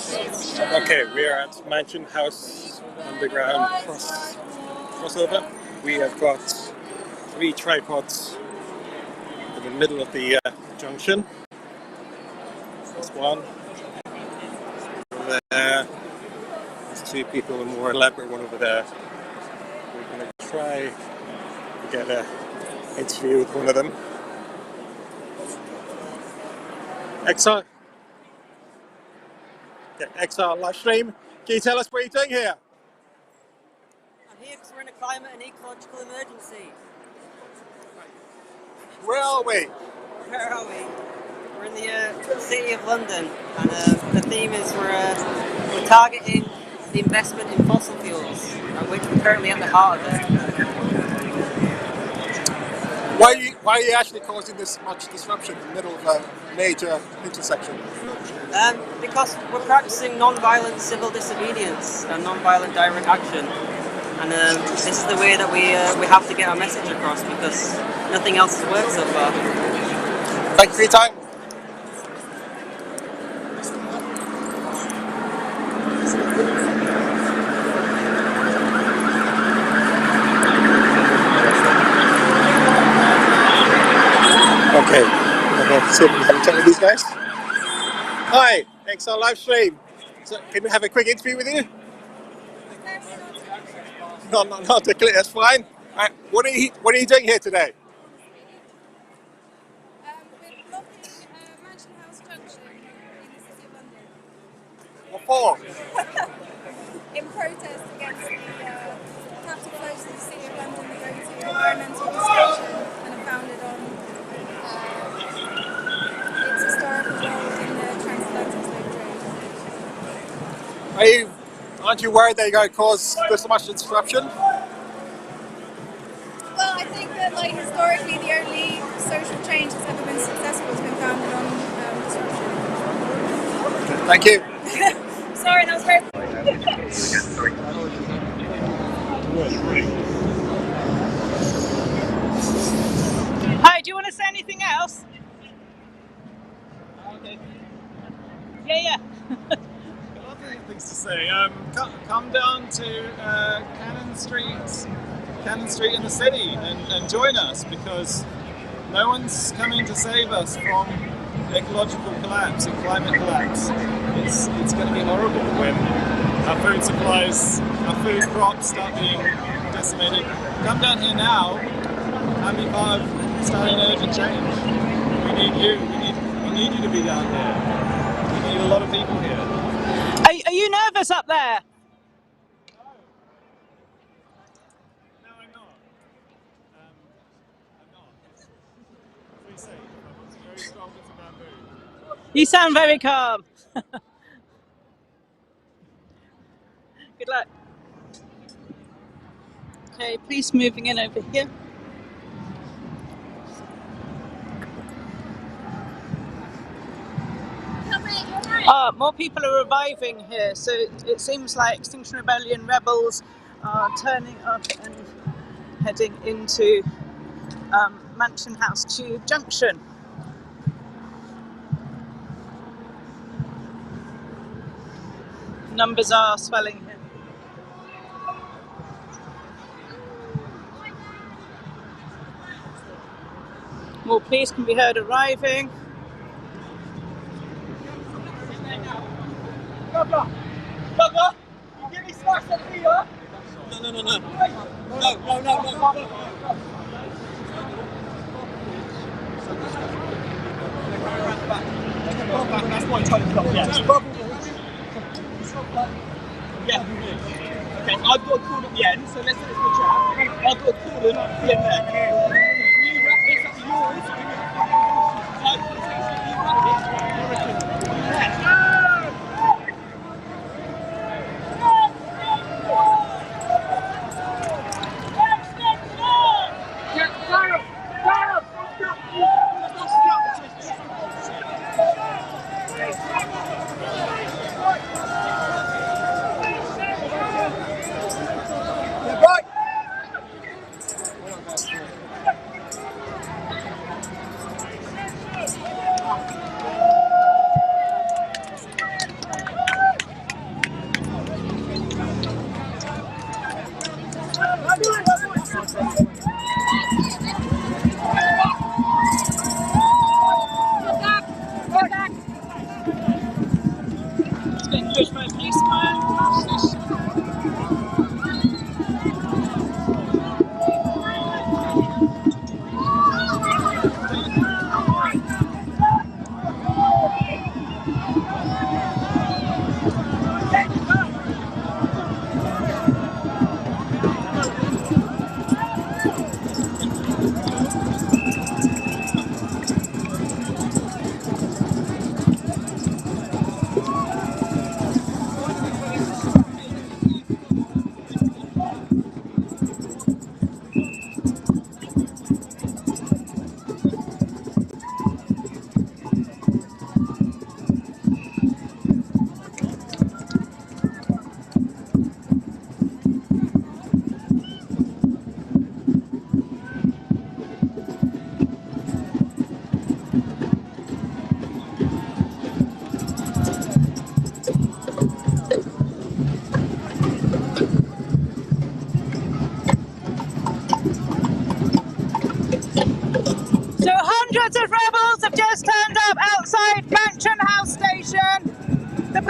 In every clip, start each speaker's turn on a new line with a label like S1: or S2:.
S1: Okay, we are at Mansion House Underground crossover. We have got 3 tripods in the middle of the junction. That's one. Over there. There's 2 people, a more elaborate one over there. We're going to try to get an interview with one of them. XR. XR live stream. Can you tell us what you're doing here?
S2: I'm here because we're in a climate and ecological emergency.
S1: Where are we?
S2: Where are we? We're in the city of London, and the theme is we're targeting the investment in fossil fuels, which we're currently at the heart of it.
S1: Why are you actually causing this much disruption in the middle of a major intersection?
S2: Because we're practicing non-violent civil disobedience and non-violent direct action, and this is the way that we have to get our message across, because nothing else has worked so far.
S1: Thank you for your time. Okay, I'm going to see if we can have a chat with these guys. Hi, XR live stream. So, can we have a quick interview with you? Not to click, that's fine. Right, what are you doing here today?
S3: We're blocking Mansion House Junction in the City of London.
S1: What for?
S3: In protest against the capital flows of the City of London that go to environmental destruction and are founded on its historical role in the transatlantic slave trade.
S1: Aren't you worried they're going to cause this much disruption?
S3: Well, I think that historically the only social change that's ever been successful has been founded on disruption.
S1: Thank you.
S3: Sorry, that was very...
S4: Hi, do you want to say anything else? Okay. Yeah.
S5: Other things to say. Come down to Cannon Street in the city and join us, because no one's coming to save us from ecological collapse and climate collapse. It's going to be horrible when our food supplies, our food crops start being decimated. Come down here now and be part of starting an urgent change. We need you. We need you to be down here. We need a lot of people here.
S4: Are you nervous up there?
S5: No, I'm not. I'm not. It's pretty safe. I'm very strong with some bamboo.
S4: You sound very calm. Good luck. Okay, police moving in over here. More people are arriving here, so it seems like Extinction Rebellion rebels are turning up and heading into Mansion House Tube Junction. Numbers are swelling here. More police can be heard arriving.
S6: Baba, you give me snacks up here?
S1: No. No.
S6: That's my time clock, yeah. Yeah. Okay, I've got a call at the end, so let's do this for a chat. I've got a call at the end there. You wrap this up to yours. I want to take you wrap it. Yeah.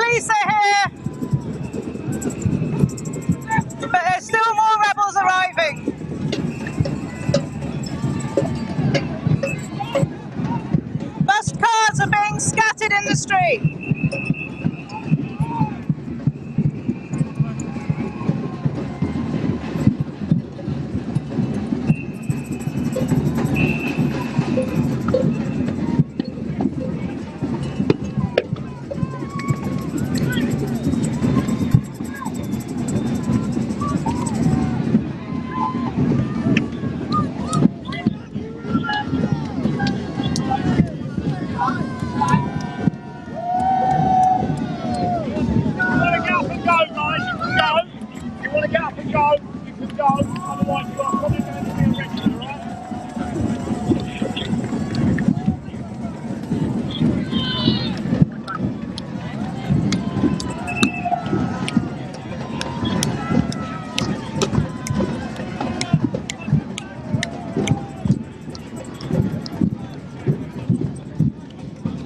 S4: police are here, but there's still more rebels arriving. Bus cars are being scattered in the street.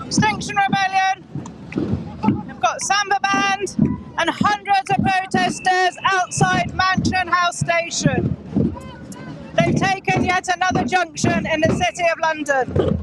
S4: Extinction Rebellion. We've got Samba Band and hundreds of protesters outside Mansion House Station. They've taken yet another junction in the City of London.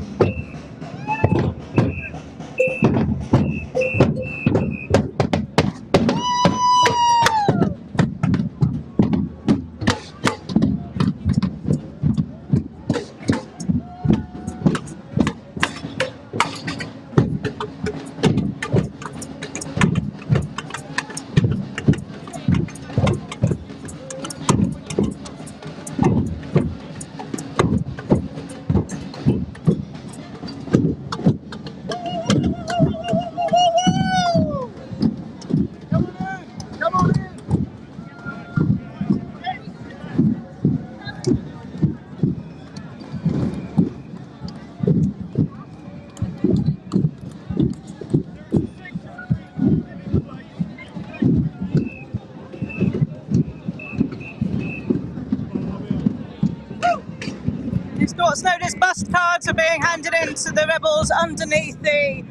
S4: What's known as bus cards are being handed in to the rebels underneath the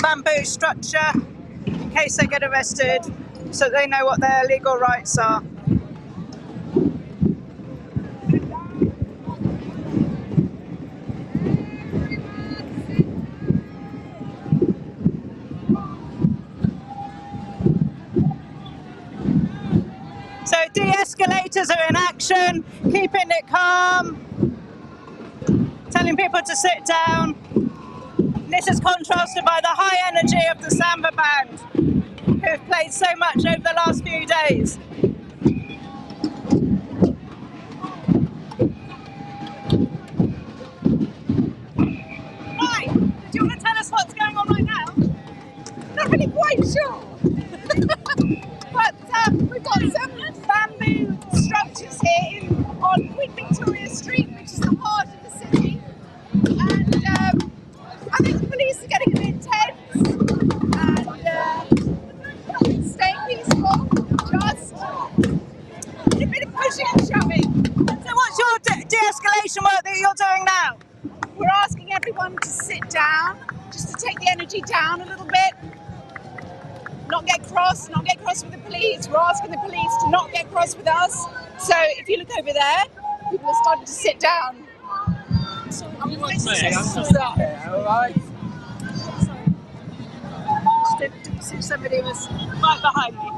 S4: bamboo structure in case they get arrested, so they know what their legal rights are. So de-escalators are in action, keeping it calm, telling people to sit down. This is contrasted by the high energy of the Samba Band, who've played so much over the last few days. Right, do you want to tell us what's going on right now?
S7: Not really quite sure. But we've got some bamboo structures here on Queen Victoria Street, which is the heart of the city. And I think the police are getting a bit tense and staying peaceful, just a bit of pushing and shoving.
S4: So what's your de-escalation work that you're doing now?
S7: We're asking everyone to sit down, just to take the energy down a little bit. Not get cross with the police. We're asking the police to not get cross with us. So if you look over there, people are starting to sit down. So
S4: Somebody was right behind me.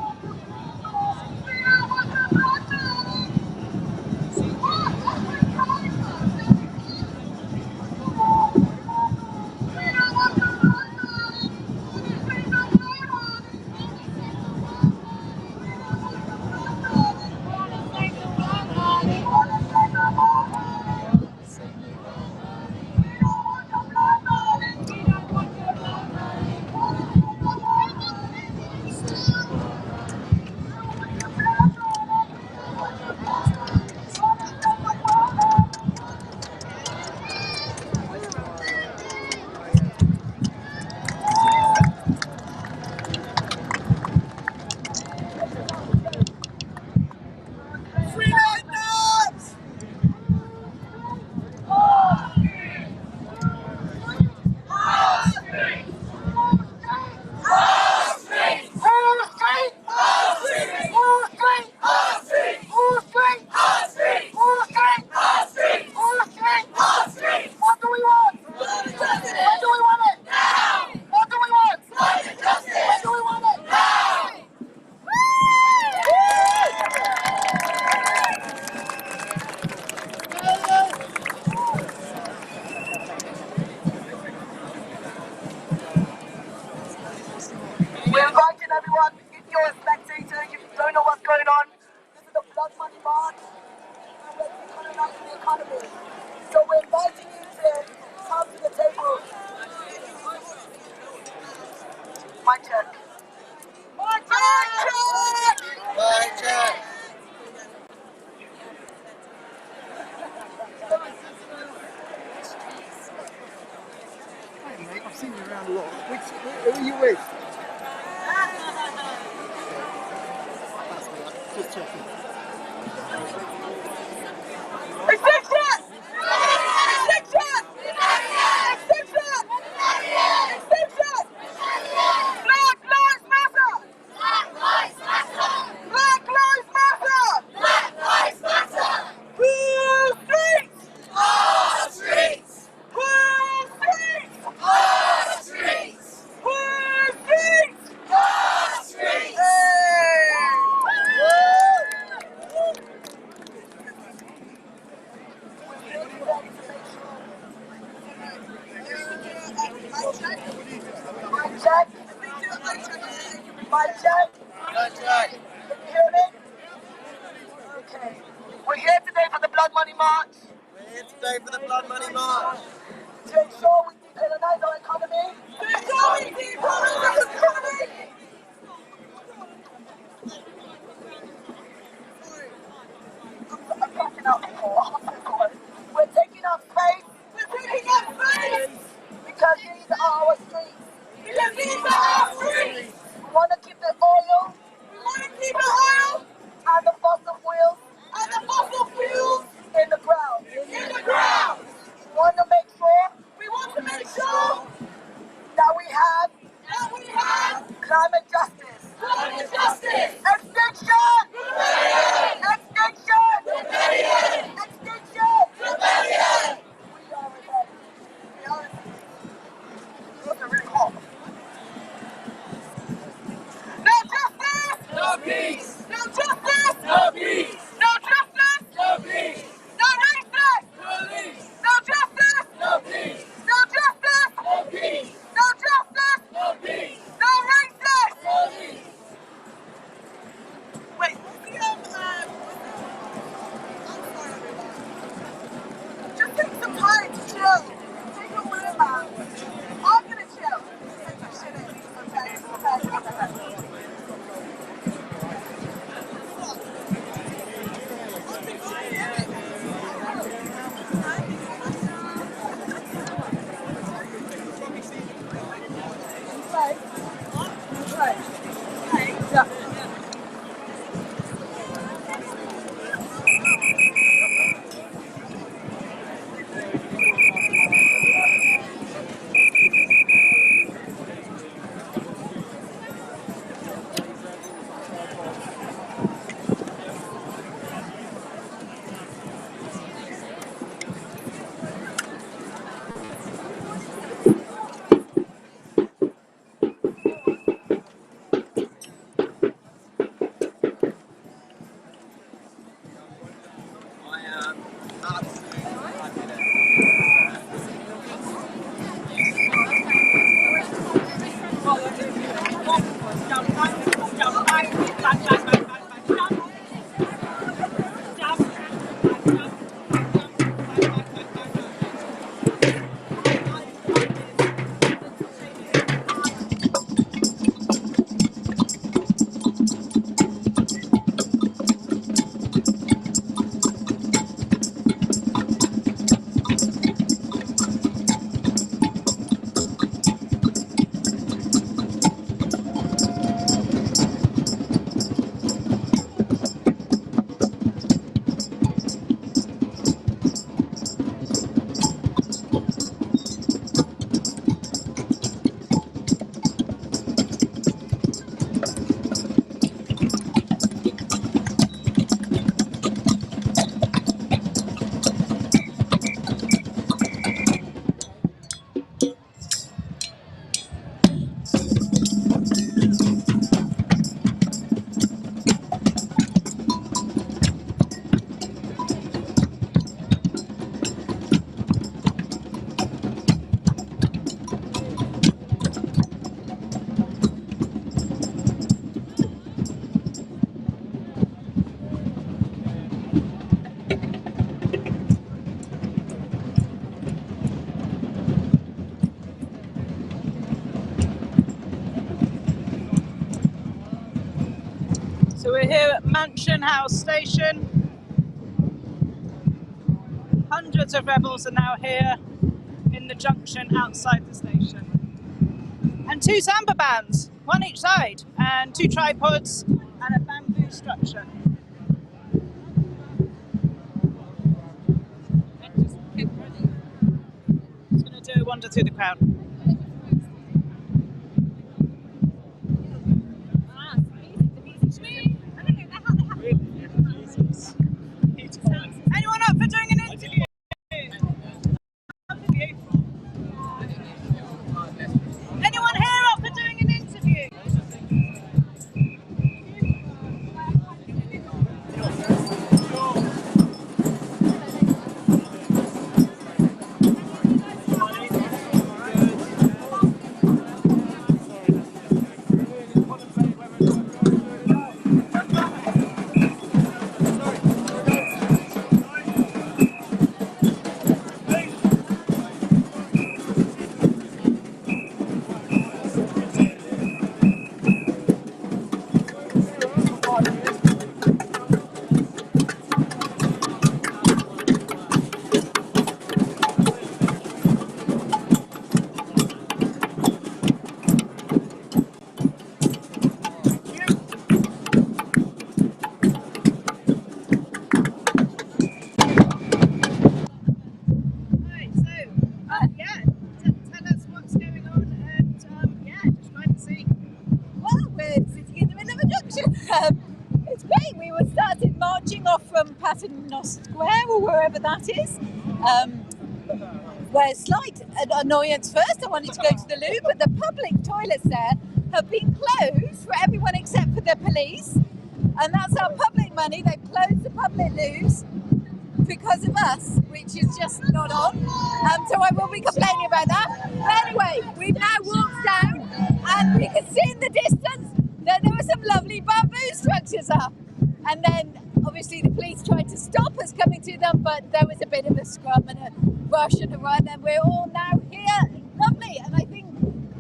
S7: Extinction! Extinction! Extinction! Extinction! Black Lives Matter! Black Lives Matter! Black Lives Matter! Black Lives Matter! Full streets! All streets! Full streets! All streets! Full streets! All streets! My check. Can you hear me? Okay. We're here today for the Blood Money March. To ensure we decolonize our economy. To ensure we decolonize our economy. I'm cracking up before. We're taking up space. We're taking up space. Because these are our streets. Because these are our streets. We want to keep the oil. We want to keep the oil. And the fossil fuels. And the fossil fuels. In the ground. In the ground. We want to make sure. We want to make sure. That we have. That we have. Climate justice. Climate justice. Extinction. Rebellion. Extinction. Rebellion. Extinction. Rebellion. We are rebellion. We are rebellion. Those are really hot. No justice. No peace. No justice. No peace. No justice. No peace. No racist. Police. No justice. No peace. No justice. No peace. No justice. No peace. No racist. Police. Wait, what's the I'm sorry, everyone. Just take some time to chill. Take a minute out. I'm gonna chill. Take some shit in. Okay.
S4: So we're here at Mansion House Station. Hundreds of rebels are now here in the junction outside the station. And 2 samba bands, one each side, and 2 tripods and a bamboo structure. do a wander through the crowd. Anyone up for doing an interview? Anyone here up for doing an interview?
S8: It's great. We were started marching off from Paternoster Square or wherever that is. Where slight annoyance first, I wanted to go to the loo, but the public toilets there have been closed for everyone except for the police. And that's our public money. They've closed the public loos because of us, which is just not on. So I will be complaining about that. But anyway, we've now walked down and we can see in the distance that there were some lovely bamboo structures up. And then obviously the police tried to stop us coming to them, but there was a bit of a scrum and a rush and a run, and we're all now here. Lovely. And I think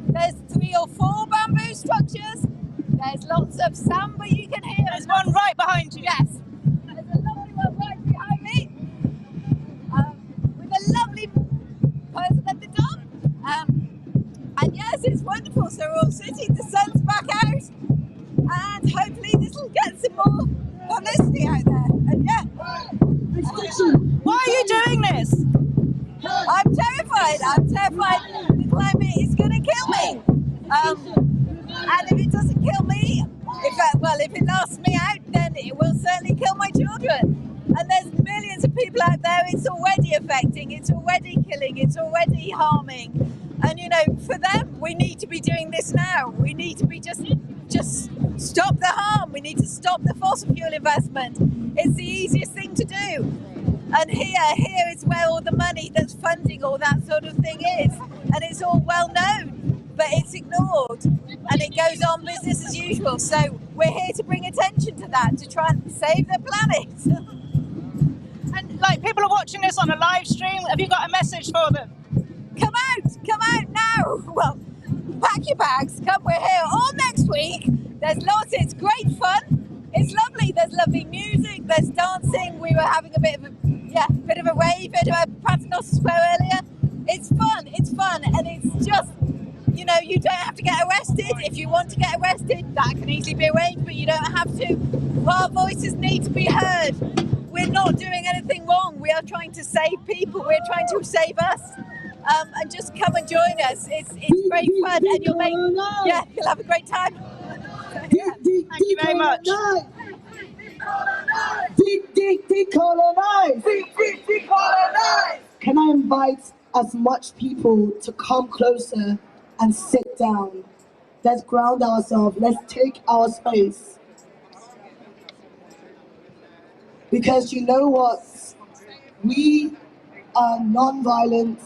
S8: there's 3 or 4 bamboo structures. There's lots of samba you can hear.
S4: There's one right behind you.
S8: Yes. There's a lovely one right behind me. With a lovely person at the top. And yes, it's wonderful. So we're all sitting, the sun's back out. And hopefully this will get some more publicity out there. And yeah.
S4: Why are you doing this?
S8: I'm terrified. I'm terrified the climate is going to kill me. And if it doesn't kill me, if it lasts me out, then it will certainly kill my children. And there's millions of people out there it's already affecting, it's already killing, it's already harming. And you know, for them, we need to be doing this now. We need to be just stop the harm. We need to stop the fossil fuel investment. It's the easiest thing to do. And here is where all the money that's funding all that sort of thing is. And it's all well known, but it's ignored. And it goes on business as usual. So we're here to bring attention to that, to try and save the planet.
S4: And like, people are watching this on a live stream. Have you got a message for them?
S8: Come out now. Well, pack your bags, come, we're here all next week. There's lots, it's great fun. It's lovely, there's lovely music, there's dancing. We were having a bit of a rave at Paternoster Square earlier. It's fun, and it's just, you know, you don't have to get arrested. If you want to get arrested, that can easily be arranged, but you don't have to. Our voices need to be heard. We're not doing anything wrong. We are trying to save people. We're trying to save us. And just come and join us. It's great fun, and you'll have a great time.
S4: Thank you very much.
S9: Decolonize. Can I invite as much people to come closer and sit down? Let's ground ourselves. Let's take our space. Because you know what? We are non-violent.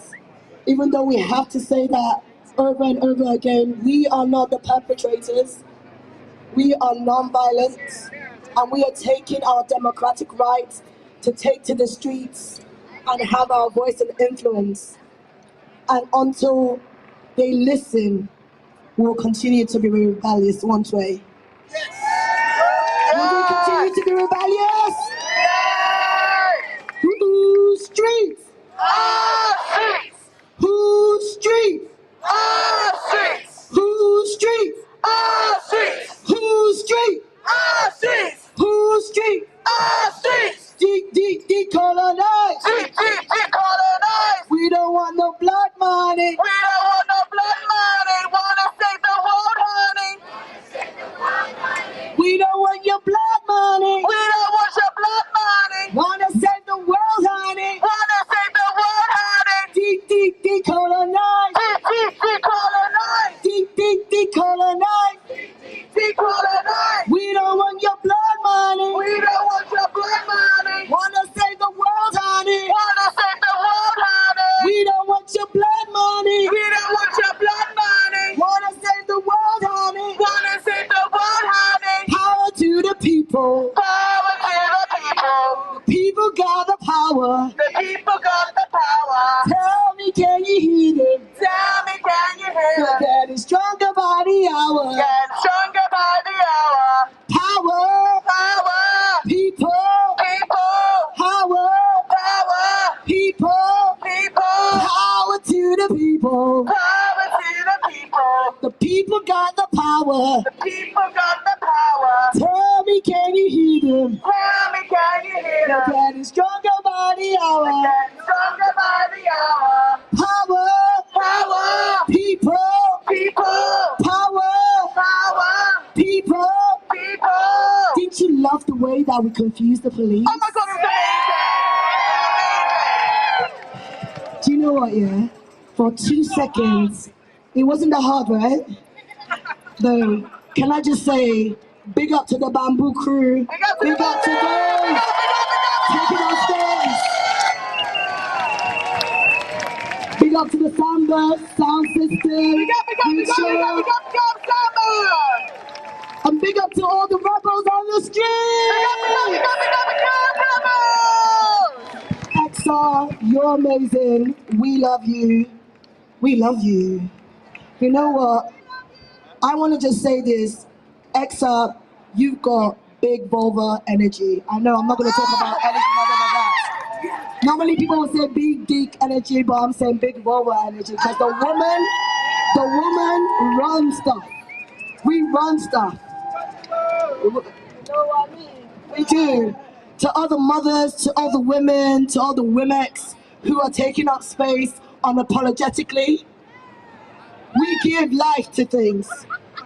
S9: Even though we have to say that over and over again, we are not the perpetrators. We are non-violent, and we are taking our democratic rights to take to the streets and have our voice and influence. And until they listen, we will continue to be rebellious one way. Yes. Will we continue to be rebellious? Yes. Who's streets? Streets. Who's streets? Streets. Who's streets? Streets. Who's streets? Streets. Who's streets? Streets. Decolonize. Decolonize. We don't want no blood money. people.
S8: Power to the people.
S9: The people got the power.
S8: The people got the power.
S9: Tell me, can you hear them?
S8: Tell me, can you hear
S9: They're
S8: them?
S9: getting stronger by the hour.
S8: Get stronger by the hour.
S9: Power,
S8: Power.
S9: people,
S8: People.
S9: power,
S8: Power.
S9: people,
S8: People.
S9: power to the people.
S8: Power to the people.
S9: The people got the power.
S8: The people got the power.
S9: Tell me, can you hear them?
S8: Tell me, can you hear
S9: They're
S8: them?
S9: getting stronger by the hour.
S8: Get stronger by the hour.
S9: Power,
S8: Power.
S9: people,
S8: People.
S9: power,
S8: Power.
S9: people.
S8: People.
S9: Didn't you love the way that we confused the police?
S8: Oh my God, it's amazing.
S9: Do you know what, yeah? For 2 seconds, it wasn't that hard, right? Though, can I just say, big up to the Bamboo crew. Big up to those taking our stage. Big up to the Samba sound system.
S8: Big up, Samba.
S9: And big up to all the rebels on the street. XR, you're amazing. We love you. We love you. You know what? I want to just say this. XR, you've got big vulva energy. I know I'm not going to talk about anything other than that. Normally people will say big dick energy, but I'm saying big vulva energy because the woman runs stuff. We run stuff. You know what I mean? We do. To other mothers, to other women, to all the womex who are taking up space unapologetically, we give life to things.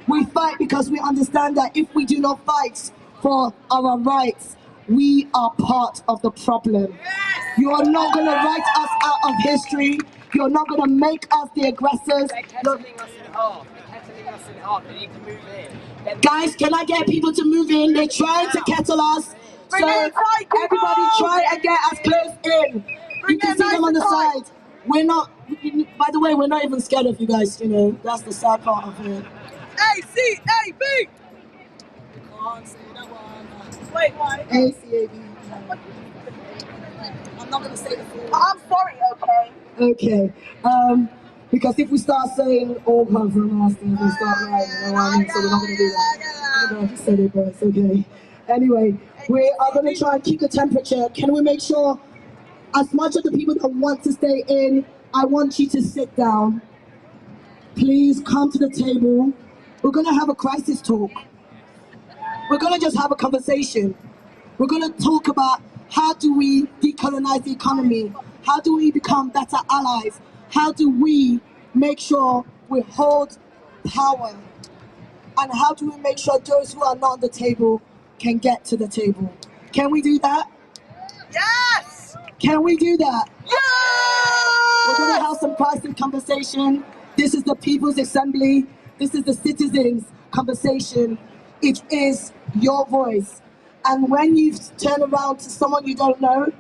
S9: We fight because we understand that if we do not fight for our rights, we are part of the problem. You are not going to write us out of history. You're not going to make us the aggressors. Guys, can I get people to move in? They're trying to kettle us. So everybody try and get us close in. You can see them on the side. We're not, by the way, we're not even scared of you guys, you know. That's the sad part of it.
S8: ACAB. Wait, why?
S9: ACAB. I'm not going to say the full.
S8: I'm sorry, okay?
S9: Okay. Because if we start saying all come from us, then we start writing, you know what I mean? So we're not going to do that. I just said it, but it's okay. Anyway, we are going to try and keep the temperature. Can we make sure, as much of the people that want to stay in, I want you to sit down. Please come to the table. We're going to have a crisis talk. We're going to just have a conversation. We're going to talk about how do we decolonize the economy? How do we become better allies? How do we make sure we hold power? And how do we make sure those who are not on the table can get to the table? Can we do that?
S8: Yes!
S9: Can we do that?
S8: Yes!
S9: We're going to have some crisis conversation. This is the People's Assembly. This is the citizens' conversation. It is your voice. And when you turn around to someone you don't know,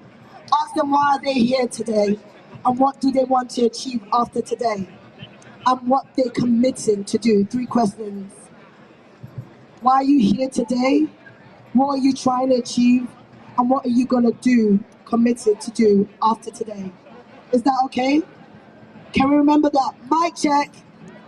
S9: ask them why are they here today and what do they want to achieve after today and what they're committing to do. 3 questions. Why are you here today? What are you trying to achieve? And what are you going to do, committed to do after today? Is that okay? Can we remember that? Mic check.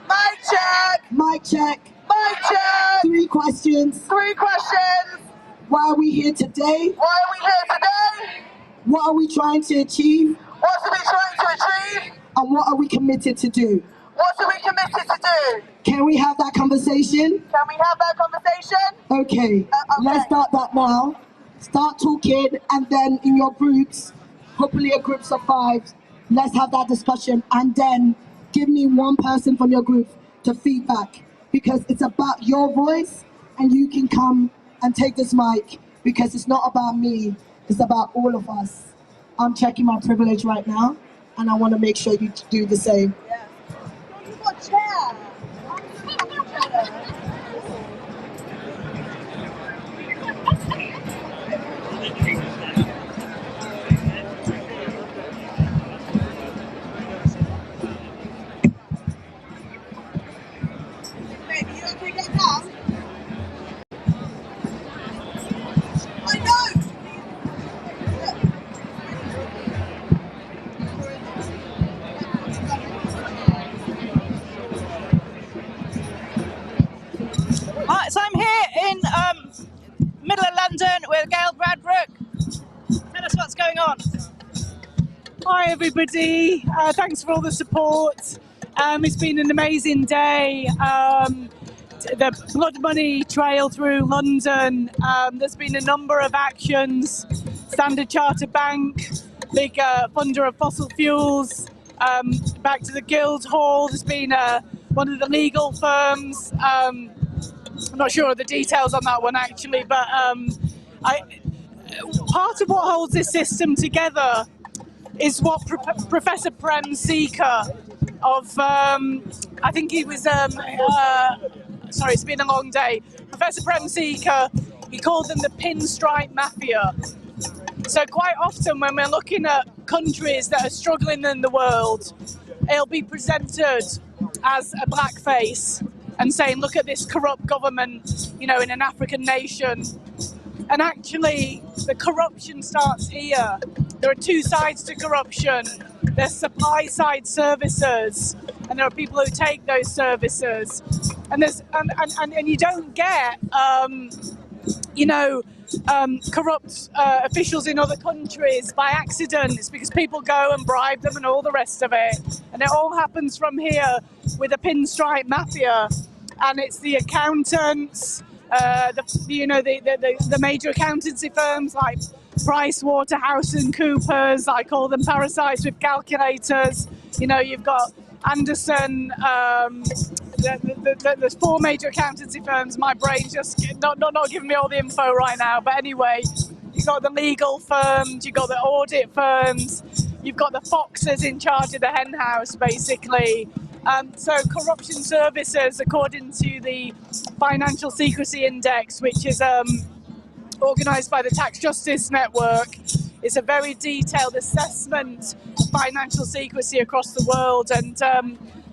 S8: Mic check.
S9: Mic check.
S8: Mic check.
S9: 3 questions.
S8: 3 questions.
S9: Why are we here today?
S8: Why are we here today?
S9: What are we trying to achieve?
S8: What are we trying to achieve?
S9: And what are we committed to do?
S8: What are we committed to do?
S9: Can we have that conversation?
S8: Can we have that conversation?
S9: Okay, let's start that now. Start talking, and then in your groups, hopefully a groups of 5, let's have that discussion, and then give me 1 person from your group to feedback, because it's about your voice, and you can come and take this mic, because it's not about me, it's about all of us. I'm checking my privilege right now, and I want to make sure you do the same.
S8: Yeah. You've got a chair.
S4: London with Gail Bradbrook. Tell us what's going on.
S10: Hi everybody, thanks for all the support. It's been an amazing day. The Blood Money Trail through London, there's been a number of actions. Standard Chartered Bank, big funder of fossil fuels, back to the Guildhall. There's been one of the legal firms. I'm not sure of the details on that one actually, but part of what holds this system together is what Professor Prem Seeker of, I think he was, sorry, it's been a long day. Professor Prem Seeker, he called them the pinstripe mafia. So quite often when we're looking at countries that are struggling in the world, it'll be presented as a blackface and saying, look at this corrupt government, you know, in an African nation. And actually, the corruption starts here. There are two sides to corruption. There's supply side services, and there are people who take those services. And there's and you don't get corrupt officials in other countries by accident. It's because people go and bribe them and all the rest of it. And it all happens from here with the pinstripe mafia. And it's the accountants, the major accountancy firms like PricewaterhouseCoopers. I call them parasites with calculators. You know, you've got Anderson. There's four major accountancy firms. My brain's just not giving me all the info right now. But anyway, you've got the legal firms, you've got the audit firms, you've got the foxes in charge of the hen house, basically. So corruption services, according to the Financial Secrecy Index, which is organised by the Tax Justice Network, it's a very detailed assessment of financial secrecy across the world. And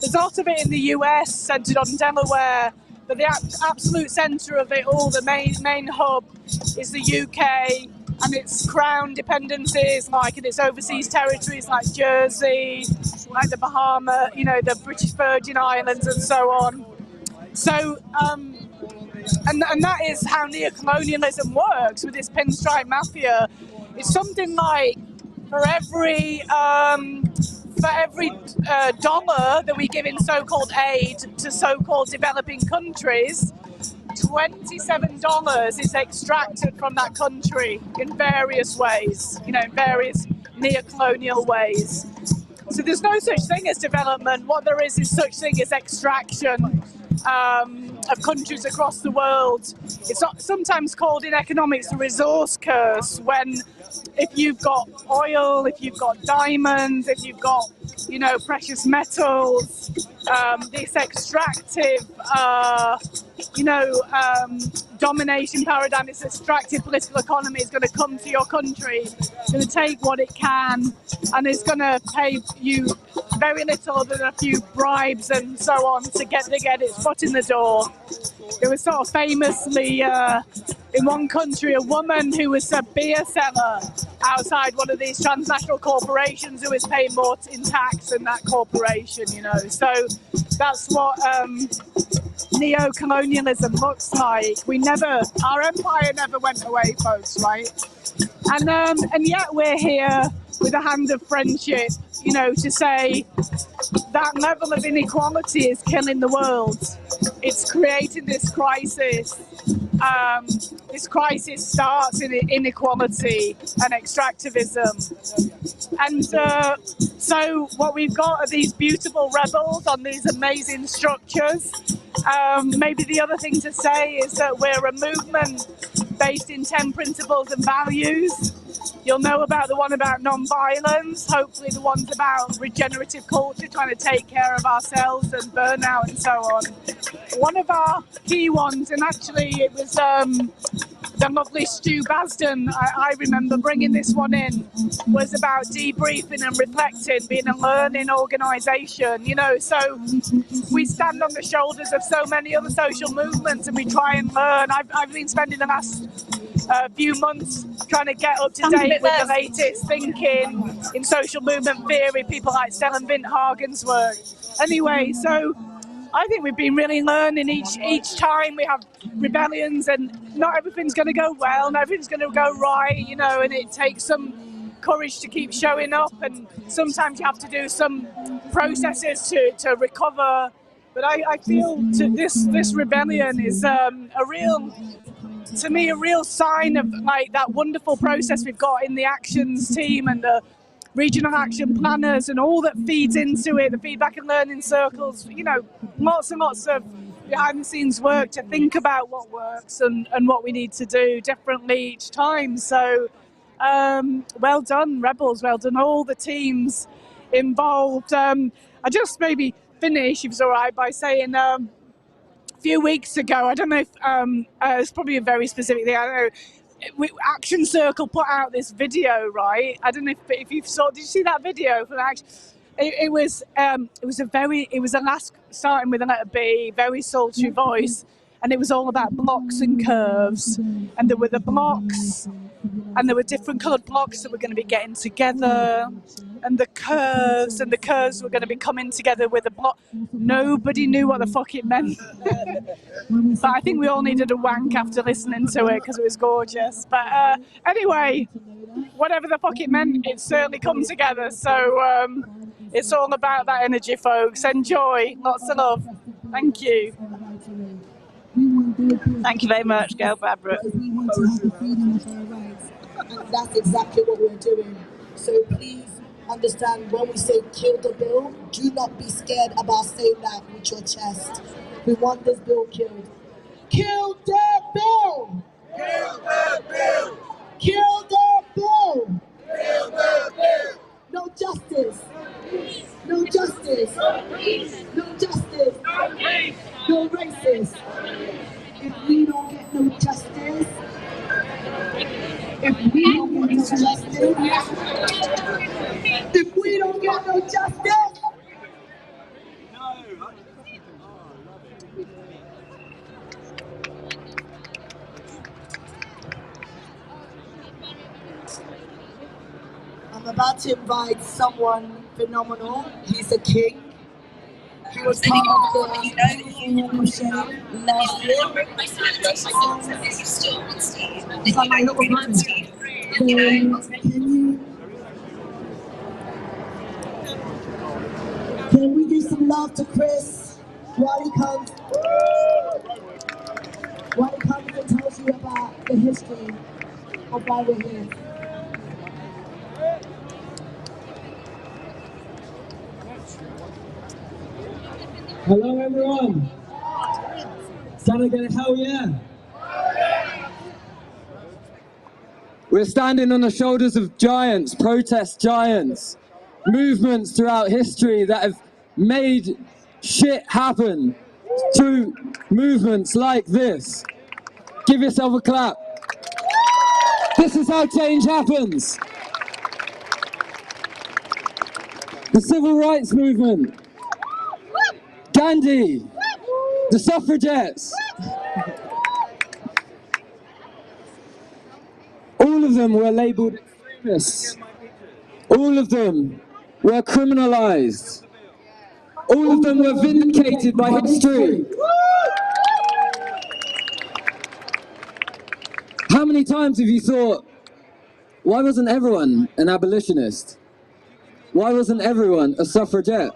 S10: there's a lot of it in the US, centred on Delaware, but the absolute centre of it all, the main hub, is the UK and its crown dependencies, like in its overseas territories like Jersey, like the Bahamas, you know, the British Virgin Islands and so on. So, and that is how neocolonialism works with this pinstripe mafia. It's something like for every dollar that we give in so-called aid to so-called developing countries, $27 is extracted from that country in various ways, you know, in various neocolonial ways. So there's no such thing as development. What there is such thing as extraction of countries across the world. It's not sometimes called in economics a resource curse, when if you've got oil, if you've got diamonds, if you've got, you know, precious metals, this extractive, domination paradigm, this extractive political economy is going to come to your country, it's going to take what it can, and it's going to pay you very little other than a few bribes and so on to get its foot in the door. It was sort of famously in one country, a woman who was a beer seller outside one of these transnational corporations who was paying more in tax than that corporation, you know. So that's what neo-colonialism looks like. Our empire never went away, folks, right? And yet we're here with a hand of friendship, you know, to say that level of inequality is killing the world. It's creating this crisis. This crisis starts in inequality and extractivism. And so what we've got are these beautiful rebels on these amazing structures. Maybe the other thing to say is that we're a movement based in 10 principles and values. You'll know about the one about non-violence, hopefully the ones about regenerative culture, trying to take care of ourselves and burnout and so on. One of our key ones, and actually it was the lovely Stu Basden, I remember bringing this one in, was about debriefing and reflecting, being a learning organisation, you know. So we stand on the shoulders of so many other social movements and we try and learn. I've been spending the last few months trying to get up to date with the latest thinking in social movement theory, people like Stellan Vindhagen's work. Anyway, so I think we've been really learning each time we have rebellions, and not everything's going to go well, not everything's going to go right, you know, and it takes some courage to keep showing up, and sometimes you have to do some processes to recover. But I feel this rebellion is a real sign of like that wonderful process we've got in the actions team and the regional action planners and all that feeds into it, the feedback and learning circles, you know, lots and lots of behind the scenes work to think about what works and what we need to do differently each time. So well done, Rebels, well done, all the teams involved. I just maybe finish, if it's all right, by saying a few weeks ago, I don't know if it's probably a very specific thing, I don't know, Action Circle put out this video, right? I don't know if you saw. Did you see that video from Action? It was a last starting with a letter B, very sultry voice, and it was all about blocks and curves. And there were the blocks, and there were different coloured blocks that were going to be getting together, and the curves were going to be coming together with a block. Nobody knew what the fuck it meant. But I think we all needed a wank after listening to it because it was gorgeous. But anyway, whatever the fuck it meant, it certainly come together. So it's all about that energy, folks. Enjoy. Lots of love. Thank you.
S4: Thank you very much, Gail Babbitt.
S9: We want to have the freedom of our rights, and that's exactly what we're doing. So please understand, when we say kill the bill, do not be scared about saying that with your chest. We want this bill killed. Kill the bill! Kill the bill! Kill the bill! Kill the bill! No justice! No justice! No justice! No racist! If we don't get no justice, if we don't get no justice, if we don't get no justice, I'm about to invite someone phenomenal. He's a king. He was part of the crusade last year. He's like my little brother. Can we give some love to Chris while he comes? While he comes and tells you about the history of why we're here.
S11: Hello everyone! Can I get a hell yeah? We're standing on the shoulders of giants, protest giants, movements throughout history that have made shit happen through movements like this. Give yourself a clap. This is how change happens. The civil rights movement. Gandhi, the suffragettes, all of them were labelled extremists, all of them were criminalised, all of them were vindicated by history. How many times have you thought, why wasn't everyone an abolitionist? Why wasn't everyone a suffragette?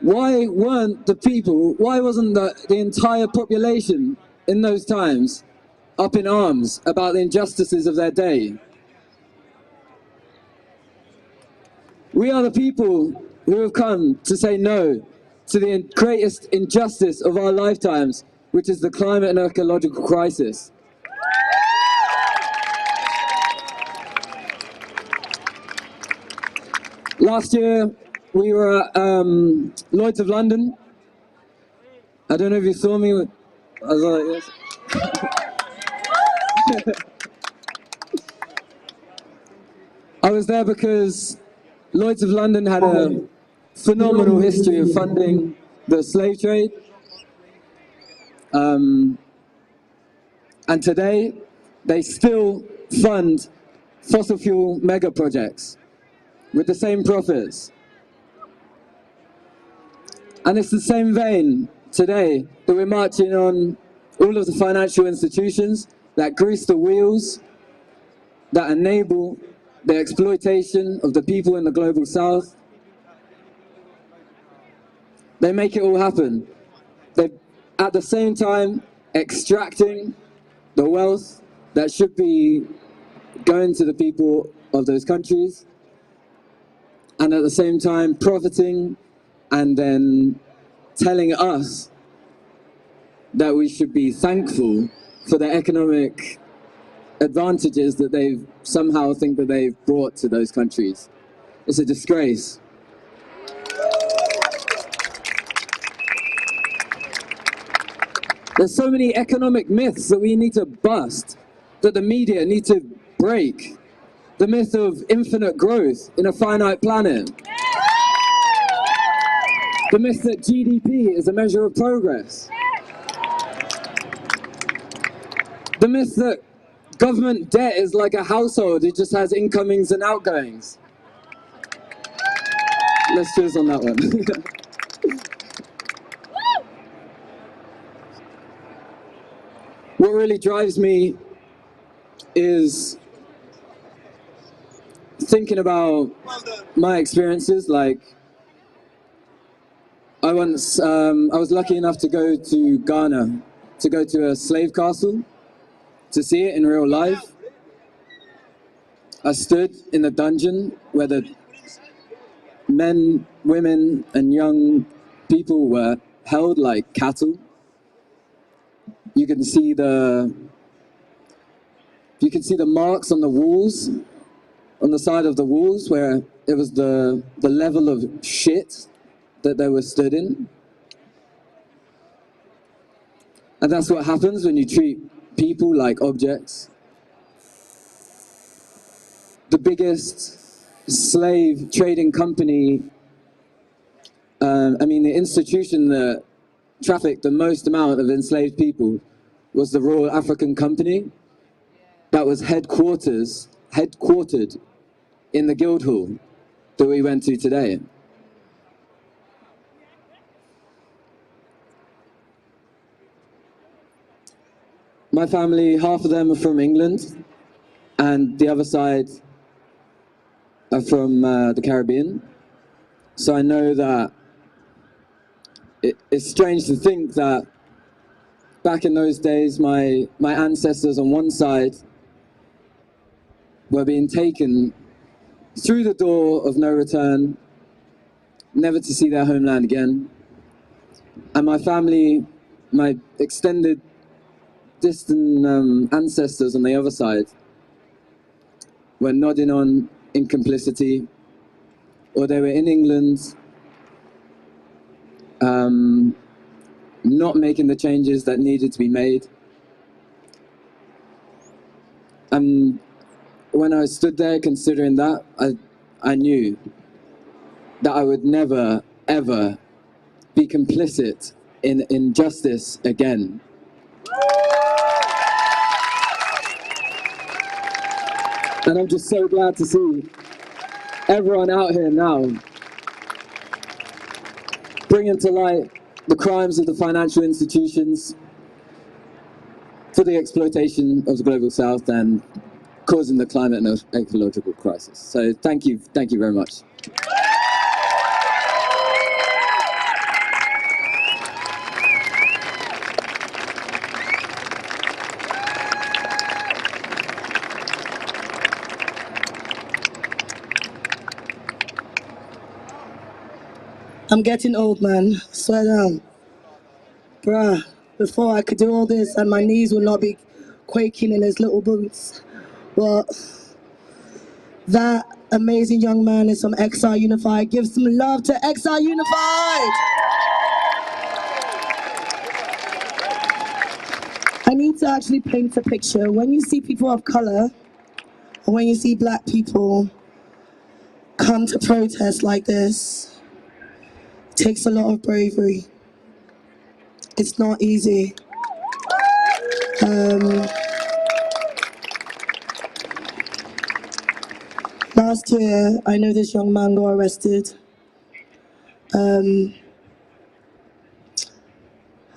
S11: Why weren't the people, why wasn't the entire population in those times up in arms about the injustices of their day? We are the people who have come to say no to the greatest injustice of our lifetimes, which is the climate and ecological crisis. Last year, we were at Lloyd's of London. I don't know if you saw me. I was like, yes. I was there because Lloyd's of London had a phenomenal history of funding the slave trade. And today, they still fund fossil fuel mega projects with the same profits. And it's the same vein today that we're marching on all of the financial institutions that grease the wheels, that enable the exploitation of the people in the global south. They make it all happen. They're at the same time extracting the wealth that should be going to the people of those countries, and at the same time profiting and then telling us that we should be thankful for the economic advantages that they somehow think that they've brought to those countries. It's a disgrace. There's so many economic myths that we need to bust, that the media need to break. The myth of infinite growth in a finite planet. The myth that GDP is a measure of progress. The myth that government debt is like a household, it just has incomings and outgoings. Let's cheers on that one. What really drives me is thinking about my experiences. Like, I was lucky enough to go to Ghana, to go to a slave castle, to see it in real life. I stood in the dungeon where the men, women, and young people were held like cattle. You can see the marks on the walls, on the side of the walls, where it was the level of shit that they were stood in. And that's what happens when you treat people like objects. The biggest slave trading company, the institution that trafficked the most amount of enslaved people was the Royal African Company that was headquartered in the Guildhall that we went to today. My family, half of them are from England, and the other side are from the Caribbean. So I know that it's strange to think that back in those days, my ancestors on one side were being taken through the door of no return, never to see their homeland again. And my family, my extended, distant ancestors on the other side were nodding on in complicity, or they were in England, not making the changes that needed to be made. And when I stood there considering that, I knew that I would never, ever be complicit in injustice again. And I'm just so glad to see everyone out here now bringing to light the crimes of the financial institutions for the exploitation of the global south and causing the climate and ecological crisis. So thank you very much.
S9: I'm getting old, man. Swear down. Bruh, before I could do all this and my knees would not be quaking in his little boots. But that amazing young man is from XR Unify. Give some love to XR Unified! I need to actually paint a picture. When you see people of color, or when you see black people come to protest like this, it takes a lot of bravery. It's not easy. Last year, I know this young man got arrested.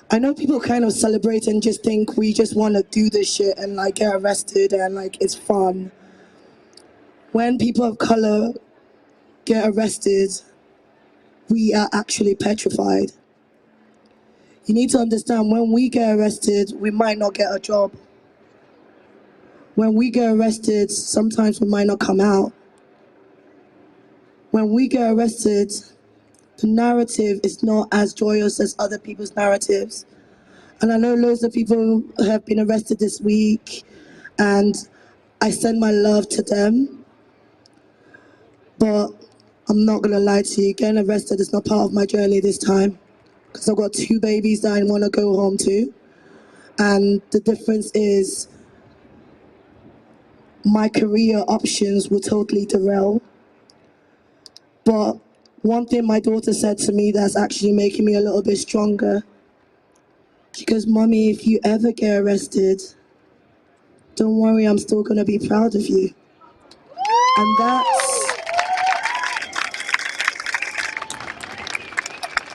S9: I know people kind of celebrate and just think we just want to do this shit and like get arrested and like it's fun. When people of color get arrested, we are actually petrified. You need to understand, when we get arrested, we might not get a job. When we get arrested, sometimes we might not come out. When we get arrested, the narrative is not as joyous as other people's narratives. And I know loads of people have been arrested this week, and I send my love to them. But I'm not gonna lie to you, getting arrested is not part of my journey this time, because I've got 2 babies that I want to go home to. And the difference is my career options will totally derail. But one thing my daughter said to me that's actually making me a little bit stronger, she goes, "Mommy, if you ever get arrested, don't worry, I'm still gonna be proud of you." And that's,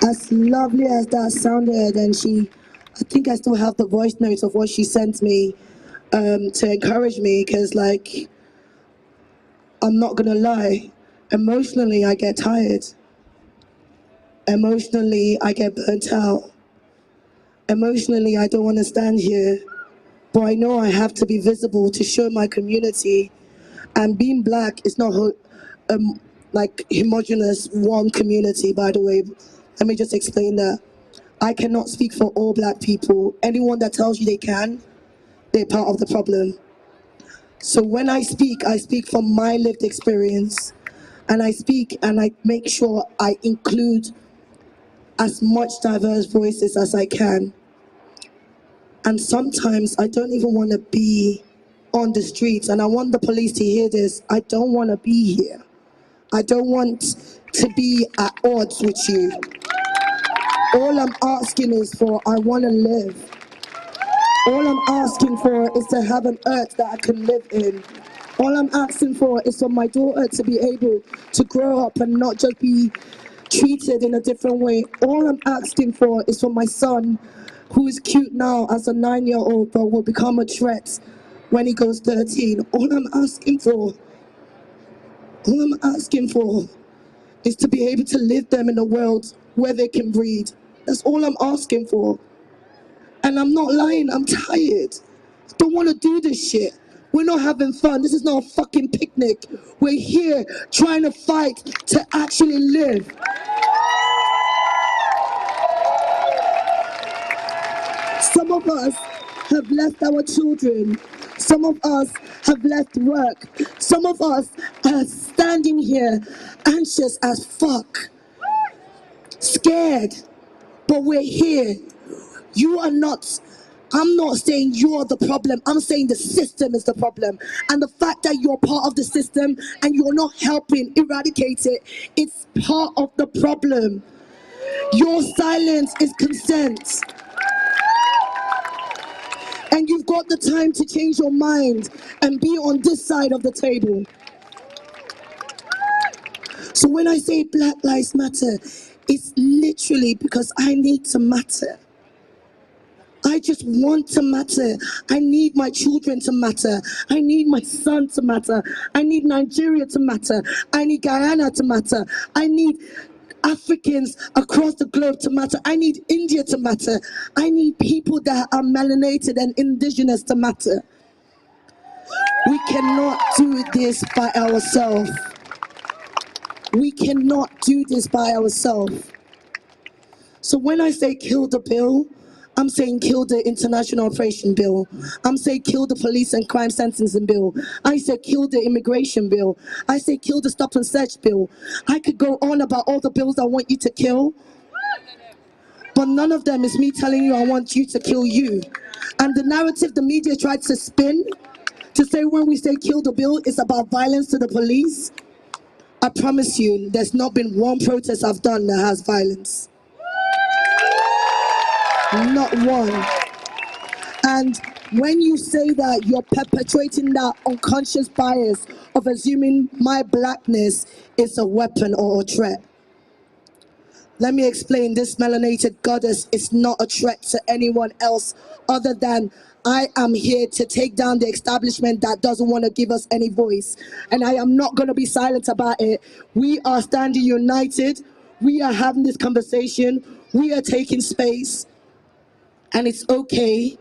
S9: as lovely as that sounded, and I think I still have the voice notes of what she sent me to encourage me, because like, I'm not gonna lie, emotionally I get tired. Emotionally I get burnt out. Emotionally I don't want to stand here, but I know I have to be visible to show my community. And being black is not like homogenous one community, by the way. Let me just explain that. I cannot speak for all black people. Anyone that tells you they can, they're part of the problem. So when I speak from my lived experience, and I speak and I make sure I include as much diverse voices as I can. And sometimes I don't even want to be on the streets, and I want the police to hear this. I don't want to be here. I don't want to be at odds with you. All I'm asking is for, I want to live. All I'm asking for is to have an earth that I can live in. All I'm asking for is for my daughter to be able to grow up and not just be treated in a different way. All I'm asking for is for my son, who is cute now as a 9-year-old, but will become a threat when he goes 13. All I'm asking for is to be able to live them in a world where they can breathe. That's all I'm asking for. And I'm not lying, I'm tired. I don't want to do this shit. We're not having fun. This is not a fucking picnic. We're here trying to fight to actually live. Some of us have left our children. Some of us have left work. Some of us are standing here anxious as fuck, scared, but we're here. You are not, I'm not saying you're the problem, I'm saying the system is the problem. And the fact that you're part of the system and you're not helping eradicate it, it's part of the problem. Your silence is consent. And you've got the time to change your mind and be on this side of the table. So when I say Black Lives Matter, it's literally because I need to matter. I just want to matter. I need my children to matter. I need my son to matter. I need Nigeria to matter. I need Guyana to matter. I need Africans across the globe to matter. I need India to matter. I need people that are melanated and indigenous to matter. We cannot do this by ourselves. We cannot do this by ourselves. So when I say kill the bill, I'm saying kill the international operation bill. I'm saying kill the police and crime sentencing bill. I say kill the immigration bill. I say kill the stop and search bill. I could go on about all the bills I want you to kill, but none of them is me telling you I want you to kill you. And the narrative the media tried to spin, to say when we say kill the bill, it's about violence to the police. I promise you, there's not been one protest I've done that has violence. Not one. And when you say that, you're perpetuating that unconscious bias of assuming my blackness is a weapon or a threat. Let me explain. This melanated goddess is not a threat to anyone else other than I am here to take down the establishment that doesn't want to give us any voice. And I am not going to be silent about it. We are standing united. We are having this conversation. We are taking space. And it's okay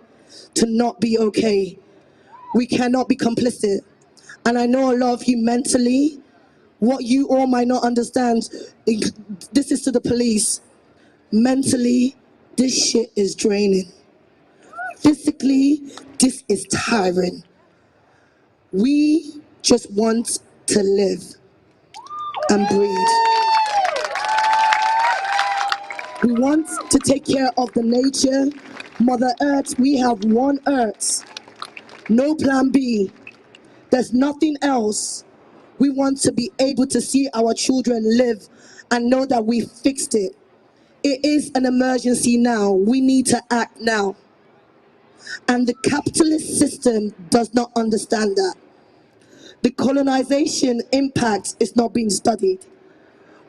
S9: to not be okay. We cannot be complicit. And I know a lot of you mentally, what you all might not understand, this is to the police. Mentally, this shit is draining. Physically, this is tiring. We just want to live and breathe. We want to take care of the nature. Mother Earth, we have one Earth. No plan B. There's nothing else. We want to be able to see our children live and know that we fixed it. It is an emergency now. We need to act now. And the capitalist system does not understand that. The colonization impact is not being studied.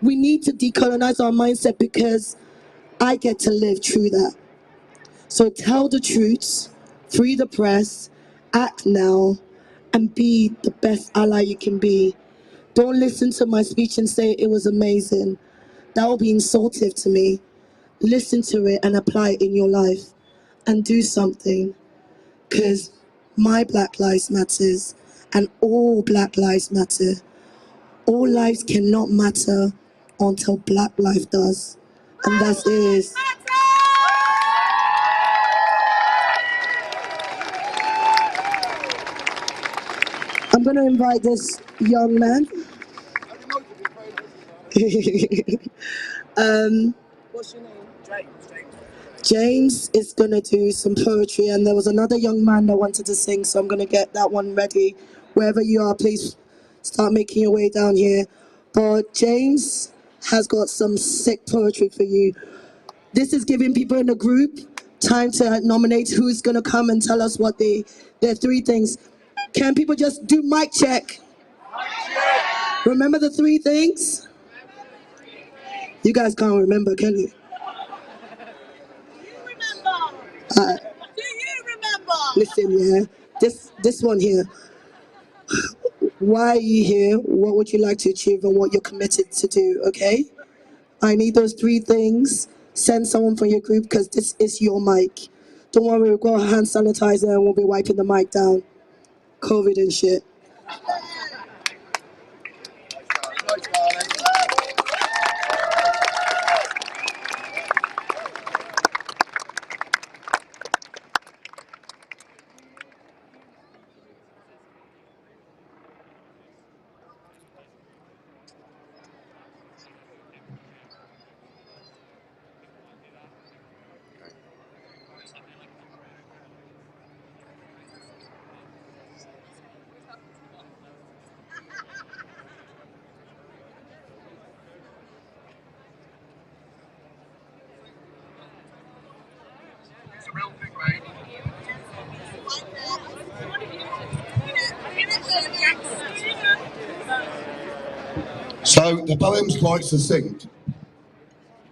S9: We need to decolonize our mindset because I get to live through that. So tell the truth, free the press, act now, and be the best ally you can be. Don't listen to my speech and say it was amazing. That will be insultive to me. Listen to it and apply it in your life and do something, because my Black Lives Matters and all Black Lives matter. All lives cannot matter until Black life does, and that is. I'm going to invite this young man. What's your name? James is going to do some poetry, and there was another young man that wanted to sing, so I'm going to get that one ready. Wherever you are, please start making your way down here. But James has got some sick poetry for you. This is giving people in the group time to nominate who's going to come and tell us what their three things. Can people just do mic check? Remember the three things? You guys can't remember, can you? Do you remember? Listen, yeah. This one here. Why are you here? What would you like to achieve and what you're committed to do, okay? I need those three things. Send someone from your group because this is your mic. Don't worry, we've got hand sanitizer and we'll be wiping the mic down. COVID and shit.
S12: So the poem's quite succinct.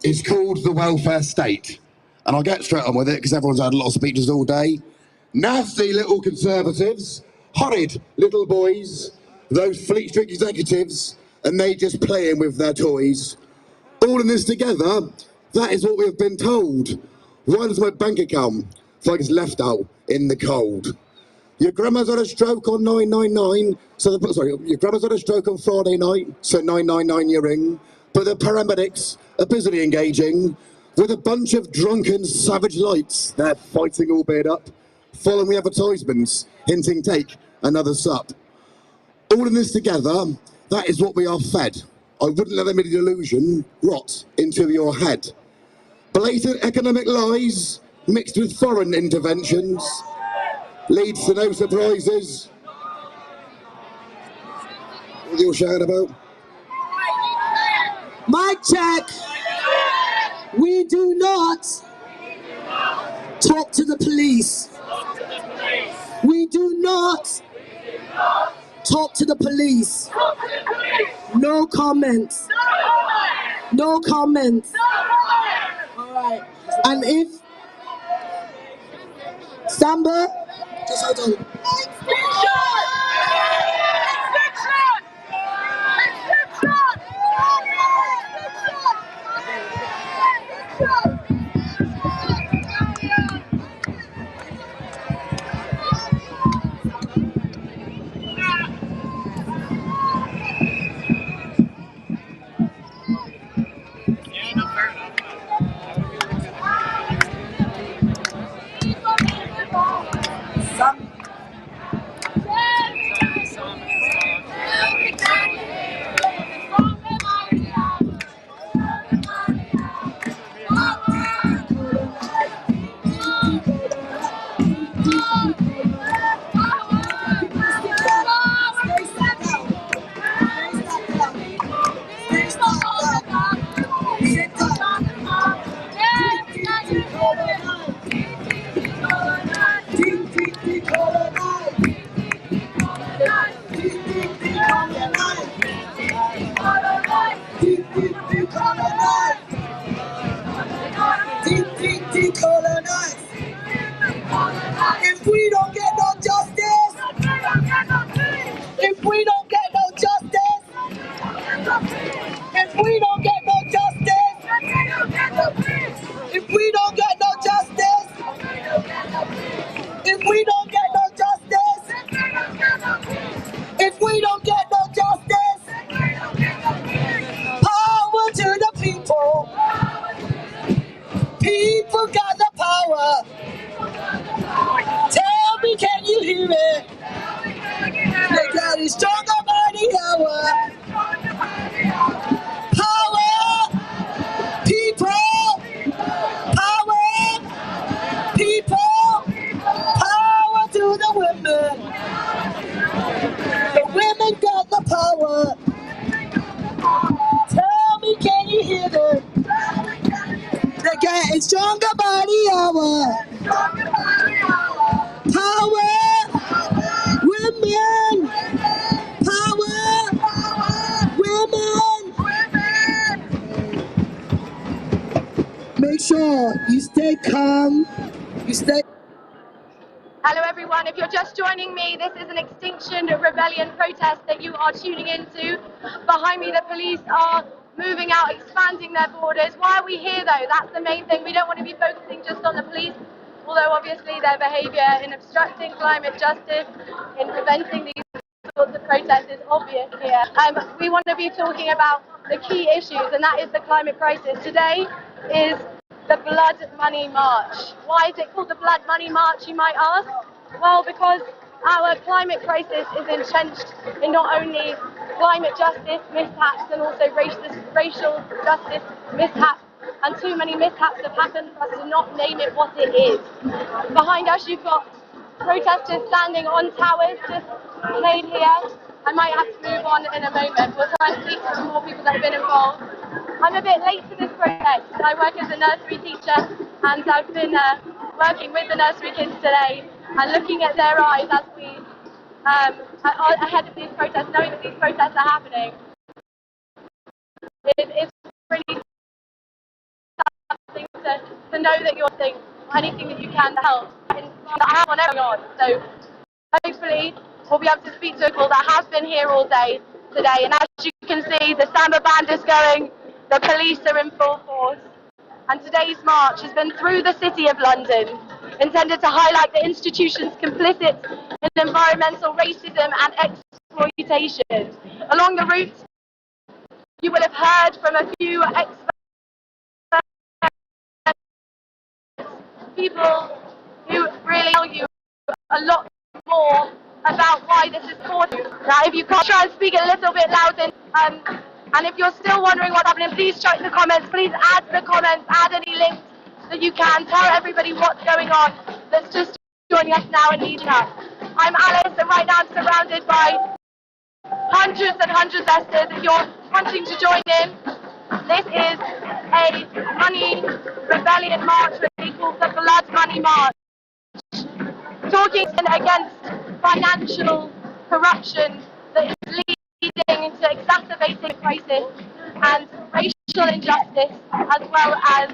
S12: It's called The Welfare State. And I'll get straight on with it because everyone's had a lot of speeches all day. Nasty little conservatives, horrid little boys, those Fleet Street executives, and they just playing with their toys. All in this together, that is what we have been told. Why does my bank account feel like it's left out in the cold? Your grandma's had a stroke on 999, your grandma's had a stroke on Friday night, so 999 your ring. But the paramedics are busily engaging with a bunch of drunken savage lights. They're fighting all beard up, following the advertisements, hinting take another sup. All in this together, that is what we are fed. I wouldn't let them in the illusion rot into your head. Blatant economic lies mixed with foreign interventions leads to no surprises. What are you shouting about?
S9: Mic check. We do not talk to the police. We do not talk to the police. No comments. No comments. And if Samba, just hold on. If we don't get no justice, if we don't get no justice, if we don't get no justice, if we don't get no justice, if we don't get no justice, if we don't get no justice, power to the people. People got the power. Tell me, can you hear it? They got it stronger by the hour. Power, people, power, people, power to the women. The women got the power. Tell me, can you hear them? They got it stronger by the hour. Power, women, power, women. Make sure you stay calm, you stay.
S13: Hello everyone, if you're just joining me, this is an Extinction Rebellion protest that you are tuning into. Behind me the police are moving out, expanding their borders. Why are we here though? That's the main thing. We don't want to be focusing just on the police, although obviously their behaviour in obstructing climate justice, in preventing these sorts of protests is obvious here. We want to be talking about the key issues, and that is the climate crisis. Today is the Blood Money March. Why is it called the Blood Money March, you might ask? Well, because our climate crisis is entrenched in not only climate justice mishaps and also racial justice mishaps, and too many mishaps have happened for us to not name it what it is. Behind us you've got protesters standing on towers, just played here. I might have to move on in a moment. We'll try and speak to some more people that have been involved. I'm a bit late to this protest. I work as a nursery teacher and I've been working with the nursery kids today and looking at their eyes as we, ahead of these protests, knowing that these protests are happening. It's really something to know that you're doing anything that you can to help. And I have on everyone. So hopefully we'll be able to speak to people that have been here all day today. And as you can see, the Samba band is going, the police are in full force. And today's march has been through the City of London, intended to highlight the institutions complicit in environmental racism and exploitation. Along the route, you will have heard from a few experts, people who really tell you a lot more about why this is important. Now, if you can try and speak a little bit louder, and if you're still wondering what's happening, please check the comments. Please add the comments, add any links that you can. Tell everybody what's going on that's just joining us now in leading us. I'm Alice, and right now I'm surrounded by hundreds and hundreds of esters. If you're wanting to join in, this is a money rebellion march, what they call the Blood Money March. Talking against financial corruption that is leading to exacerbating crisis and racial injustice, as well as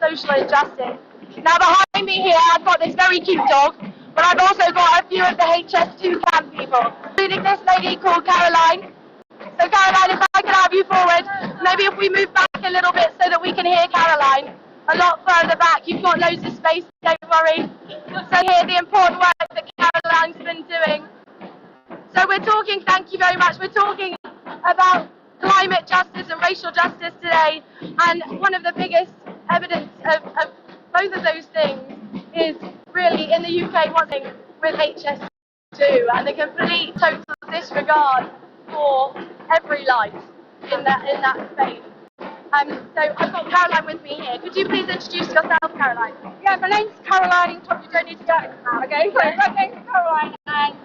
S13: social injustice. Now behind me here I've got this very cute dog, but I've also got a few of the HS2 camp people, including this lady called Caroline. So Caroline, if I could have you forward, maybe if we move back a little bit so that we can hear Caroline. A lot further back, you've got loads of space, don't worry. So hear the important work that Caroline's been doing. So we're talking, thank you very much, we're talking about climate justice and racial justice today, and one of the biggest evidence of both of those things is really in the UK what's happening with HS2 and the complete total disregard for every life in that space. So I've got Caroline with me here. Could you please introduce yourself, Caroline?
S14: Yeah, my name's Caroline. You don't need to go now, okay? So my name's Caroline, and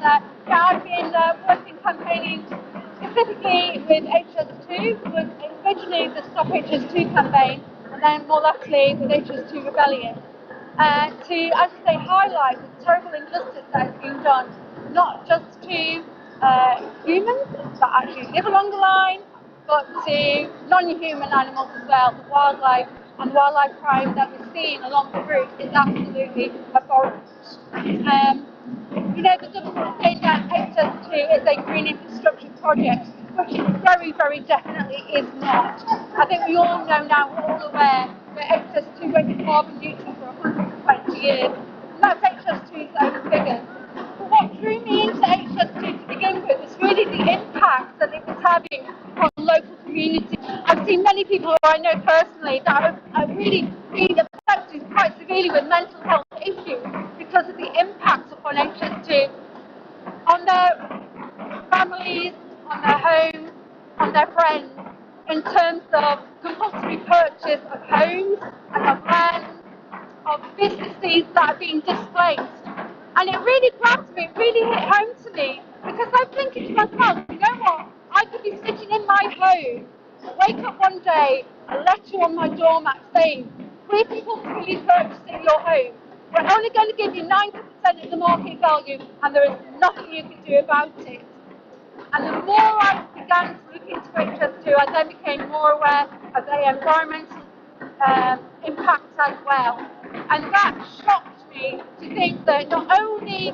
S14: yeah, I've been working campaigning specifically with HS2, was originally the Stop HS2 campaign, and then more latterly with HS2 Rebellion, to, as I say, highlight the terrible injustice that has been done, not just to humans that actually live along the line, but to non-human animals as well. The wildlife and wildlife crime that we're seeing along the route is absolutely abhorrent. You know, the government is saying that HS2 is a green infrastructure project, which very, very definitely is not. I think we all know now, we're all aware that HS2 won't be carbon neutral for 120 years. And that's HS2's own figures. But what drew me into HS2 to begin with was really the impact that it was having on local communities. I've seen many people who I know personally that are really being affected quite severely with mental health issues because of the impact upon HS2 on their families, on their homes, on their friends, in terms of compulsory purchase of homes and of land, of businesses that are being displaced. And it really grabbed me, it really hit home to me, because I'm thinking to myself, you know what, I could be sitting in my home, wake up one day, a letter on my doormat saying, we're compulsorily purchasing your home. We're only going to give you 90% of the market value, and there is nothing you can do about it. And the more I began to look into HS2, I then became more aware of the environmental impact as well. And that shocked me to think that not only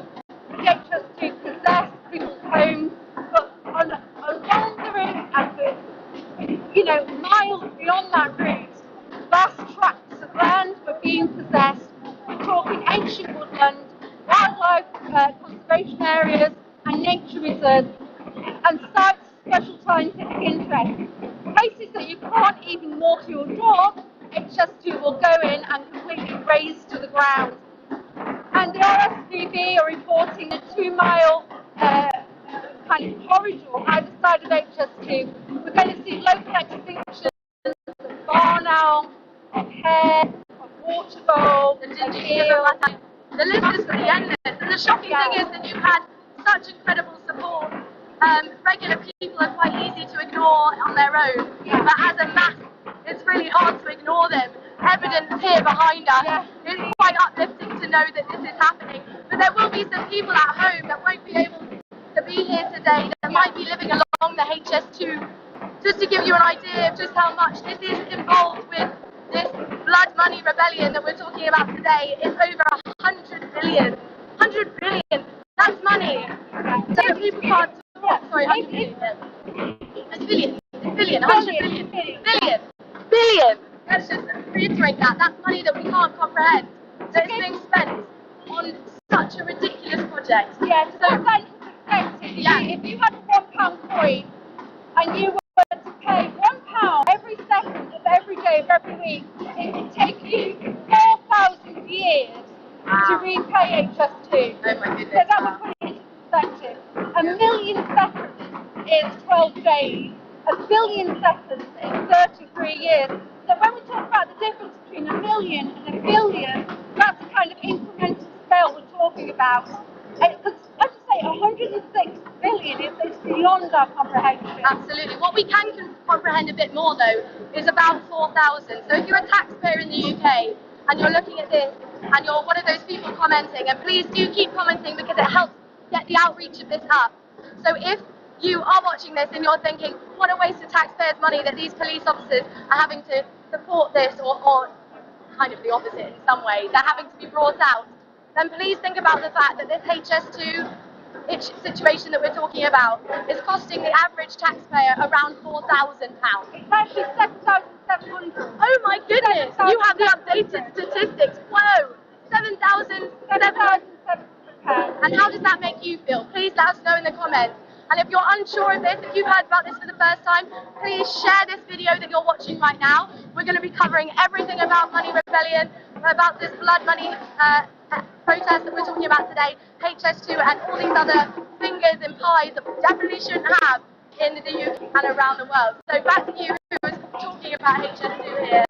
S14: did HS2 possess people's homes, but along the route and for, you know, miles beyond that route, vast tracts of land were being possessed. We're talking ancient woodland, wildlife conservation areas, and nature reserves, and sites of special scientific interest. Places that you can't even walk your dog, HS2 will go in and completely raze to the ground. And the RSVB are reporting a 2-mile kind of corridor either side of HS2. We're going to see local extinctions of barn owl, of hare, of water vole, of eel.
S13: The list is pretty endless, and the shocking thing is that you've had such incredible support. Regular people are quite easy to ignore on their own, but as a mass, it's really hard to ignore them. Evidence here behind us. It's quite uplifting to know that this is happening, but there will be some people at home that won't be able to be here today, that might be living along the HS2. Just to give you an idea of just how much this is involved with this blood money rebellion that we're talking about today, it's over 100 billion. 100 billion, that's money. So people can't talk, sorry, 100 billion. It's billion, it's billion, 100 billion. Billion, billion. Let's just reiterate that, that's money that we can't comprehend. So it's being spent on such a ridiculous project.
S14: Yeah, so if you had a £1 coin and you were to pay £1 every second of every day of every week, it would take you 4,000 years to repay HS2.
S13: Oh my goodness.
S14: So that would put it into perspective. A million seconds is 12 days. A billion seconds is 33 years. So when we talk about the difference between a million and a billion, that's the kind of incremental scale we're talking about. Because, as I say, 106 billion is beyond our comprehension.
S13: Absolutely. What we can comprehend a bit more, though, is about 4,000. So if you're a taxpayer in the UK and you're looking at this and you're one of those people commenting, and please do keep commenting because it helps get the outreach of this up. So if you are watching this and you're thinking, what a waste of taxpayers' money that these police officers are having to support this or kind of the opposite in some ways, they're having to be brought out, then please think about the fact that this HS2 situation that we're talking about is costing the average taxpayer around £4,000.
S14: It's actually 7,700.
S13: Oh my goodness, you have the updated statistics. Whoa, 7,700. And how does that make you feel? Please let us know in the comments. And if you're unsure of this, if you've heard about this for the first time, please share this video that you're watching right now. We're going to be covering everything about Money Rebellion, about this blood money protest that we're talking about today, HS2 and all these other fingers and pies that we definitely shouldn't have in the UK and around the world. So back to you, who was talking about HS2 here.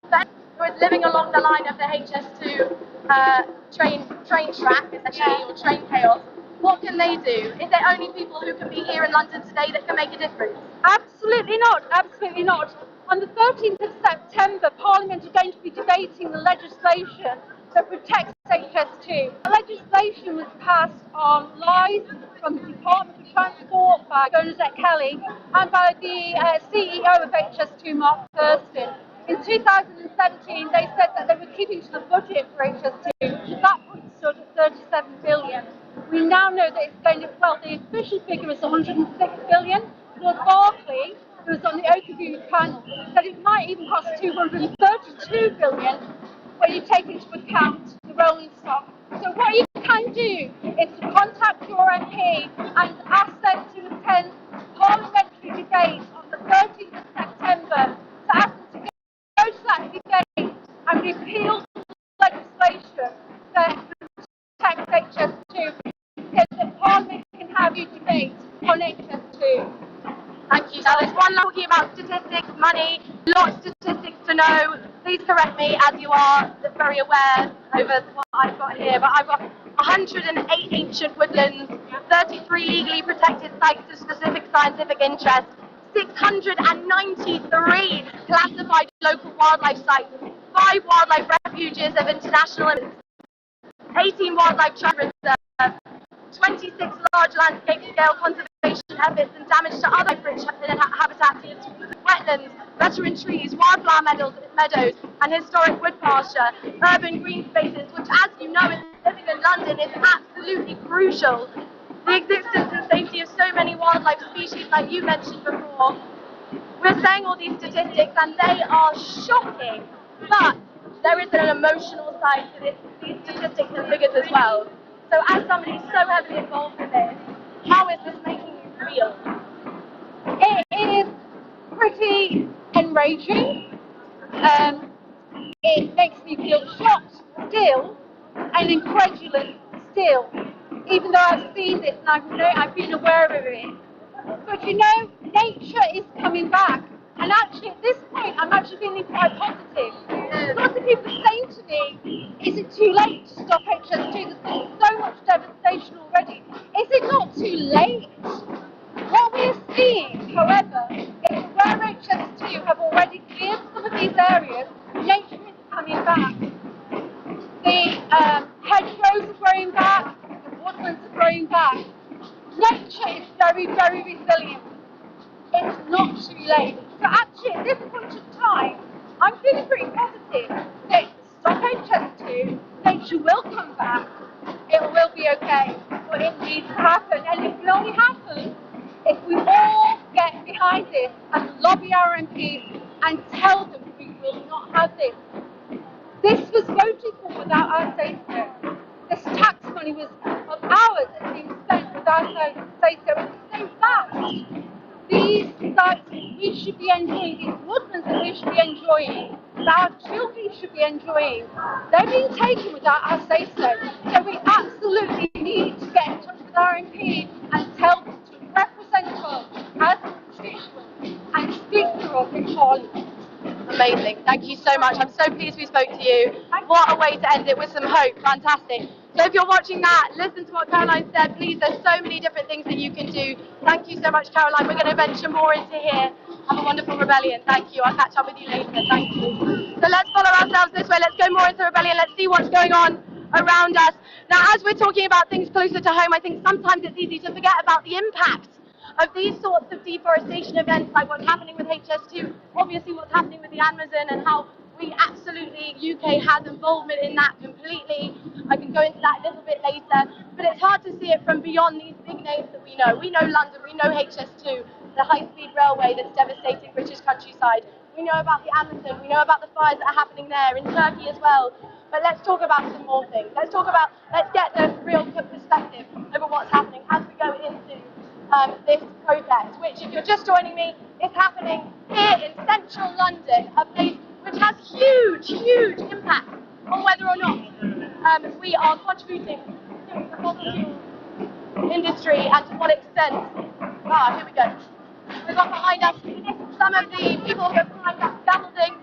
S13: Ben, who is living along the line of the HS2 train track, essentially, or train chaos. What can they do? Is there only people who can be here in London today that can make a difference?
S14: Absolutely not, absolutely not. On the 13th of September, Parliament are going to be debating the legislation that protects HS2. The legislation was passed on lies from the Department of Transport by Bernadette Kelly and by the CEO of HS2, Mark Thurston. In 2017, they said that they were keeping to the budget for HS2. That point stood at 37 billion. We now know that it's going to, well, the official figure is 106 billion. Lord Barclay, who was on the Oakview panel, said it might even cost 232 billion when you take into account the rolling stock. So what you can do is to contact your MP and ask them to attend parliamentary debate on the 13th of September, to ask them to go to that debate and repeal legislation that protects HS2, so that Parliament can have you debate on HS2.
S13: Thank you. So there's one talking about statistics, money, lots of statistics to know. Please correct me as you are very aware over what I've got here, but I've got 108 ancient woodlands, 33 legally protected sites of specific scientific interest, 693 classified local wildlife sites, 5 wildlife refuges of international limits, 18 wildlife trust reserves, 26 large landscape-scale conservation efforts and damage to other rich habitats, wetlands, veteran trees, wildflower meadows, and historic wood pasture, urban green spaces, which, as you know, living in London is absolutely crucial. The existence and safety of so many wildlife species, like you mentioned before. We're saying all these statistics, and they are shocking, but there is an emotional side to these statistics and figures as well. So as somebody so heavily involved in this, how is this making you feel?
S14: It is pretty enraging. It makes me feel shocked still and incredulous still, even though I've seen this and I've been aware of it. But you know, nature is coming back. And actually, at this point, I'm actually feeling quite positive. Lots of people are saying to me, is it too late to stop HS2? There's been so much devastation already. Is it not too late? What we're seeing, however, is where HS2 have already cleared some of these areas, nature is coming back. The hedgerows are growing back, the woodlands are growing back. Nature is very, very resilient. It's not too late. So actually, at this point in time, I'm feeling pretty positive that stop HS2, nature will come back, it will be okay, but it needs to happen. And it will only happen if we all get behind this and lobby our MPs and tell them we will not have this. This was voted for without our say-so. This tax money was of ours that's being spent without our say-so. And so that these sites we should be enjoying, these woodlands that we should be enjoying, that our children should be enjoying, they're being taken without our say-so. So we absolutely need to get in touch with our MP and tell them to represent us as constituents and speak for us in Parliament.
S13: Amazing. Thank you so much. I'm so pleased we spoke to you. What a way to end it with some hope. Fantastic. So if you're watching that, listen to what Caroline said. Please, there's so many different things that you can do. Thank you so much, Caroline. We're going to venture more into here. Have a wonderful rebellion. Thank you. I'll catch up with you later. Thank you. So let's follow ourselves this way. Let's go more into rebellion. Let's see what's going on around us. Now, as we're talking about things closer to home, I think sometimes it's easy to forget about the impact of these sorts of deforestation events, like what's happening with HS2, obviously what's happening with the Amazon, and how we absolutely, UK has involvement in that completely. I can go into that a little bit later, but it's hard to see it from beyond these big names that we know. We know London, we know HS2, the high-speed railway that's devastating British countryside. We know about the Amazon, we know about the fires that are happening there, in Turkey as well. But let's talk about some more things. Let's get the real perspective over what's happening as we go into this protest, which, if you're just joining me, is happening here in central London, a place which has huge, huge impact on whether or not we are contributing to the fossil fuel industry and to what extent. Here we go. We've got behind us some of the people who have climbed up scaffolding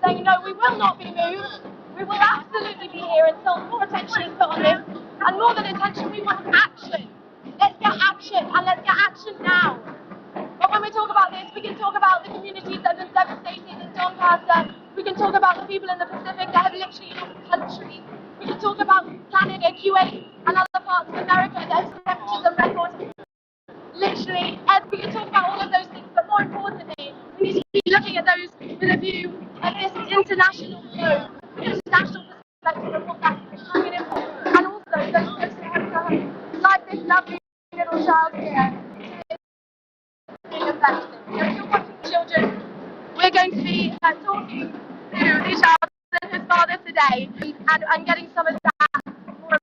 S13: saying, no, we will not be moved. We will absolutely be here until more attention is put on this. And more than attention, we want action. Let's get action, and let's get action now. But when we talk about this, we can talk about the communities that have been devastated in Doncaster. We can talk about the people in the Pacific that have literally lost country. We can talk about Canada, Kuwait, and other parts of America that have temperatures and records. Literally, we can talk about all of those things, but more importantly, we need to be looking at those with a view of this international globe, international perspective of what that's coming in for, and also those close to home, like this lovely little child here. Affected. So if you're watching children, we're going to be talking to the child and his father today, and getting some of that more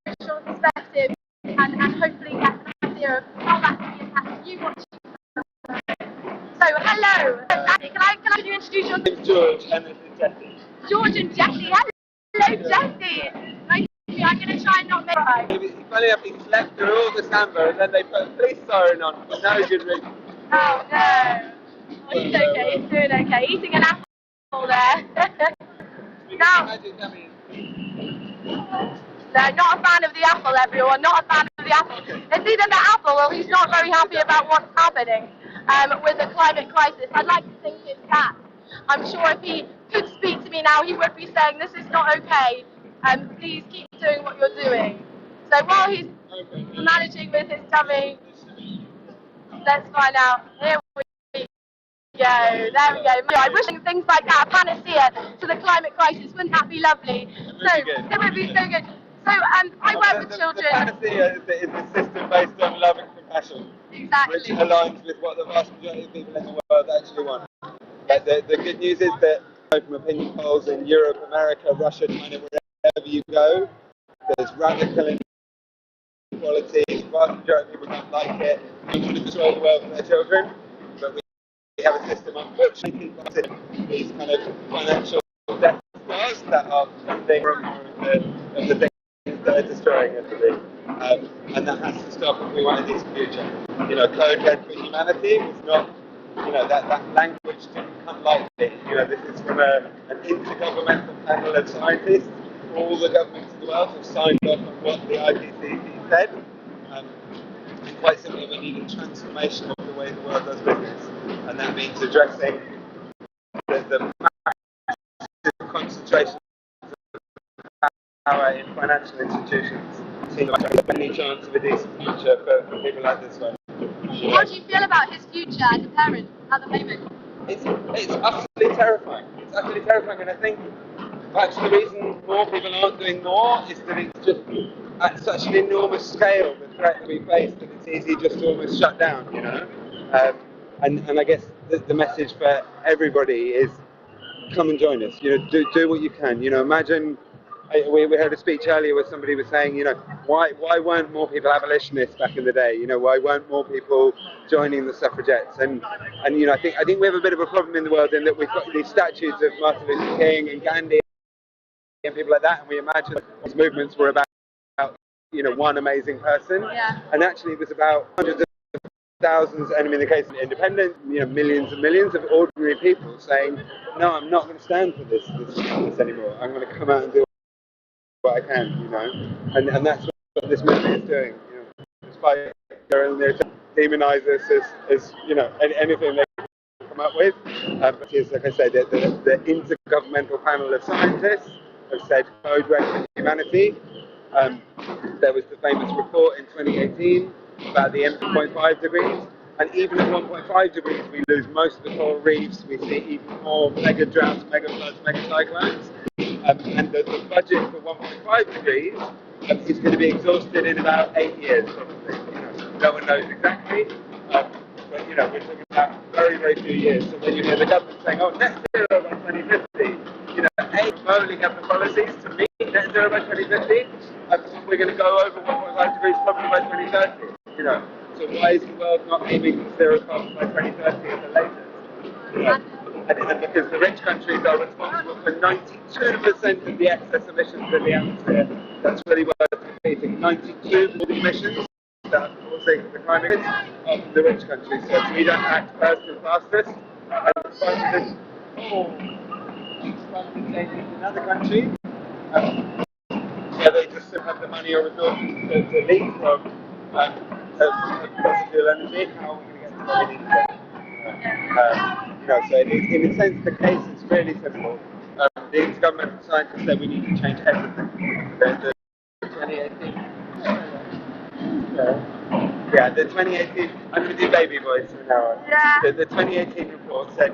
S13: emotional perspective, and hopefully get an idea of how that can be impacting you watching. So, hello, can I introduce yourself?
S6: My name's George, and this is Jessie.
S13: George and Jessie, hello Jessie. Nice to meet you. I'm going to try and not make cry.
S6: Funny enough, he slept through all the samba, and then they put a police siren on for no good reason.
S13: Oh no. Oh, he's okay, he's doing okay. Eating an apple there. Now, no, not a fan of the apple, everyone. Not a fan of the apple. It's either the apple or he's not very happy about what's happening with the climate crisis. I'd like to think it's that. I'm sure if he could speak to me now, he would be saying, this is not okay. Please keep doing what you're doing. So while he's managing with his tummy, let's find out. Here we go. There we go. I'm wishing things like that, a panacea to the climate crisis. Wouldn't that be lovely? It would be so good. So I work with children.
S6: The panacea is a system based on love and compassion,
S13: exactly,
S6: which aligns with what the vast majority of people in the world actually want. But the good news is that from opinion polls in Europe, America, Russia, China, wherever you go, there's radical inequality. The vast majority of people don't like it. They want to destroy the world for their children. But we have a system on which these kind of financial death stars that are funding more of the things that are destroying us. And that has to stop if we want a decent future. You know, Code Red for Humanity was not, you know, that language didn't come lightly. You know, this is from an intergovernmental panel of scientists. All the governments of the world have signed off on what the IPCC said. And quite simply, we need a transformation of the way the world does business. And that means addressing the massive concentration of power in financial institutions. Any chance of a decent future for people like this one.
S13: How do you feel about his future as a parent at the moment?
S6: It's utterly terrifying. It's utterly terrifying, and I think perhaps the reason more people aren't doing more is that it's just at such an enormous scale, the threat that we face, that it's easy just to almost shut down, you know. And I guess the message for everybody is come and join us. You know, do what you can. You know, imagine. We heard a speech earlier where somebody was saying, you know, why weren't more people abolitionists back in the day? You know, why weren't more people joining the suffragettes? And you know, I think we have a bit of a problem in the world in that we've got these statues of Martin Luther King and Gandhi and people like that, and we imagine these movements were about, you know, one amazing person.
S13: Yeah.
S6: And actually it was about hundreds of thousands, and in the case of independence, you know, millions and millions of ordinary people saying, no, I'm not going to stand for this anymore. I'm going to come out and do what I can, you know, and that's what this movement is doing. You know, despite they're demonise us as you know anything they come up with. But it's, like I said, the intergovernmental panel of scientists have said Code Red for Humanity. There was the famous report in 2018 about the 1.5 degrees.
S15: And even at 1.5 degrees, we lose most of the coral reefs. We see even more mega droughts, mega floods, mega cyclones. And the budget for 1.5 degrees is going to be exhausted in about 8 years, probably. No one knows exactly, but we're talking about very, very few years. So when you hear the government saying, "Oh, net zero by 2050," A, remotely have the policies to meet net zero by 2050, we're going to go over 1.5 degrees probably by 2030. So why is the world not aiming for zero carbon by 2030 at the latest? And because the rich countries are responsible for 92% of the excess emissions in the atmosphere. That's really worth repeating. 92% of the emissions that are causing the climate change are from the rich countries. So if we don't act first and fastest, and find this changes in other countries, they just have the money or resources to lead from fossil energy. How are we going to get to where we need to go? So in a sense, the case is really simple. The intergovernmental scientists said we need to change everything. The 2018. The 2018. I'm going to do baby voice from now on. Yeah. The 2018 report said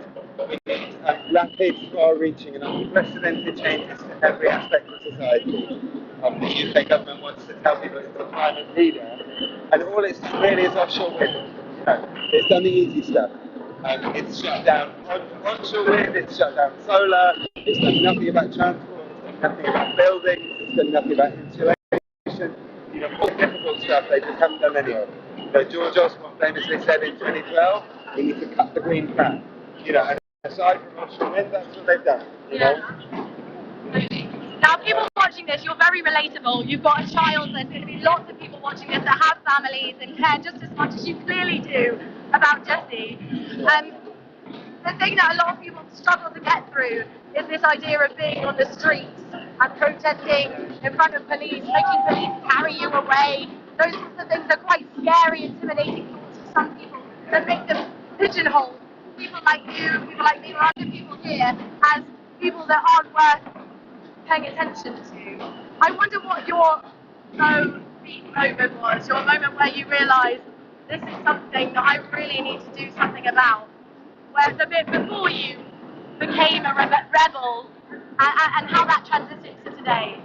S15: we need rapid, far-reaching, and unprecedented changes to every aspect of society. The UK government wants to tell people it's a climate leader, and all it's really is offshore wind. It's done the easy stuff. It's shut down onshore wind, it's shut down solar, it's done nothing about transport, it's done nothing about buildings, it's done nothing about insulation. All the difficult stuff they just haven't done any of. George Osborne famously said in 2012, we need to cut the green fat. And aside from offshore wind, that's what they've done.
S13: Now, people watching this, you're very relatable. You've got a child. There's going to be lots of people watching this that have families and care just as much as you clearly do about Jessie. The thing that a lot of people struggle to get through is this idea of being on the streets and protesting in front of police, making police carry you away. Those sorts of things are quite scary, intimidating thoughts for some people that make them pigeonhole people like you, people like me, or other people here as people that aren't worth paying attention to. I wonder what your peak moment was, your moment where you realised this is something that I really need to do something about. Where the bit before you became a rebel and how that transitions to today.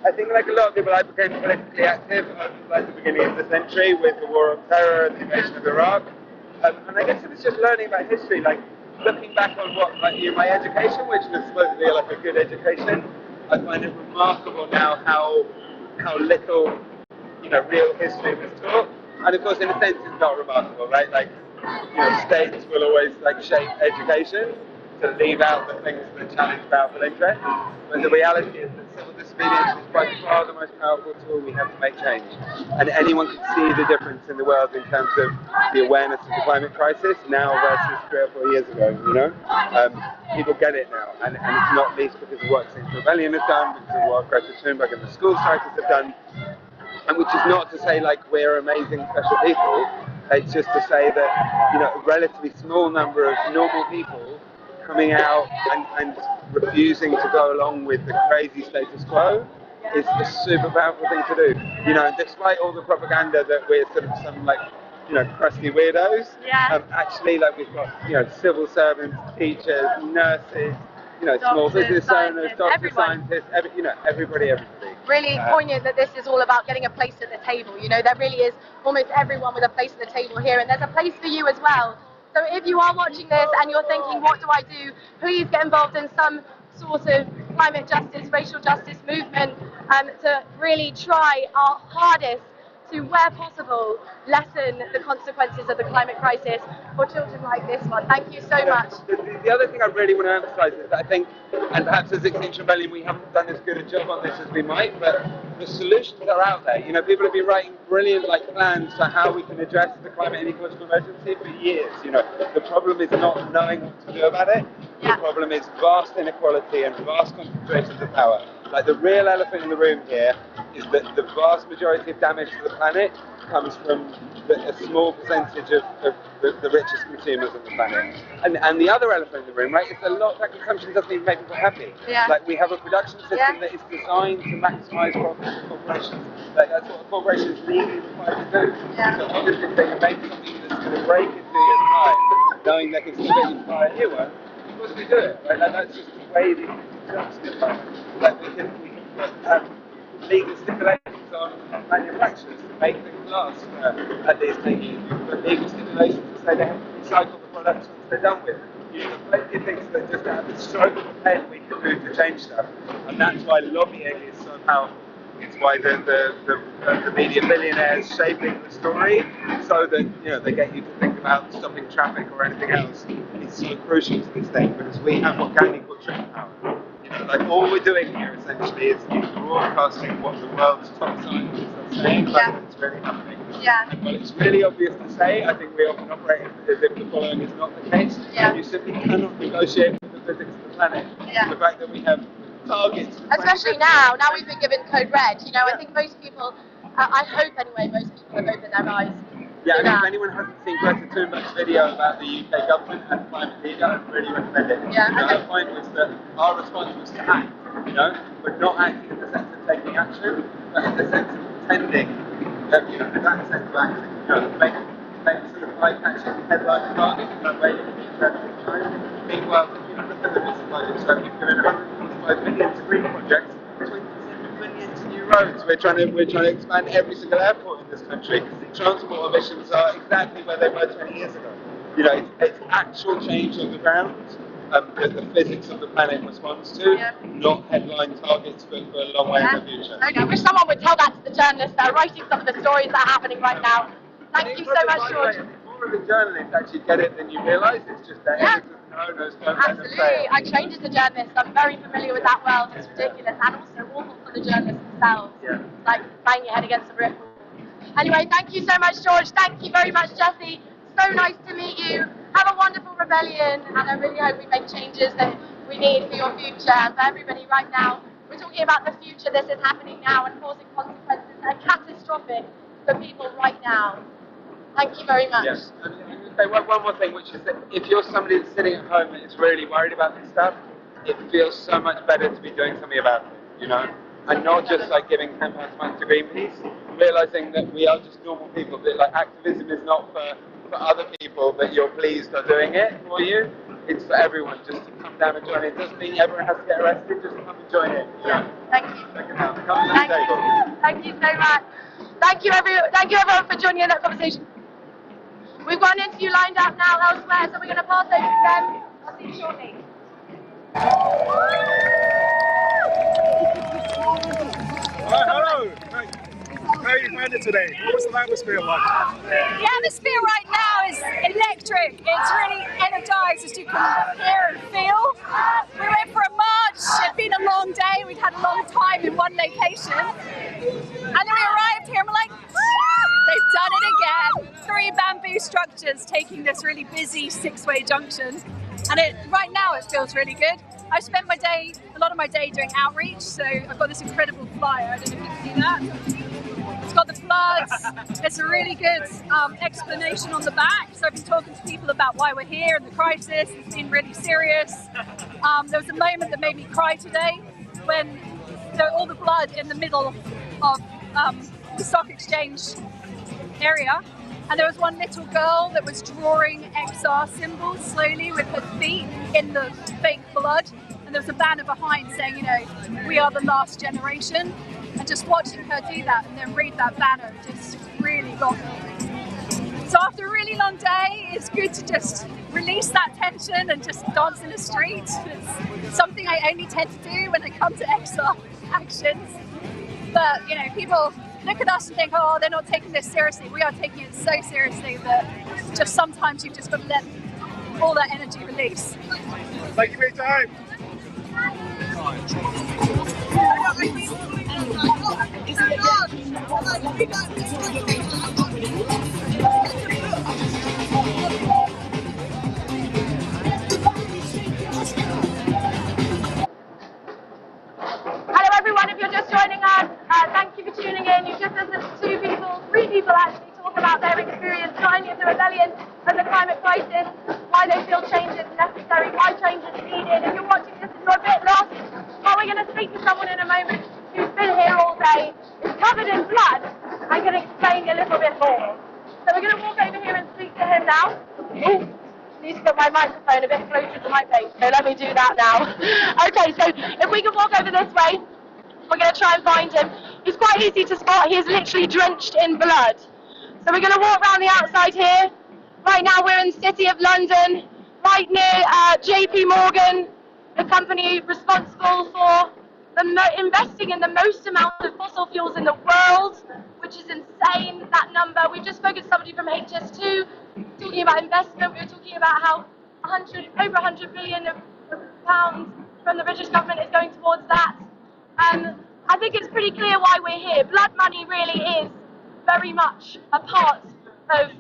S15: I think like a lot of people, I became politically active at the beginning of the century with the war on terror and the invasion of Iraq. And I guess it was just learning about history, like looking back on what my education, which was supposed to be like a good education. I find it remarkable now how little real history was taught. And of course, in a sense, it's not remarkable, right? Like states will always shape education to leave out the things that challenge powerful interests. But the reality is that civil disobedience is by far the most powerful tool we have to make change. And anyone can see the difference in the world in terms of the awareness of the climate crisis now versus 3 or 4 years ago, People get it now. And it's not least because of what Extinction Rebellion has done, because of what Greta Thunberg and the school strikers have done. And which is not to say we're amazing special people. It's just to say that a relatively small number of normal people coming out and refusing to go along with the crazy status quo is a super powerful thing to do. Despite all the propaganda that we're sort of some crusty weirdos, actually we've got civil servants, teachers, nurses, small business owners, doctors, scientists, everybody.
S13: Really poignant that this is all about getting a place at the table. There really is almost everyone with a place at the table here, and there's a place for you as well. So if you are watching this and you're thinking, what do I do? Please get involved in some sort of climate justice, racial justice movement to really try our hardest to, where possible, lessen the consequences of the climate crisis for children like this one. Thank you so much.
S15: The other thing I really want to emphasise is that I think, and perhaps as Extinction Rebellion we haven't done as good a job on this as we might, but the solutions are out there. People have been writing brilliant plans for how we can address the climate and ecological emergency for years. The problem is not knowing what to do about it. The problem is vast inequality and vast concentrations of power. Like the real elephant in the room here is that the vast majority of damage to the planet comes from a small percentage of the richest consumers on the planet. And the other elephant in the room, right, is a lot that consumption doesn't even make people happy.
S13: Yeah.
S15: Like we have a production system that is designed to maximise profits for corporations. Like that's what corporations legally required to do.
S13: Yeah.
S15: So obviously if they can make something that's going to break in 2 years' time, knowing they can still get you to buy a new one, of course we do it. Right? Like, that's just the way the construction environment. Like we can put legal stipulations on manufacturers to make things last for at least 10 years. You can put legal stipulations to say they have to recycle the products once they're done with. You can put plenty of things that just out of the stroke of a pen we can do to change stuff. And that's why lobbying is so powerful. It's why the media billionaires shaping the story so that they get you to think about stopping traffic or anything else. It's so crucial to this thing because we have what Gandhi called truth power. Like all we're doing here essentially is broadcasting what the world's top scientists are saying about what's really happening.
S13: Yeah.
S15: And while it's really obvious to say, I think we often operate as if the following is not the case.
S13: Yeah.
S15: You simply cannot negotiate with the physics of the planet.
S13: Yeah.
S15: The fact that we have targets.
S13: Especially now we've been given code red. I think most people, I hope anyway, most people have opened their eyes.
S15: Yeah, I mean, if anyone hasn't seen Greta Thunberg's video about the UK government and climate leader, I'd really recommend it.
S13: Yeah, okay.
S15: Her point was that our response was to act, but not acting in the sense of taking action, but in the sense of pretending that, that sense of acting, make sort of eye-catching headline targets that way you can be incredibly kind. Meanwhile, look at the recent budget, so we've given 145 million to green projects, 27 million to new roads. We're trying to expand every single airport in this country. Transport emissions are exactly where they were 20 years ago. It's actual change on the ground that the physics of the planet responds to, not headline targets for a long way in the future.
S13: Okay, I wish someone would tell that to the journalists that are writing some of the stories that are happening right now. Thank you so much, George.
S15: More of the journalists actually get it than you realise. It's just that editors and owners don't let them say
S13: Absolutely.
S15: it.
S13: I trained as a journalist. I'm very familiar with that world. It's ridiculous and also awful for the journalists themselves.
S15: Yeah.
S13: It's like bang your head against a brick wall. Anyway, thank you so much, George. Thank you very much, Jessie. So nice to meet you. Have a wonderful rebellion, and I really hope we make changes that we need for your future and for everybody right now. We're talking about the future. This is happening now and causing consequences that are catastrophic for people right now. Thank you very much.
S15: Yes. And say one more thing, which is that if you're somebody that's sitting at home and is really worried about this stuff, it feels so much better to be doing something about it, and not just like giving £10 a month to Greenpeace, realising that we are just normal people, that like activism is not for other people that you're pleased are doing it for you, it's for everyone just to come down and join it. It doesn't mean everyone has to get arrested, just come and join it.
S13: Thank you.
S15: Check it out. Come to the table.
S13: Thank you so much. Thank you everyone for joining in that conversation. We've got an interview lined up now elsewhere, so we're going to pass over to them. I'll see you shortly.
S1: Hello. How are you finding it today? What's the atmosphere like?
S16: The atmosphere right now is electric. It's really energized, as you can hear and feel. We went for a march. It's been a long day. We'd had a long time in one location. And then we arrived here and we're like, they've done it again. 3 bamboo structures taking this really busy 6-way junction. And right now it feels really good. I spent a lot of my day doing outreach, so I've got this incredible flyer. I don't know if you can see that. It's got the floods. It's a really good explanation on the back. So I've been talking to people about why we're here and the crisis. It's been really serious. There was a moment that made me cry today when all the blood in the middle of the stock exchange area. And there was one little girl that was drawing XR symbols slowly with her feet in the fake blood. And there was a banner behind saying, we are the last generation. And just watching her do that and then read that banner just really got me. So after a really long day, it's good to just release that tension and just dance in the street. It's something I only tend to do when I come to XR actions. But, people look at us and think, oh, they're not taking this seriously. We are taking it so seriously that just sometimes you've just got to let all that energy release.
S1: Thank you for your time.
S13: Hello about their experience, not only of the rebellion and the climate crisis, why they feel change is necessary, why change is needed. If you're watching this and you're a bit lost, well, we're going to speak to someone in a moment who's been here all day, is covered in blood, and can explain a little bit more. So we're going to walk over here and speak to him now. Ooh, need to put my microphone a bit closer to my face, so let me do that now. Okay, so if we can walk over this way, we're going to try and find him. He's quite easy to spot. He is literally drenched in blood. So we're going to walk around the outside here. Right now we're in the City of London, right near JP Morgan, the company responsible for investing in the most amount of fossil fuels in the world, which is insane, that number. We've just spoken to somebody from HS2 talking about investment. We were talking about how over 100 billion of pounds from the British government is going towards that. I think it's pretty clear why we're here. Blood money really is very much a part of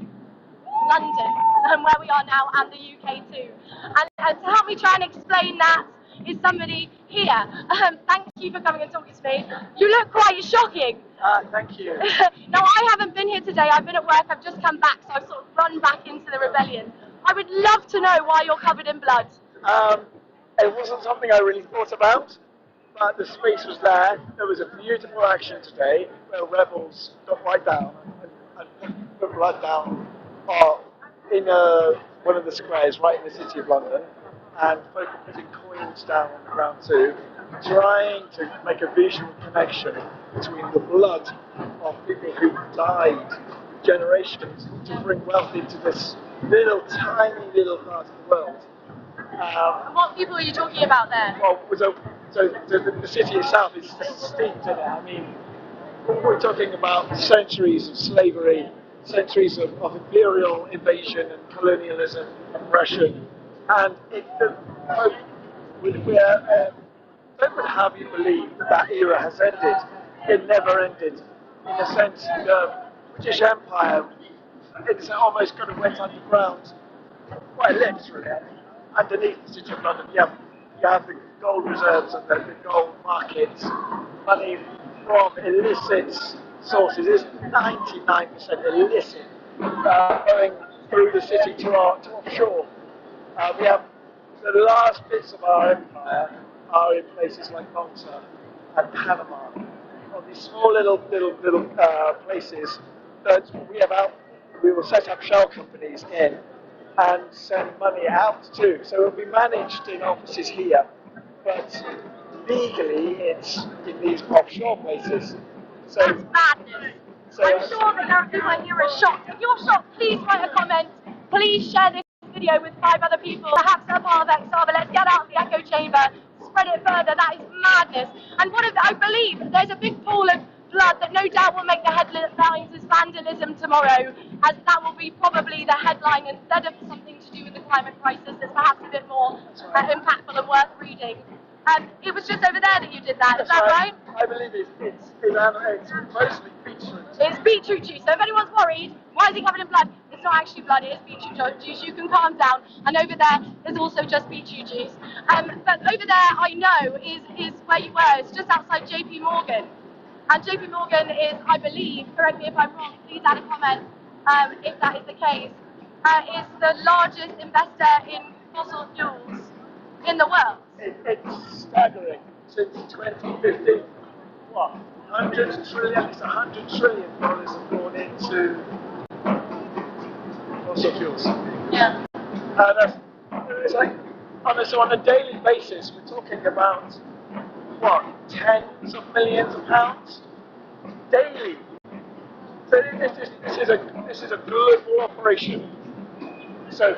S13: London and where we are now, and the UK too. And to help me try and explain that is somebody here. Thank you for coming and talking to me. You look quite shocking.
S6: Thank you.
S13: Now, I haven't been here today. I've been at work. I've just come back, so I've sort of run back into the rebellion. I would love to know why you're covered in blood.
S6: It wasn't something I really thought about, but the space was there. There was a beautiful action today where rebels got right down and put blood down in one of the squares right in the City of London, and folk are putting coins down on the ground too, trying to make a visual connection between the blood of people who died generations to bring wealth into this tiny little part of the world.
S13: What people are you talking about there?
S6: Well, so the city itself is steeped in it. I mean, we're talking about centuries of slavery, centuries of imperial invasion and colonialism and oppression, and folk would have you believe that era has ended. It never ended. In a sense, the British Empire, it's almost kind of went underground, quite literally. Underneath the City of London, you have the gold reserves and the gold markets, money from illicit sources. It's 99% illicit, going through the city to offshore. We have the last bits of our empire are in places like Malta and Panama, on these small little places that we will set up shell companies in and send money out to. So it will be managed in offices here, but legally it's in these offshore places. So
S13: that's madness. So I'm sure that there are people here who are shocked. If you're shocked, please write a comment. Please share this video with 5 other people, perhaps a part of XR, but let's get out of the echo chamber, spread it further. That is madness. And I believe there's a big pool of blood that no doubt will make the headlines as vandalism tomorrow, as that will be probably the headline instead of something to do with the climate crisis that's perhaps a bit more impactful and worth reading. It was just over there that you did that, is that right?
S6: I believe it's mostly beetroot.
S13: It's beetroot juice, so if anyone's worried, why is he covered in blood? It's not actually blood, it is beetroot juice. You can calm down. And over there is also just beetroot juice. But over there, I know, is where you were. It's just outside JP Morgan. And JP Morgan is, I believe, correct me if I'm wrong, please add a comment if that is the case, is the largest investor in fossil fuels in the world.
S6: It's staggering. Since 2015, what? It's $100 trillion have gone into fossil fuels.
S13: Yeah.
S6: It's like, on a daily basis, we're talking about, what, tens of millions of pounds daily. So this is a global operation. So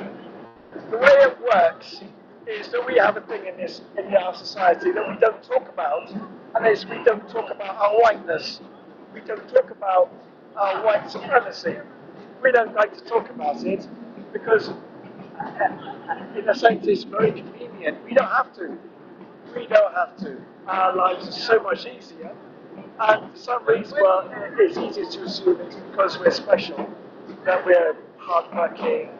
S6: the way it works is that we have a thing in our society that we don't talk about, and is we don't talk about our whiteness. We don't talk about our white supremacy. We don't like to talk about it because, in a sense, it's very convenient. We don't have to. We don't have to. Our lives are so much easier. And for some reason, well, it's easier to assume it's because we're special, that we're hardworking,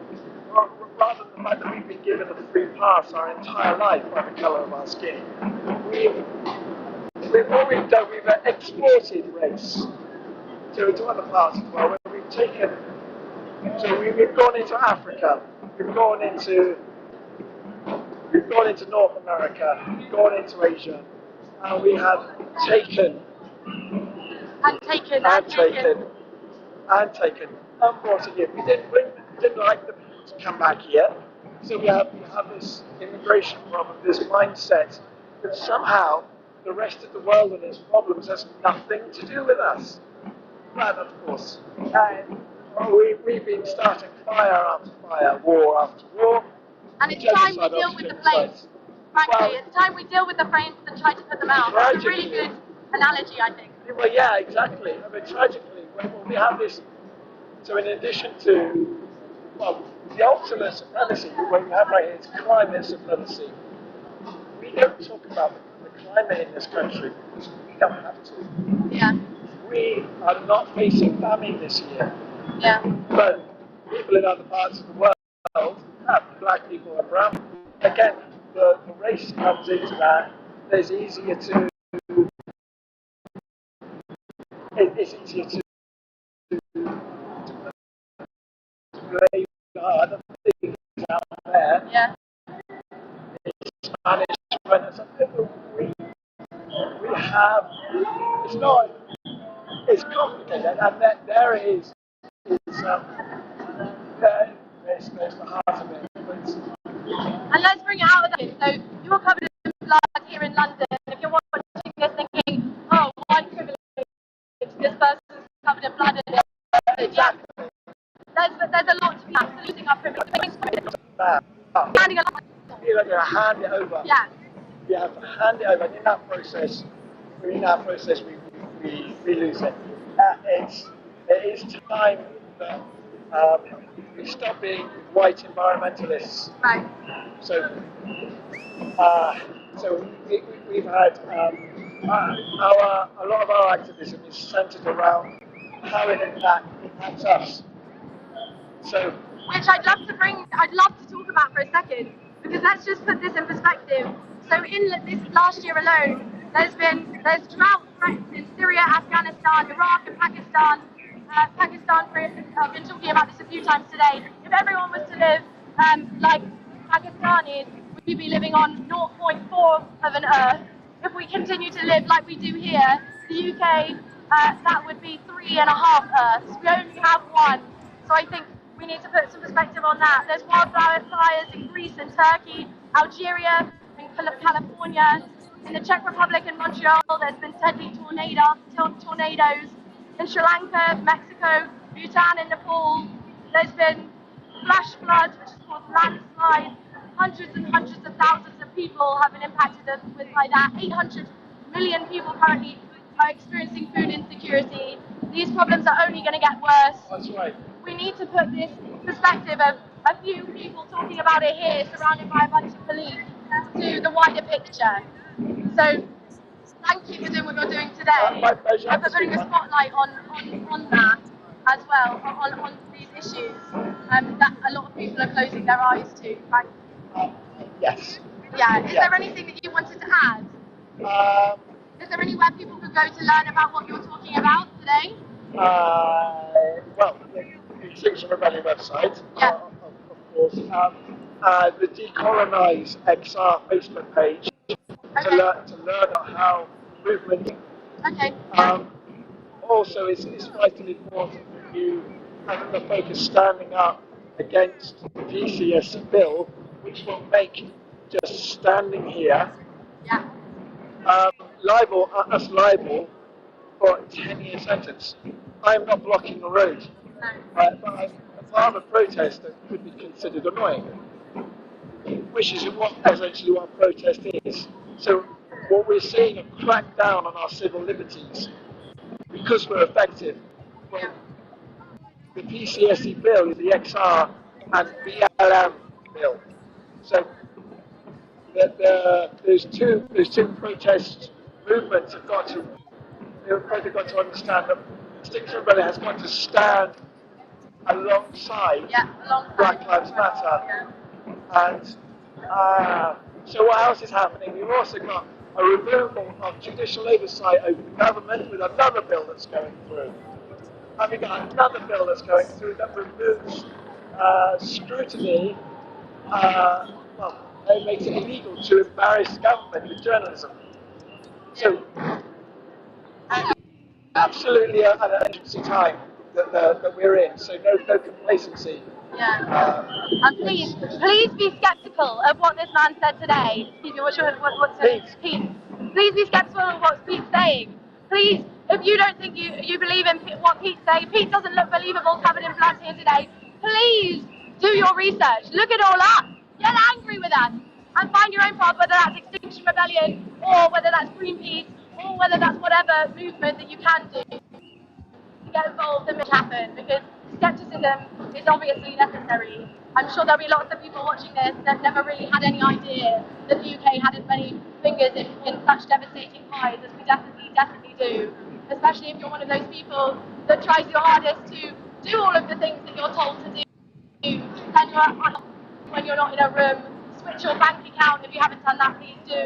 S6: rather than the fact that we've been given a free pass our entire life by the colour of our skin. We've exported race to other parts of the world, where we've
S17: taken. So we've gone into Africa. We've gone into North America. We've gone into Asia, and we have taken and brought it in. We didn't like the people to come back here, so we have this immigration problem, this mindset that somehow the rest of the world and its problems has nothing to do with us. And of course, we've been starting fire after fire, war after war.
S13: And it's time we deal with the flames. Frankly, it's time we deal with the flames and try to put them out. That's a really good analogy, I think.
S17: Well, yeah, exactly. I mean, tragically, when we have this, so in addition to, well, the ultimate supremacy, what we have right here is climate supremacy. We don't talk about the climate in this country because we don't have to.
S13: Yeah.
S17: We are not facing famine this year.
S13: Yeah.
S17: But people in other parts of the world, black people and brown people, again, the race comes into that. It's easier to blame other things out there.
S13: Yeah.
S17: It's management. We have. It's not. It's complicated, and there is. There's the heart of it.
S13: And let's bring it out of that. So you're covered in blood here in London. If you're watching this thinking, oh, one privilege, this person's covered in blood, and yeah, there's a lot to be done. Losing our privilege. Handing a lot.
S17: You have to hand it over.
S13: Yeah.
S17: You have to hand it over, and in that process, we lose it. It is time that we stop being white environmentalists.
S13: Right.
S17: So we've had a lot of our activism is centered around how it impacts us. So,
S13: which I'd love to talk about for a second, because let's just put this in perspective. So in this last year alone, there's drought threats in Syria, Afghanistan, Iraq, and Pakistan. I've been talking about this a few times today. If everyone was to live like Pakistanis, we'd be living on 0.4 of an Earth. If we continue to live like we do here, the UK, that would be 3.5 Earths. We only have one. So I think we need to put some perspective on that. There's wildfire fires in Greece and Turkey, Algeria, and California. In the Czech Republic and Montreal, there's been deadly tornadoes. In Sri Lanka, Mexico, Bhutan and Nepal, there's been flash floods, which has caused landslides. Hundreds and hundreds of thousands of people have been impacted by that. 800 million people currently are experiencing food insecurity. These problems are only going to get worse.
S17: That's right.
S13: We need to put this perspective of a few people talking about it here, surrounded by a bunch of police, to the wider picture. So, thank you for doing what you're doing today.
S17: My pleasure.
S13: And for putting a spotlight on that as well, on these issues that a lot of people are closing their eyes to.
S17: Yes.
S13: Yeah. Is there anything that you wanted to add? Is there anywhere people could go to learn about what you're talking about today?
S17: Well, the Extinction Rebellion website,
S13: yeah.
S17: Of course. The Decolonize XR Facebook page.
S13: Okay.
S17: To learn about how movement.
S13: Okay.
S17: Also, it's vitally important that you have the focus standing up against the PCSC bill, which will make just standing here liable for a 10-year sentence. I am not blocking the road, but I'm part of a protest that could be considered annoying, which is essentially what a protest is. So what we're seeing a crackdown on our civil liberties because we're effective. Well, the PCSC bill is the XR and BLM bill. So there's two protest movements have got to understand that Extinction Rebellion has got to stand alongside Black Lives Matter. And so what else is happening? We've also got a removal of judicial oversight over the government with another bill that's going through. And we've got another bill that's going through that removes scrutiny, well, it makes it illegal to embarrass government with journalism. So, absolutely an emergency time that we're in, so no complacency.
S13: Yeah. And please be sceptical of what this man said today. Excuse me, what's Pete? Please be sceptical of what Pete's saying. Please, if you don't think you believe in what Pete's saying, Pete doesn't look believable covered in blood here today. Please do your research. Look it all up. Get angry with us and find your own path, whether that's Extinction Rebellion or whether that's Greenpeace or whether that's whatever movement that you can do to get involved and make it happen, because skepticism is obviously necessary. I'm sure there'll be lots of people watching this that never really had any idea that the UK had as many fingers in such devastating pies as we definitely do, especially if you're one of those people that tries your hardest to do all of the things that you're told to do, and when you're not in a room, switch your bank account. If you haven't done that, please do.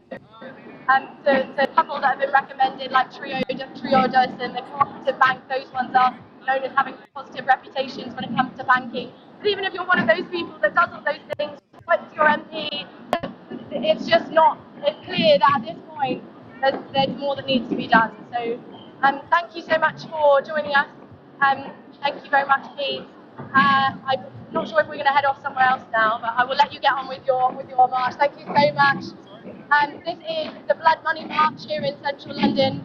S13: To a couple that have been recommended, like Triodos and the Cooperative Bank, those ones are known as having positive reputations when it comes to banking. But even if you're one of those people that does all those things, went to your MP, it's just not, it's clear that at this point there's more that needs to be done. So thank you so much for joining us. Thank you very much, Pete. I'm not sure if we're going to head off somewhere else now, but I will let you get on with your march. Thank you so much. This is the Blood Money March here in central London.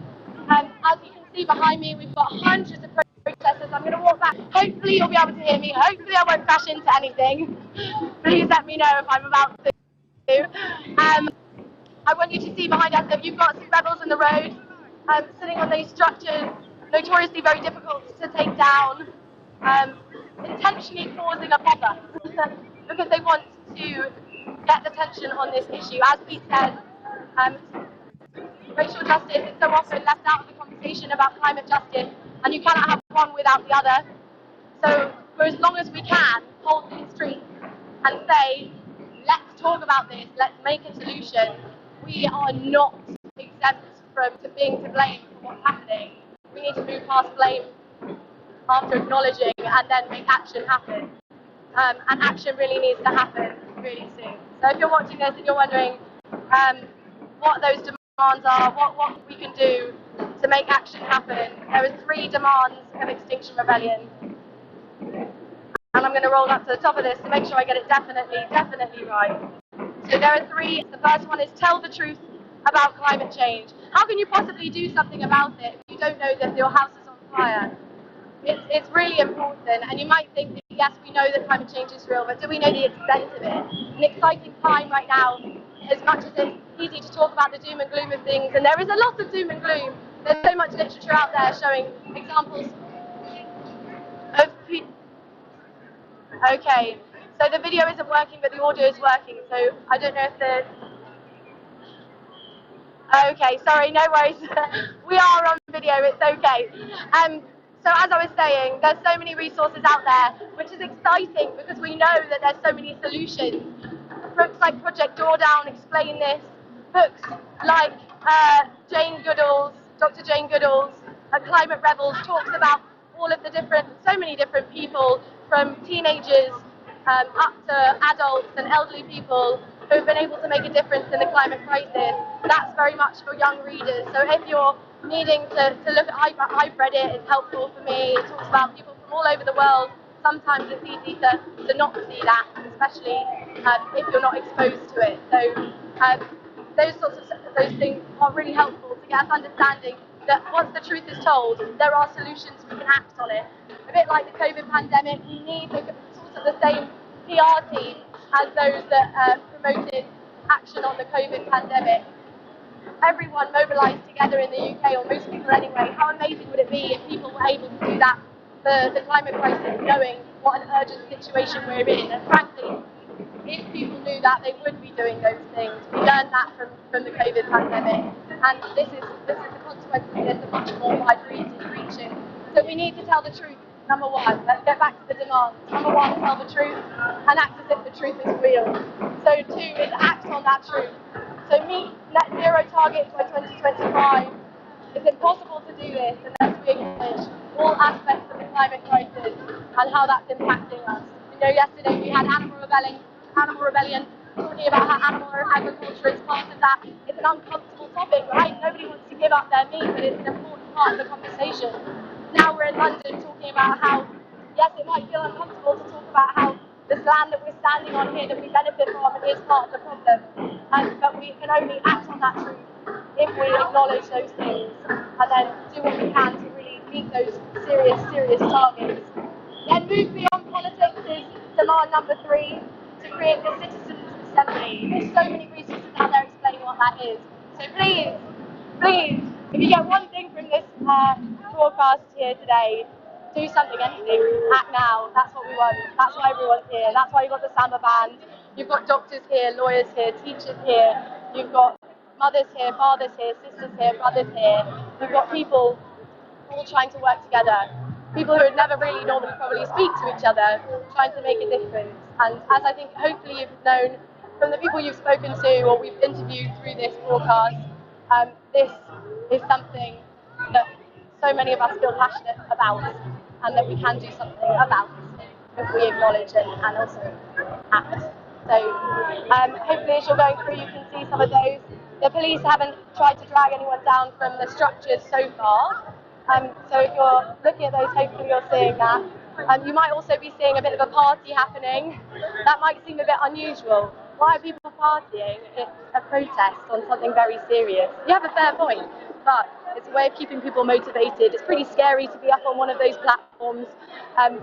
S13: As you can see behind me, we've got hundreds of protesters. I'm going to walk back. Hopefully you'll be able to hear me. Hopefully I won't crash into anything. Please let me know if I'm about to. I want you to see behind us that you've got some rebels in the road, sitting on these structures, notoriously very difficult to take down, intentionally causing a bother because they want to get attention on this issue. As Pete said, racial justice is so often left out of the conversation about climate justice, and you cannot have one without the other. So for as long as we can, hold these streets and say, let's talk about this, let's make a solution. We are not exempt from being to blame for what's happening. We need to move past blame after acknowledging and then make action happen. And action really needs to happen really soon. So if you're watching this and you're wondering what those demands are, what we can do to make action happen, there are 3 demands of Extinction Rebellion. And I'm going to roll up to the top of this to make sure I get it definitely right. So there are 3. The first one is tell the truth about climate change. How can you possibly do something about it if you don't know that your house is on fire? It's really important, and you might think that yes, we know that climate change is real, but do we know the extent of it? An exciting time right now, as much as it's easy to talk about the doom and gloom of things, and there is a lot of doom and gloom. There's so much literature out there showing examples of okay, so the video isn't working, but the audio is working, so I don't know if the... Okay, sorry, no worries. We are on video, it's okay. So as I was saying, there's so many resources out there, which is exciting because we know that there's so many solutions. Books like Project Drawdown explain this. Books like Dr. Jane Goodall's Climate Rebels talks about all of the so many different people, from teenagers up to adults and elderly people who have been able to make a difference in the climate crisis. That's very much for young readers. So if you're needing to look at, I've read it, it's helpful for me. It talks about people from all over the world. Sometimes it's easy to not see that, especially if you're not exposed to it. So those things are really helpful to get us understanding that once the truth is told, there are solutions, we can act on it. A bit like the COVID pandemic, we need sort of the same PR team as those that promoted action on the COVID pandemic. Everyone mobilised together in the UK, or most people anyway. How amazing would it be if people were able to do that for the climate crisis, knowing what an urgent situation we're in? And frankly, if people knew that, they would be doing those things. We learned that from the COVID pandemic, and this is the consequence of this, a much more wide-reaching. So we need to tell the truth. Number 1, let's get back to the demands. Number 1, tell the truth and act as if the truth is real. So 2 is act on that truth. So meet net zero targets by 2025. It's impossible to do this unless we acknowledge all aspects of the climate crisis and how that's impacting us. You know, yesterday we had Animal Rebellion talking about how animal agriculture is part of that. It's an uncomfortable topic, right? Nobody wants to give up their meat, but it's an important part of the conversation. Now we're in London talking about how, yes, it might feel uncomfortable to talk about how this land that we're standing on here that we benefit from is part of the problem. But we can only act on that truth if we acknowledge those things and then do what we can to really meet those serious targets. Then move beyond politics is demand number 3, to create the citizens' assembly. There's so many resources out there explaining what that is. So please, if you get one thing from this broadcast here today, do something, anything, act now. That's what we want. That's why everyone's here. That's why you've got the Samba band. You've got doctors here, lawyers here, teachers here. You've got mothers here, fathers here, sisters here, brothers here. You've got people all trying to work together. People who would never really normally probably speak to each other, trying to make a difference. And as I think hopefully you've known from the people you've spoken to or we've interviewed through this broadcast, this is something that so many of us feel passionate about and that we can do something about if we acknowledge and also act. So hopefully as you're going through you can see some of those. The police haven't tried to drag anyone down from the structures so far. So if you're looking at those, hopefully you're seeing that. You might also be seeing a bit of a party happening. That might seem a bit unusual. Why are people partying? It's a protest on something very serious. You have a fair point, but it's a way of keeping people motivated. It's pretty scary to be up on one of those platforms.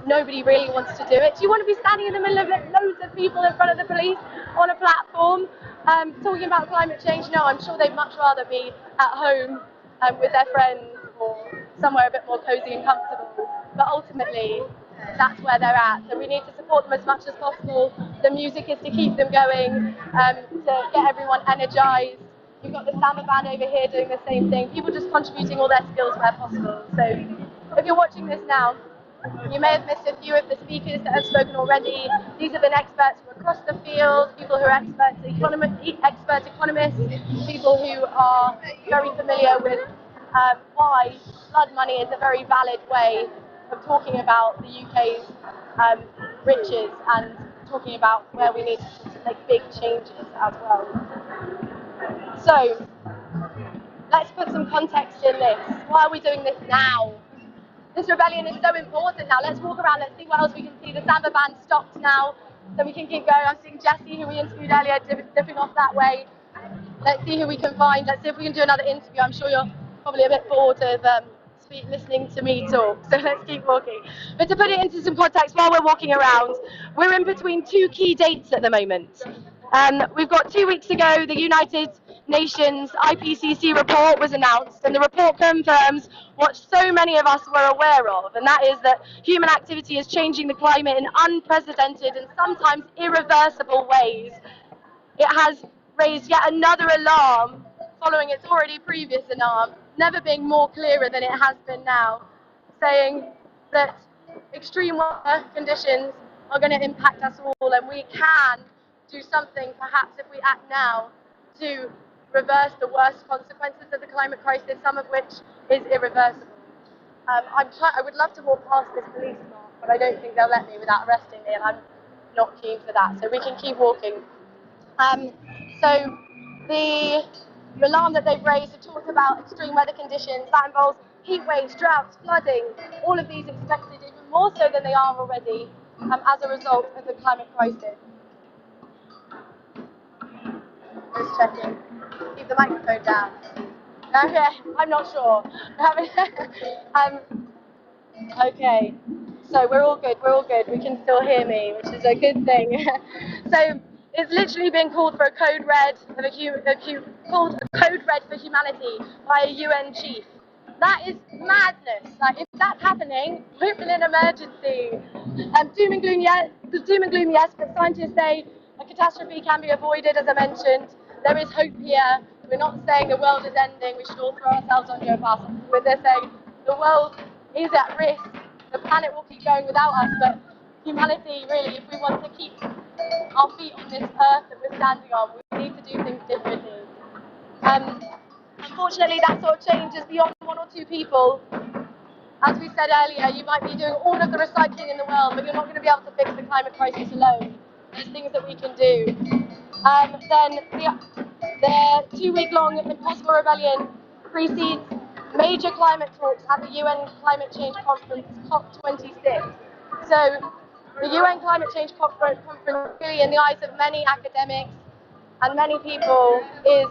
S13: Nobody really wants to do it. Do you want to be standing in the middle of loads of people in front of the police on a platform talking about climate change? No, I'm sure they'd much rather be at home with their friends or somewhere a bit more cosy and comfortable. But ultimately, that's where they're at. So we need to support them as much as possible. The music is to keep them going, to get everyone energised. You've got the Samba band over here doing the same thing. People just contributing all their skills where possible. So if you're watching this now, you may have missed a few of the speakers that have spoken already. These have been experts from across the field, people who are expert economists, people who are very familiar with why blood money is a very valid way of talking about the UK's riches and talking about where we need to make big changes as well. So, let's put some context in this. Why are we doing this now? This rebellion is so important now. Let's walk around, let's see what else we can see. The Samba band stopped now, so we can keep going. I'm seeing Jessie, who we interviewed earlier, dipping off that way. Let's see who we can find. Let's see if we can do another interview. I'm sure you're probably a bit bored of listening to me talk, so let's keep walking. But to put it into some context, while we're walking around, we're in between 2 key dates at the moment. We've got 2 weeks ago, the United Nations IPCC report was announced, and the report confirms what so many of us were aware of, and that is that human activity is changing the climate in unprecedented and sometimes irreversible ways. It has raised yet another alarm following its already previous alarm, never being more clearer than it has been now, saying that extreme weather conditions are going to impact us all, and we can do something, perhaps if we act now, to reverse the worst consequences of the climate crisis, some of which is irreversible. I would love to walk past this police mark, but I don't think they'll let me without arresting me, and I'm not keen for that, so we can keep walking. So the alarm that they've raised, it talks about extreme weather conditions. That involves heat waves, droughts, flooding, all of these expected even more so than they are already as a result of the climate crisis. Just checking. Keep the microphone down. Okay, I'm not sure. Okay, so we're all good. We can still hear me, which is a good thing. So it's literally been called for a code red for humanity by a UN chief. That is madness. Like, if that's happening, we're in an emergency. Doom and gloom, yes, but scientists say a catastrophe can be avoided, as I mentioned. There is hope here. We're not saying the world is ending. We should all throw ourselves onto a path. But they're saying the world is at risk. The planet will keep going without us, but humanity, really, if we want to keep our feet on this earth that we're standing on, we need to do things differently. Unfortunately, that sort of change is beyond 1 or 2 people. As we said earlier, you might be doing all of the recycling in the world, but you're not going to be able to fix the climate crisis alone. There's things that we can do. Then the 2-week-long Impossible Rebellion precedes major climate talks at the UN Climate Change Conference, COP26. So the UN Climate Change Conference, really in the eyes of many academics and many people, is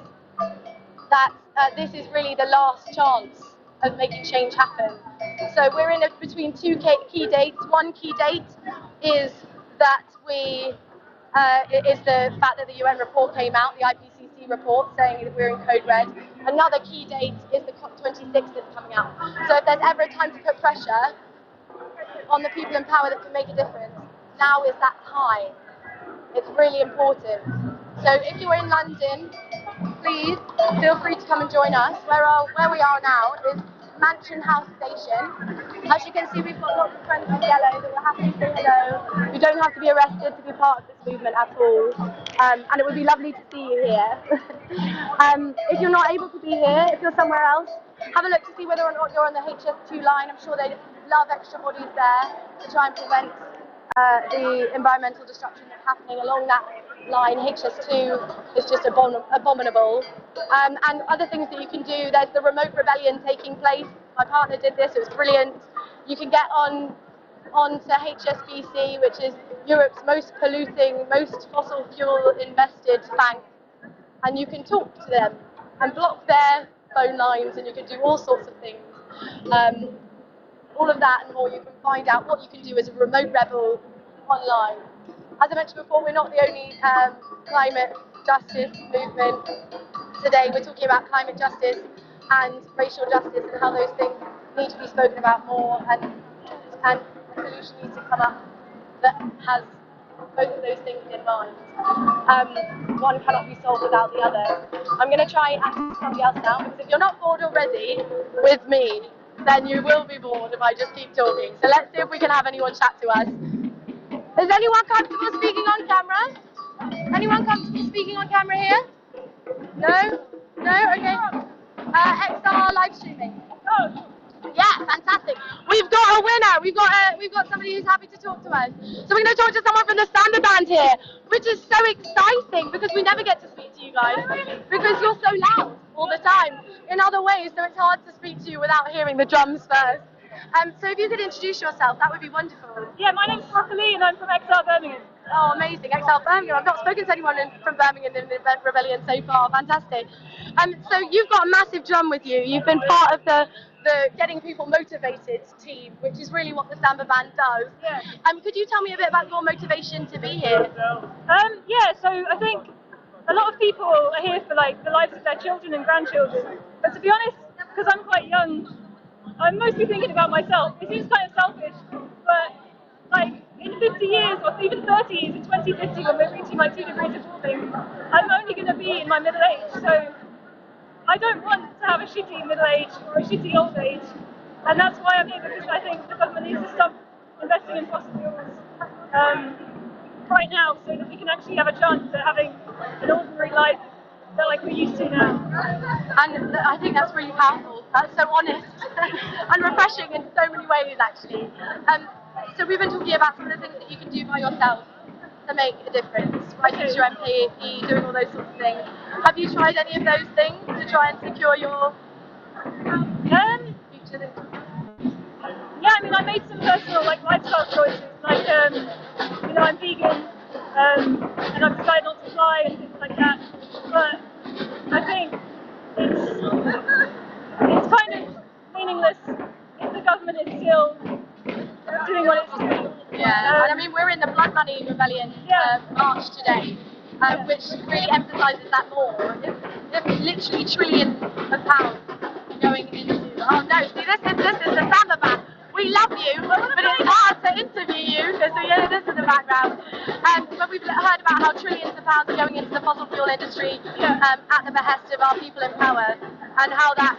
S13: that this is really the last chance of making change happen. So we're in between two key dates. One key date is that is the fact that the UN report came out, the IPCC report, saying that we're in code red. Another key date is the COP26 that's coming out. So if there's ever a time to put pressure on the people in power that can make a difference, now is that time. It's really important. So if you're in London, please feel free to come and join us. Where we are now is Mansion House Station. As you can see, we've got lots of friends in yellow that we're happy to say hello. You don't have to be arrested to be part of this movement at all. And it would be lovely to see you here. If you're not able to be here, if you're somewhere else, have a look to see whether or not you're on the HS2 line. I'm sure they'd love extra bodies there to try and prevent the environmental destruction that's happening along that line. HS2 is just abominable. And other things that you can do, there's the remote rebellion taking place. My partner did this, it was brilliant. You can get onto HSBC, which is Europe's most polluting, most fossil fuel invested bank, and you can talk to them and block their phone lines, and you can do all sorts of things. All of that and more, you can find out what you can do as a remote rebel online. As I mentioned before, we're not the only climate justice movement today. We're talking about climate justice and racial justice and how those things need to be spoken about more, and a solution needs to come up that has both of those things in mind. One cannot be solved without the other. I'm going to try and ask somebody else now, because if you're not bored already with me, then you will be bored if I just keep talking. So let's see if we can have anyone chat to us. Is anyone comfortable speaking on camera? Anyone comfortable speaking on camera here? No? No? Okay. XR live streaming. Oh. Yeah, fantastic. We've got a winner. We've got somebody who's happy to talk to us. So we're going to talk to someone from the Standard Band here, which is so exciting because we never get to speak to you guys because you're so loud all the time in other ways, so it's hard to speak to you without hearing the drums first. So if you could introduce yourself, that would be wonderful.
S14: Yeah, my name's Rosalie and I'm from XR Birmingham.
S13: Oh, amazing. XR Birmingham. I've not spoken to anyone from Birmingham in the Rebellion so far. Fantastic. So you've got a massive drum with you. You've been part of the getting people motivated team, which is really what the Samba Band does.
S14: Yeah.
S13: Could you tell me a bit about your motivation to be here?
S14: Yeah, so I think a lot of people are here for like the lives of their children and grandchildren. But to be honest, because I'm quite young, I'm mostly thinking about myself. It seems kind of selfish, but like in 50 years or even 30 years, in 2050 when we're reaching like 2 degrees of warming, I'm only going to be in my middle age. So I don't want to have a shitty middle age or a shitty old age. And that's why I'm here, because I think the government needs to stop investing in fossil fuels right now so that we can actually have a chance at having an ordinary life that like we're used to now.
S13: And I think that's really powerful. That's so honest and refreshing in so many ways, actually. So we've been talking about some of the things that you can do by yourself to make a difference, writing to your MP, doing all those sorts of things. Have you tried any of those things to try and secure your future?
S14: Yeah, I mean, I made some personal like lifestyle choices, like I'm vegan, and I've decided not to fly and things like that. But I think it's kind of meaningless if the government is still doing what it's doing.
S13: Yeah, and I mean, we're in the Blood Money Rebellion march today, which really emphasises that more. It's literally trillions of pounds going into. Oh no, see, this is the Samba Band. We love you, but it's hard to interview you because we hear this in the background. But we've heard about how trillions of pounds are going into the fossil fuel industry at the behest of our people in power, and how that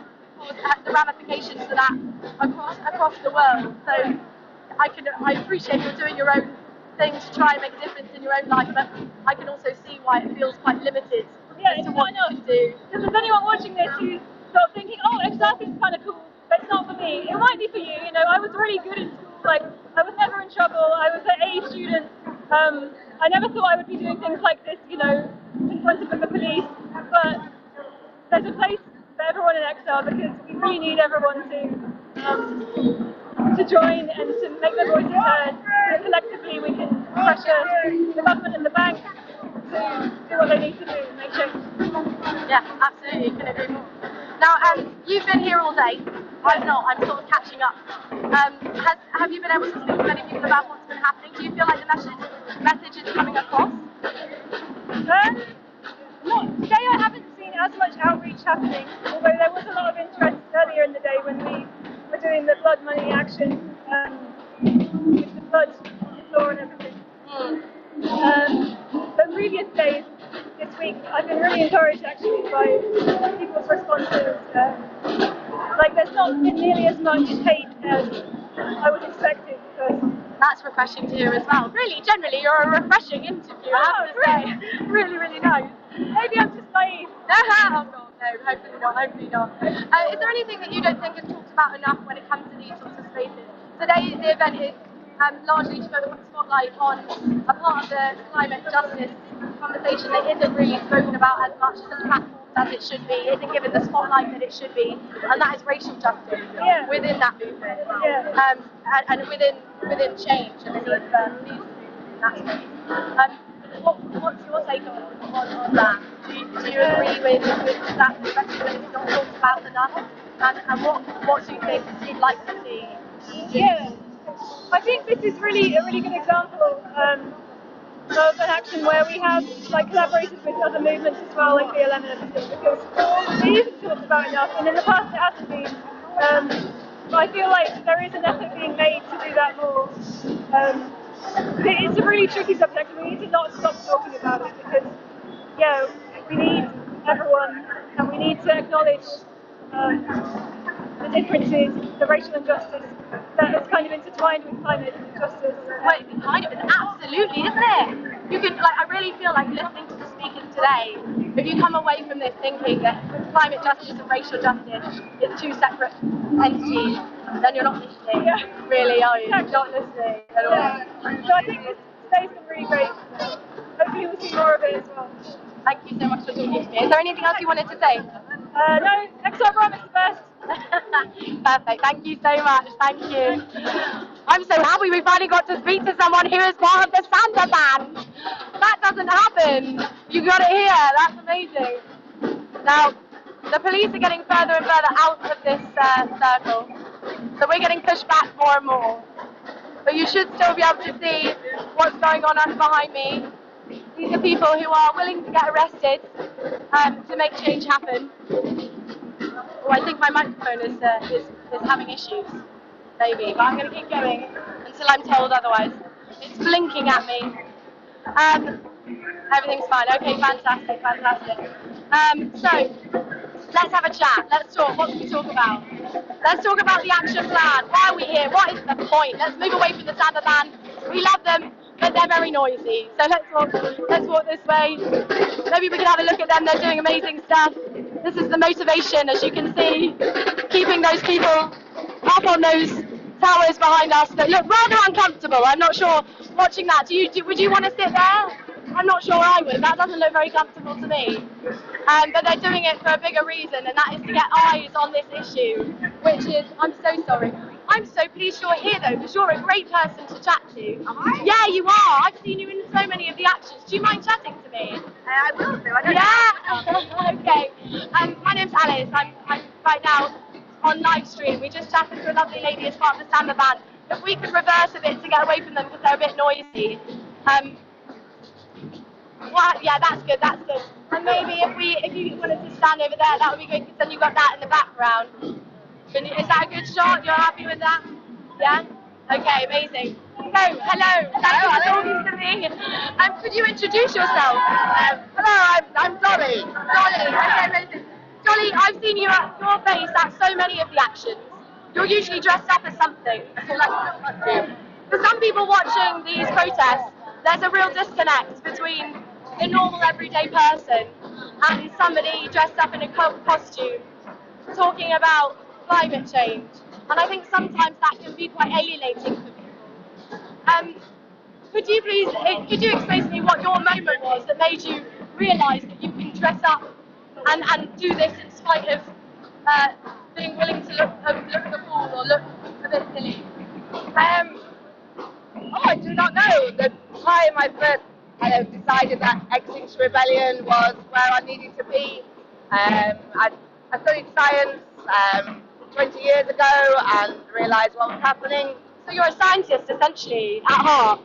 S13: the ramifications for that across the world. So I appreciate you're doing your own thing to try and make a difference in your own life, but I can also see why it feels quite limited as to what you can do.
S14: If there's anyone watching this who's sort of thinking, oh, XR is kind of cool, but it's not for me. It might be for you. You know, I was really good in school. Like, I was never in trouble. I was an A student. I never thought I would be doing things like this, you know, in front of the police. But there's a place for everyone in XR because we really need everyone to join and to make their voices heard. So collectively, we can pressure the government and the bank to do what they need to do, make change.
S13: Yeah, absolutely, couldn't agree more. Now, you've been here all day. I'm not. I'm sort of catching up. Have you been able to speak to many people about what's been happening? Do you feel like the message is coming across?
S14: Today I haven't seen as much outreach happening, although there was a lot of interest earlier in the day when we were doing the blood money action with the blood floor and everything. But previous days this week I've been really encouraged actually by people's responses. Like there's not been nearly as much hate as I was expecting.
S13: That's refreshing to hear as well. Really, generally, you're a refreshing interview. I have to say, really, really nice.
S14: Maybe I'm just naive.
S13: Oh God, no, hopefully not. Hopefully not. Is there anything that you don't think is talked about enough when it comes to these sorts of spaces? Today, the event is largely to put the spotlight on a part of the climate justice conversation that isn't really spoken about as much as a platform as it should be, isn't given the spotlight that it should be, and that is racial justice within that movement, and within change and the need for leaders in that space. What's your take on that? Do you agree with that perspective that it's not talked about enough? And what do you think you'd like to see?
S14: Yeah, I think this is really a really good example of an action where we have like collaborated with other movements as well, like BLM and everything, because it isn't talked about enough, and in the past it hasn't been. I feel like there is an effort being made to do that more. It's a really tricky subject, and we need to not stop talking about it because, yeah, we need everyone, and we need to acknowledge the differences, the racial injustice that is kind of intertwined with climate justice.
S13: Well, it kind of is, absolutely, isn't it? You can, like, I really feel like listening to the speakers today, if you come away from this thinking that climate justice and racial justice is two separate entities, then you're not listening, really, are you? You're not listening at all.
S14: So I think today's been really great. Hopefully we'll see more of it as well.
S13: Thank you so much for talking to me. Is there anything else you wanted to say?
S14: No, XR is the best.
S13: Perfect, thank you so much, thank you. I'm so happy we finally got to speak to someone who is part of the Samba band. That doesn't happen. You got it here, that's amazing. Now, the police are getting further and further out of this circle, so we're getting pushed back more and more. But you should still be able to see what's going on behind me. These are people who are willing to get arrested to make change happen. Oh, I think my microphone is having issues, maybe, but I'm going to keep going until I'm told otherwise. It's blinking at me. Everything's fine. Okay, fantastic, fantastic. So, let's have a chat. Let's talk. What can we talk about? Let's talk about the action plan. Why are we here? What is the point? Let's move away from the Samba band. We love them, but they're very noisy. So let's walk this way. Maybe we can have a look at them. They're doing amazing stuff. This is the motivation, as you can see, keeping those people up on those towers behind us that look rather uncomfortable. I'm not sure, watching that, would you want to sit there? I'm not sure I would. That doesn't look very comfortable to me. But they're doing it for a bigger reason, and that is to get eyes on this issue, which is, I'm so sorry. I'm so pleased you're here though, because you're a great person to chat to. Am I? Yeah, you are. I've seen you in so many of the actions. Do you mind chatting to me? I will do. I don't know. Okay. My name's Alice. I'm right now on live stream. We just chatted to a lovely lady as part of the Samba band. If we could reverse a bit to get away from them because they're a bit noisy. Well, yeah, that's good, that's good. And maybe if you wanted to stand over there, that would be good, because then you've got that in the background. Is that a good shot? You're happy with that? Yeah? Okay, amazing. So, hello, thank you for talking to me. Could you introduce yourself? Hello, I'm Dolly. Dolly, okay, amazing. Dolly, I've seen your face at so many of the actions. You're usually dressed up as something. For some people watching these protests, there's a real disconnect between the normal everyday person and somebody dressed up in a costume talking about climate change. And I think sometimes that can be quite alienating for people. Could you explain to me what your moment was that made you realise that you can dress up and do this in spite of being willing to look a fool or look a bit silly?
S18: I do not know. The time I first decided that Extinction Rebellion was where I needed to be. I studied science 20 years ago and realised what was happening.
S13: So you're a scientist, essentially, at heart?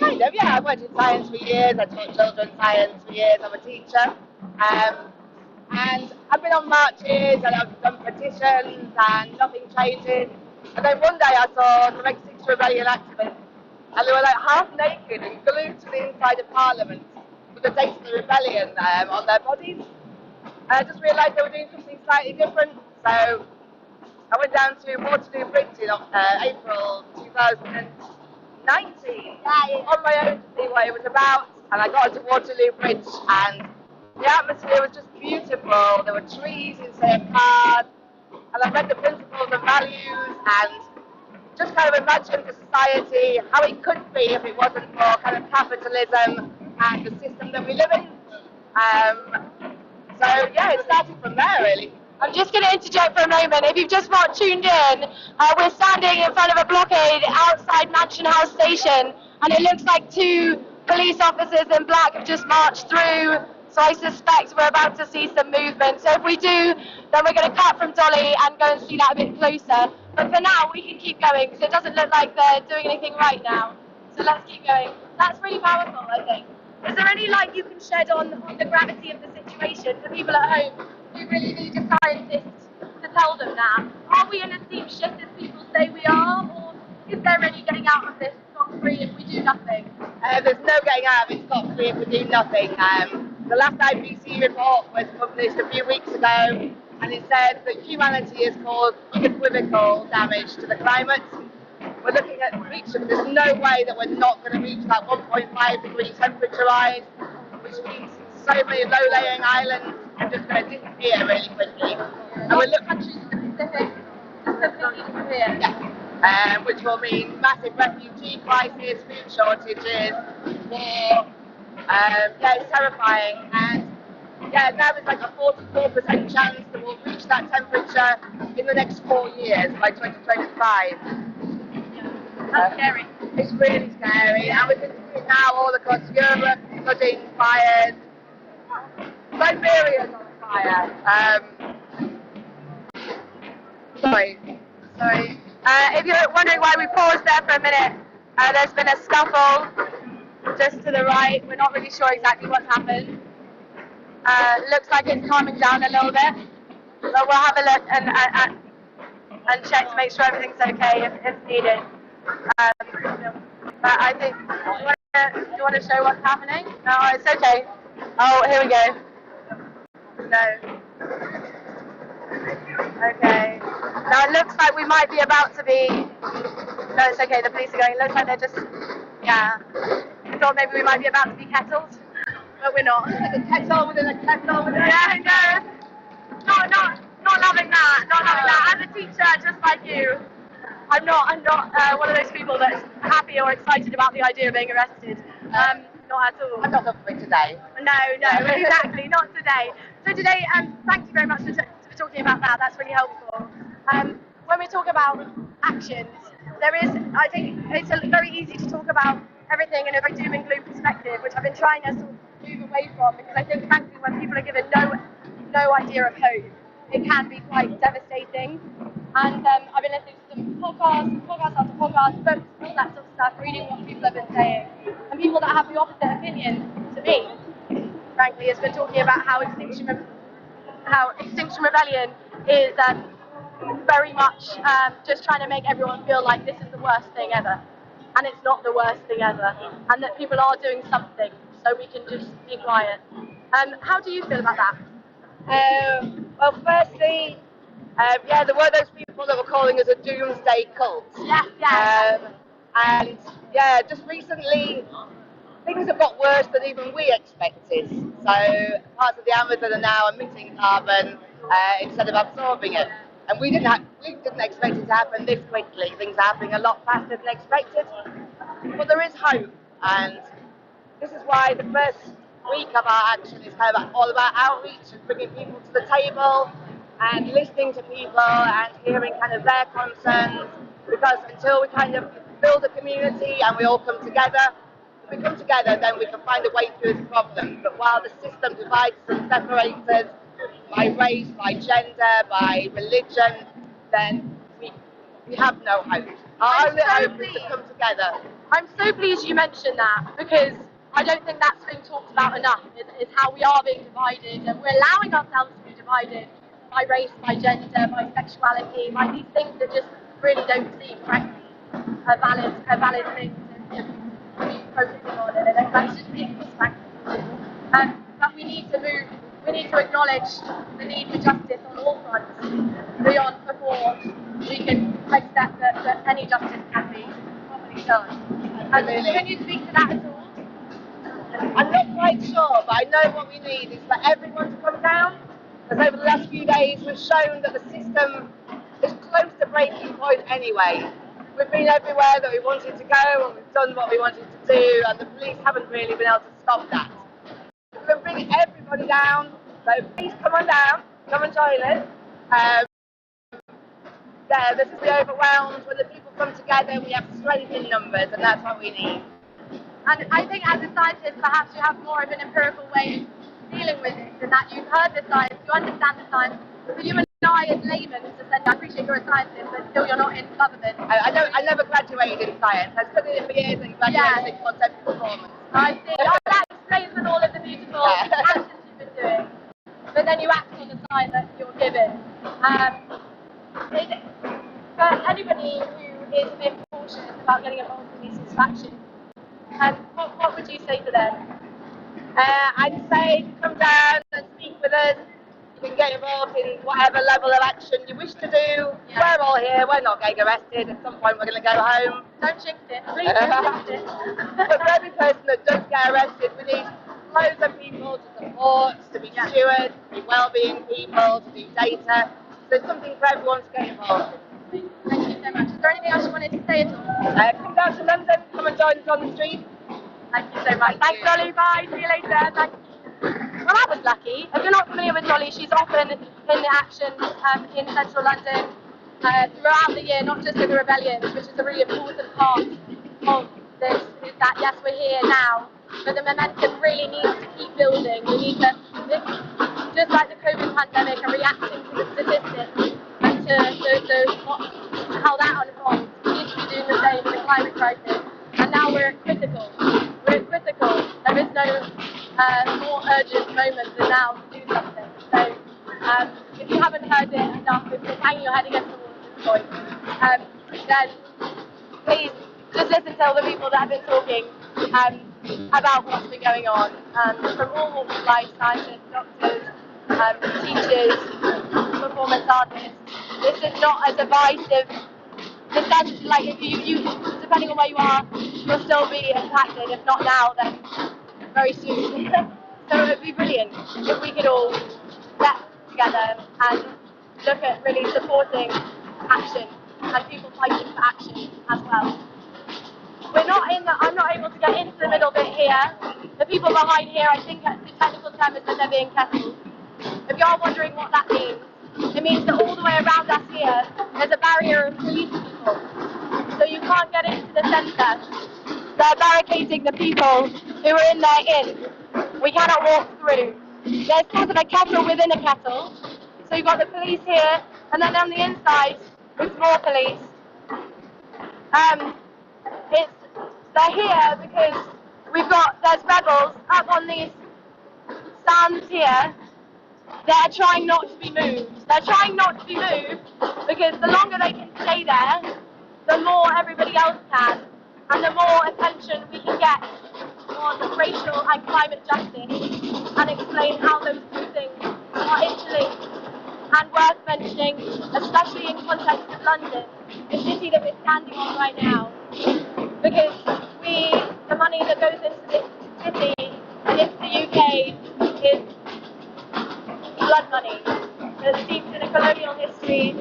S18: Kind of, yeah. I worked in science for years. I taught children science for years. I'm a teacher. And I've been on marches and I've done petitions and nothing changes. And then one day I saw some Extinction Rebellion activists and they were like half naked and glued to the inside of Parliament with the dates of the rebellion on their bodies. And I just realised they were doing something slightly different. So I went down to Waterloo Bridge in April 2019 on my own to see what it was about. And I got to Waterloo Bridge and the atmosphere was just beautiful. There were trees instead of cars. And I read the principles and values and just kind of imagined the society, how it could be if it wasn't for kind of capitalism and the system that we live in. So yeah, it started from there really.
S13: I'm just going to interject for a moment. If you've just not tuned in, we're standing in front of a blockade outside Mansion House Station, and it looks like two police officers in black have just marched through. So I suspect we're about to see some movement. So if we do, then we're going to cut from Dolly and go and see that a bit closer. But for now, we can keep going because it doesn't look like they're doing anything right now. So let's keep going. That's really powerful, I think. Is there any light you can shed on the gravity of the situation for people at home who really need a scientist to tell them that? Are we in a deep shift as people say we are, or is there any getting out of this scot-free if we do nothing?
S18: There's no getting out of it scot-free if we do nothing. The last IPCC report was published a few weeks ago, and it said that humanity has caused unequivocal damage to the climate. We're looking at reaching, there's no way that we're not going to reach that 1.5 degree temperature rise, which means so many low-lying islands are just going to disappear really quickly. And we're looking countries in the Pacific completely disappear. Yeah. Which will mean massive refugee crisis, food shortages, war. Yeah, it's terrifying. And yeah, now there's like a 44% chance that we'll reach that temperature in the next 4 years by 2025.
S13: That's scary.
S18: It's really scary. And we're seeing it now all across Europe, flooding, fires. Liberia's on fire. Sorry.
S13: If you're wondering why we paused there for a minute, there's been a scuffle just to the right. We're not really sure exactly what's happened. Looks like it's calming down a little bit, but we'll have a look and check to make sure everything's okay if needed. But I think, do you want to show what's happening? No, it's okay. Oh, here we go. No. Okay. Now it looks like we might be about to be. No, it's okay. The police are going. It looks like they're just. Yeah. I thought maybe we might be about to be kettled, but we're not. Like a kettle within a kettle within a kettle. Yeah, no. Not loving that. Not loving that. As a teacher, just like you, I'm not one of those people that's happy or excited about the idea of being arrested. Not at all.
S18: I'm not looking for today.
S13: No, exactly, not today. So today, thank you very much for talking about that. That's really helpful. When we talk about actions, there is, I think, it's very easy to talk about everything in a very doom and gloom perspective, which I've been trying to sort of move away from, because I think, frankly, when people are given no idea of hope, it can be quite devastating. And I've been listening to some podcasts after podcasts, books, all that sort of stuff, reading what people have been saying. And people that have the opposite opinion to me, frankly, has been talking about how Extinction Rebellion is very much just trying to make everyone feel like this is the worst thing ever. And it's not the worst thing ever. And that people are doing something, so we can just be quiet. How do you feel about that?
S18: Well, firstly, there were those people that were calling us a doomsday cult.
S13: Yes.
S18: And yeah, just recently, things have got worse than even we expected. So parts of the Amazon are now emitting carbon instead of absorbing it. And we didn't expect it to happen this quickly. Things are happening a lot faster than expected. But there is hope, and this is why the first week of our action is kind of all about outreach and bringing people to the table and listening to people and hearing kind of their concerns, because until we kind of build a community and we all come together, if we come together then we can find a way through this problem. But while the system divides and separates us by race, by gender, by religion, then we have no hope. Our only hope is to come together.
S13: I'm so pleased you mentioned that, because I don't think that's being talked about enough, is how we are being divided, and we're allowing ourselves to be divided by race, by gender, by sexuality, by these things that just really don't seem, frankly, a valid thing to be focusing on, and that's just ridiculous, frankly. But we need to move, we need to acknowledge the need for justice on all fronts, beyond before we can accept that any justice can be properly done. Can you speak to that at all?
S18: I'm not quite sure, but I know what we need is for everyone to come down, because over the last few days we've shown that the system is close to breaking point anyway. We've been everywhere that we wanted to go, and we've done what we wanted to do, and the police haven't really been able to stop that. We're bringing everybody down, so please come on down, come and join us. This is the overwhelmed. When the people come together, we have strength in numbers, and that's what we need.
S13: And I think as a scientist, perhaps you have more of an empirical way of dealing with it, in that you've heard the science, you understand the science. So you and I as laymen, I appreciate you're a scientist, but still you're not in government.
S18: I never graduated in science. I studied it for years and graduated in concept performance.
S13: I see. Oh, that explains with all of the beautiful actions you've been doing. But then you act on the science that you're given. For anybody who is a bit cautious about getting involved in these sorts of actions, what would you say to them?
S18: I'd say come down and speak with us. You can get involved in whatever level of action you wish to do. Yeah. We're all here. We're not getting arrested. At some point we're going to go home.
S13: Don't jinx it. Please don't jinx it.
S18: But for every person that does get arrested, we need loads of people to support, to be stewards, to be well-being people, to do data. So there's something for everyone to get involved in.
S13: Thank you so much. Is there anything else you wanted to say at all?
S18: Come down to London, come and join us on the street.
S13: Thank you so much. Thanks, Dolly. Bye. See you later. Thank you. Well, that was lucky. If you're not familiar with Dolly, she's often in the actions in central London throughout the year, not just in the rebellions, which is a really important part of this, is that, yes, we're here now, but the momentum really needs to keep building. We need to, just like the COVID pandemic, and reacting to the statistics and to how that unfolds. We need to be doing the same with the climate crisis. And now we're at critical. We're at critical. There is no more urgent moment than now to do something. So if you haven't heard it enough, if you're banging your head against the wall at this point, then please just listen to all the people that have been talking about what's been going on. From all walks of life, scientists, doctors, teachers, performance artists. This is not a divisive. Like if you, depending on where you are, you'll still be impacted. If not now, then very soon. So it would be brilliant if we could all get together and look at really supporting action and people fighting for action as well. I'm not able to get into the middle bit here. The people behind here, I think the technical term is that they're being kettled. If you are wondering what that means, it means that all the way around us here, there's a barrier of police people. So you can't get into the centre. They're barricading the people who are in their inn. We cannot walk through. There's sort of a kettle within a kettle. So you've got the police here, and then on the inside, there's more police. They're here because there's rebels up on these stands here. They're trying not to be moved. They're trying not to be moved because the longer they can stay there, the more everybody else can, and the more attention we can get on racial and climate justice, and explain how those two things are interlinked and worth mentioning, especially in context of London, the city that we're standing on right now, because the money that goes into this city and into the UK is blood money. It's steeped in a colonial history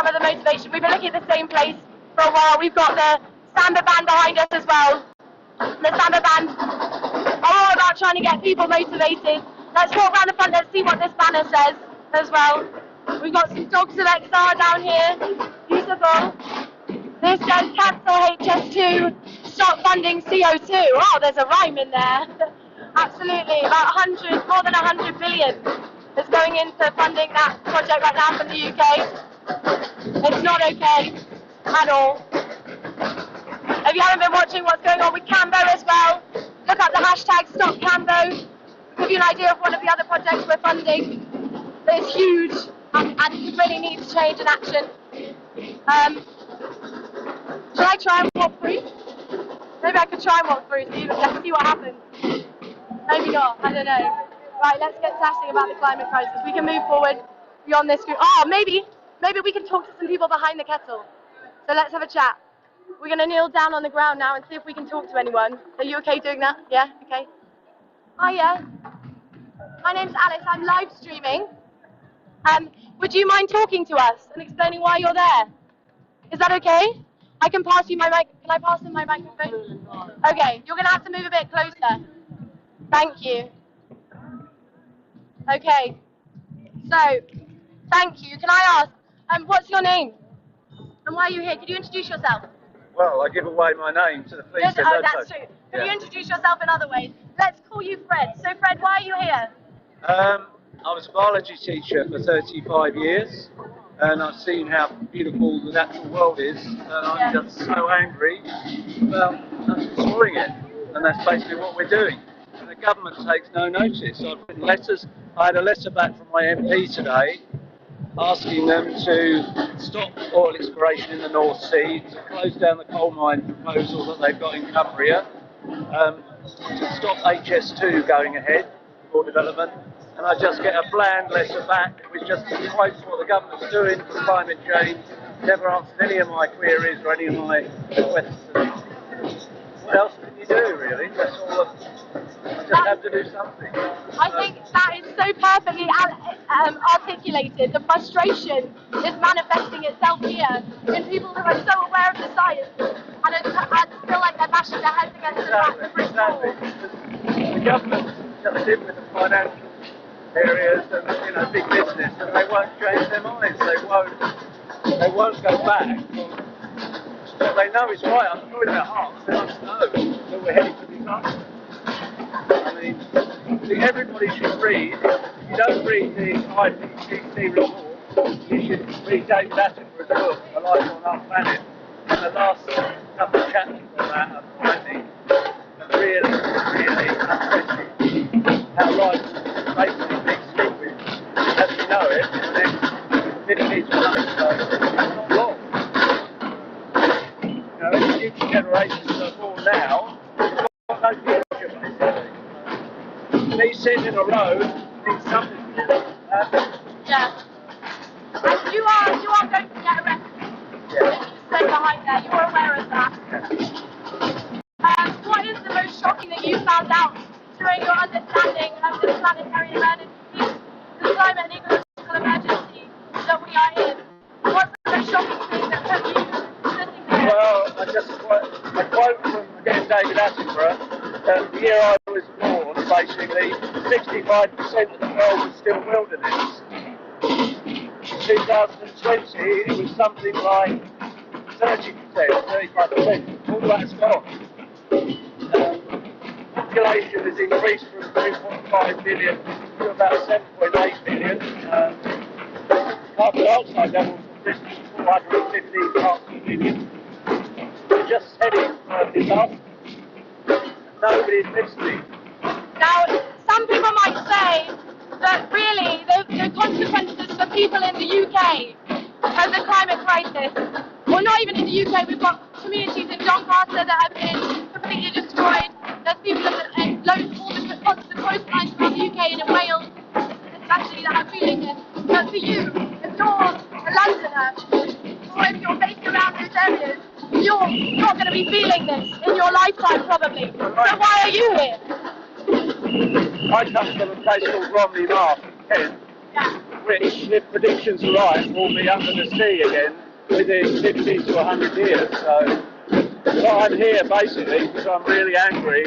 S13: some of the motivation. We've been looking at the same place for a while. We've got the Samba band behind us as well. The Samba band are all about trying to get people motivated. Let's walk around the front, let's see what this banner says as well. We've got some dogs of XR down here. Beautiful. This says cancel HS2, stop funding CO2. Oh, there's a rhyme in there. Absolutely, about more than 100 billion is going into funding that project right now from the UK. It's not okay at all. If you haven't been watching what's going on with Cambo as well, look up the hashtag Stop Cambo. Give you an idea of one of the other projects we're funding. It's huge and it really needs change and action. Shall I try and walk through? Maybe I could try and walk through, let's see what happens. Maybe not, I don't know. Right, let's get chatting about the climate crisis. We can move forward beyond this group. Oh, maybe we can talk to some people behind the kettle. So let's have a chat. We're going to kneel down on the ground now and see if we can talk to anyone. Are you okay doing that? Yeah? Okay. Hiya. My name's Alice. I'm live streaming. Would you mind talking to us and explaining why you're there? Is that okay? I can pass you my mic. Can I pass in my microphone? Okay. You're going to have to move a bit closer. Thank you. Okay. So, thank you. Can I ask, what's your name? And why are you here? Could you introduce yourself?
S19: Well, I give away my name to the police.
S13: Oh, that's true. Could you introduce yourself in other ways? Let's call you Fred. So, Fred, why are you here?
S19: I was a biology teacher for 35 years, and I've seen how beautiful the natural world is, and I'm just so angry about us destroying it. And that's basically what we're doing. And the government takes no notice. I've written letters. I had a letter back from my MP today asking them to stop oil exploration in the North Sea, to close down the coal mine proposal that they've got in Cumbria, to stop HS2 going ahead for development, and I just get a bland letter back which just quotes what the government's doing for climate change, never answered any of my queries or any of my questions. What else can you do, really? That's all. I just have to do something.
S13: I think that is so perfectly articulated. The frustration is manifesting itself here in people who are so aware of the science and feel like they're bashing their heads against the brick wall.
S19: The government just in with the financial areas and big business, and they won't change their minds. They won't go back. What they know is right. I'm sure in their hearts they must know that we're heading for disaster. I mean, I think everybody should read. If you don't read the IPCC report, you should read David Attenborough's book, A Life on Our Planet. And the last couple of chapters of that are finding really unprecedented how life is basically being stupid as we know it in the next 50 years. So that's not long. Any future generations that are born now have got no future, basically. Me sitting in a road means something to do.
S13: Yeah. And you are going to get arrested. Yeah. Stay behind there. You're aware of that. What is the most shocking that you found out during your understanding of this planetary emergency, the climate and ecological emergency that we are in? What's the most shocking thing that put you sitting there?
S19: Well, I quote from, again, David Attenborough, the year I was born, basically, 65% of the world was still wilderness. In 2020, it was something like 30%, 35%. All that's gone. Population has increased from 2.5 billion to about 7.8 billion. Carbon dioxide levels from 450 parts per million. We're just heading for a disaster. Nobody's listening.
S13: Now, some people might say that really the consequences for people in the UK of the climate crisis, well, not even in the UK, we've got communities in Doncaster that have been completely destroyed. There's people in loads of all the coastlines around the UK and in Wales, especially, that are feeling this. But for you, if you're a Londoner, or if you're based around those areas, you're not going to be feeling this in your lifetime, probably. So why are you here?
S19: I come from a place called Romney Mark in Kent.
S13: Yeah.
S19: which, if predictions are right, will be under the sea again within 50 to 100 years. So, I'm here basically because I'm really angry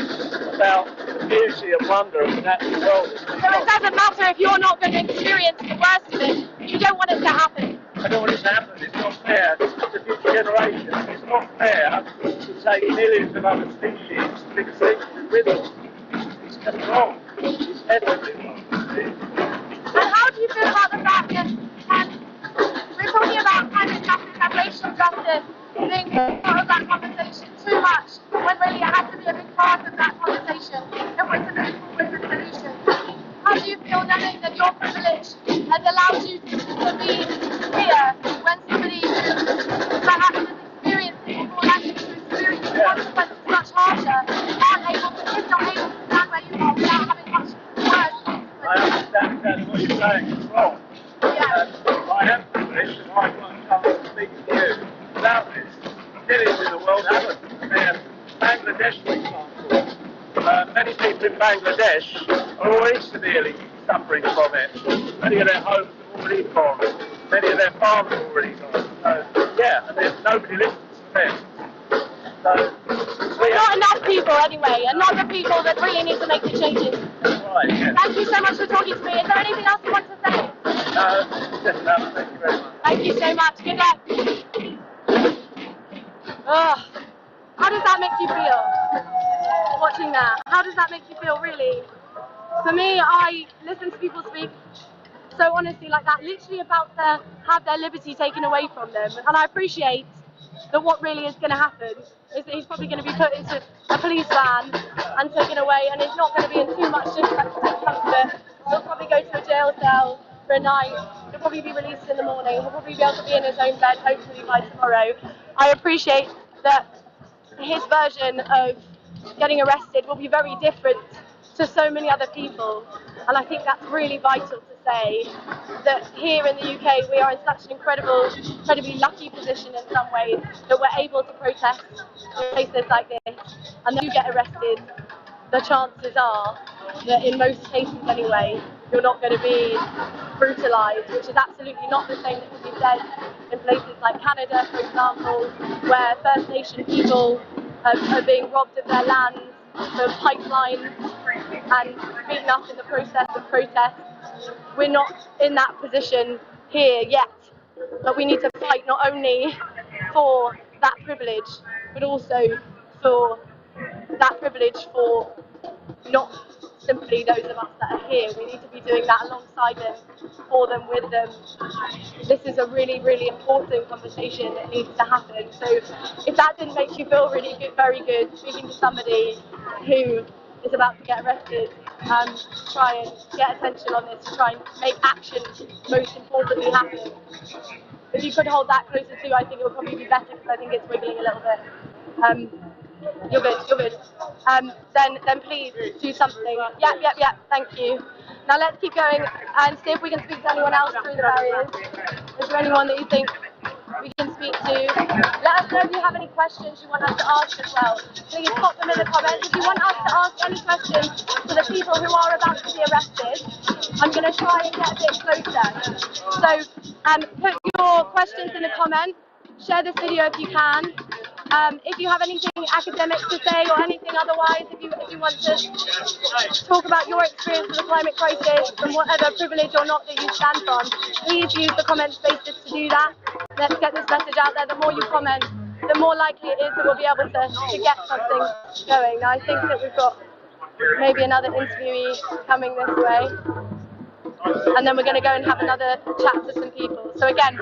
S19: about the beauty and wonder of the natural world.
S13: So it doesn't matter if you're not going to experience the worst of it, you don't want it to happen.
S19: I don't want it to happen. It's not fair to future generations. It's not fair to take millions of other species to extinction with us. It's just wrong. It's ethically wrong.
S13: And how do you feel about the fact that we're talking about climate justice and racial justice being part of that conversation too much, when really it has to be a big part of that conversation if we're to move forward with solutions? How do you feel knowing that your privilege has allowed you to be here when somebody perhaps is experiencing or more likely to experience the consequences much harsher, is not able to stand where you are without having much words?
S19: I understand exactly what you're saying. It's wrong. I am privileged and I've got a chance to speak to you about this. Killings in the world haven't. Bangladesh, for example. Many people in Bangladesh are already severely suffering from it. Many of their homes are already gone. Many of their farms are already gone. So, yeah, and there's nobody listens to them. So,
S13: not enough people anyway, and not the people that really need to make the changes.
S19: Right, yeah.
S13: Thank you so much for talking to me. Is there anything else you want to say?
S19: Just enough. Thank you very much.
S13: Thank you so much. Good luck. Ugh. How does that make you feel, watching that? How does that make you feel, really? For me, I listen to people speak so honestly like that, literally about to have their liberty taken away from them. And I appreciate that what really is going to happen is that he's probably going to be put into a police van and taken away, and he's not going to be in too much discomfort. He'll probably go to a jail cell for a night. He'll probably be released in the morning. He'll probably be able to be in his own bed, hopefully by tomorrow. I appreciate that his version of getting arrested will be very different to so many other people, and I think that's really vital to say, that here in the UK we are in such an incredibly lucky position in some ways that we're able to protest in places like this, and then you get arrested, the chances are that in most cases anyway, you're not going to be brutalised, which is absolutely not the same that can be said in places like Canada, for example, where First Nation people are being robbed of their lands for pipelines and beaten up in the process of protest. We're not in that position here yet, but we need to fight not only for that privilege, but also for that privilege for not simply those of us that are here. We need to be doing that alongside them, for them, with them. This is a really, really important conversation that needs to happen. So if that didn't make you feel really good, very good, speaking to somebody who is about to get arrested, try and get attention on this, try and make action most importantly happen. If you could hold that closer to, I think it would probably be better, because I think it's wiggling a little bit. You're good. Then please do something. Yeah, thank you. Now let's keep going and see if we can speak to anyone else through the barriers. Is there anyone that you think we can speak to? Let us know if you have any questions you want us to ask as well. Please pop them in the comments. If you want us to ask any questions to the people who are about to be arrested, I'm going to try and get a bit closer. So put your questions in the comments. Share this video if you can. If you have anything academic to say or anything otherwise, if you want to talk about your experience with the climate crisis and whatever privilege or not that you stand from, please use the comment spaces to do that. Let's get this message out there. The more you comment, the more likely it is that we'll be able to get something going. Now I think that we've got maybe another interviewee coming this way, and then we're going to go and have another chat to some people. So again,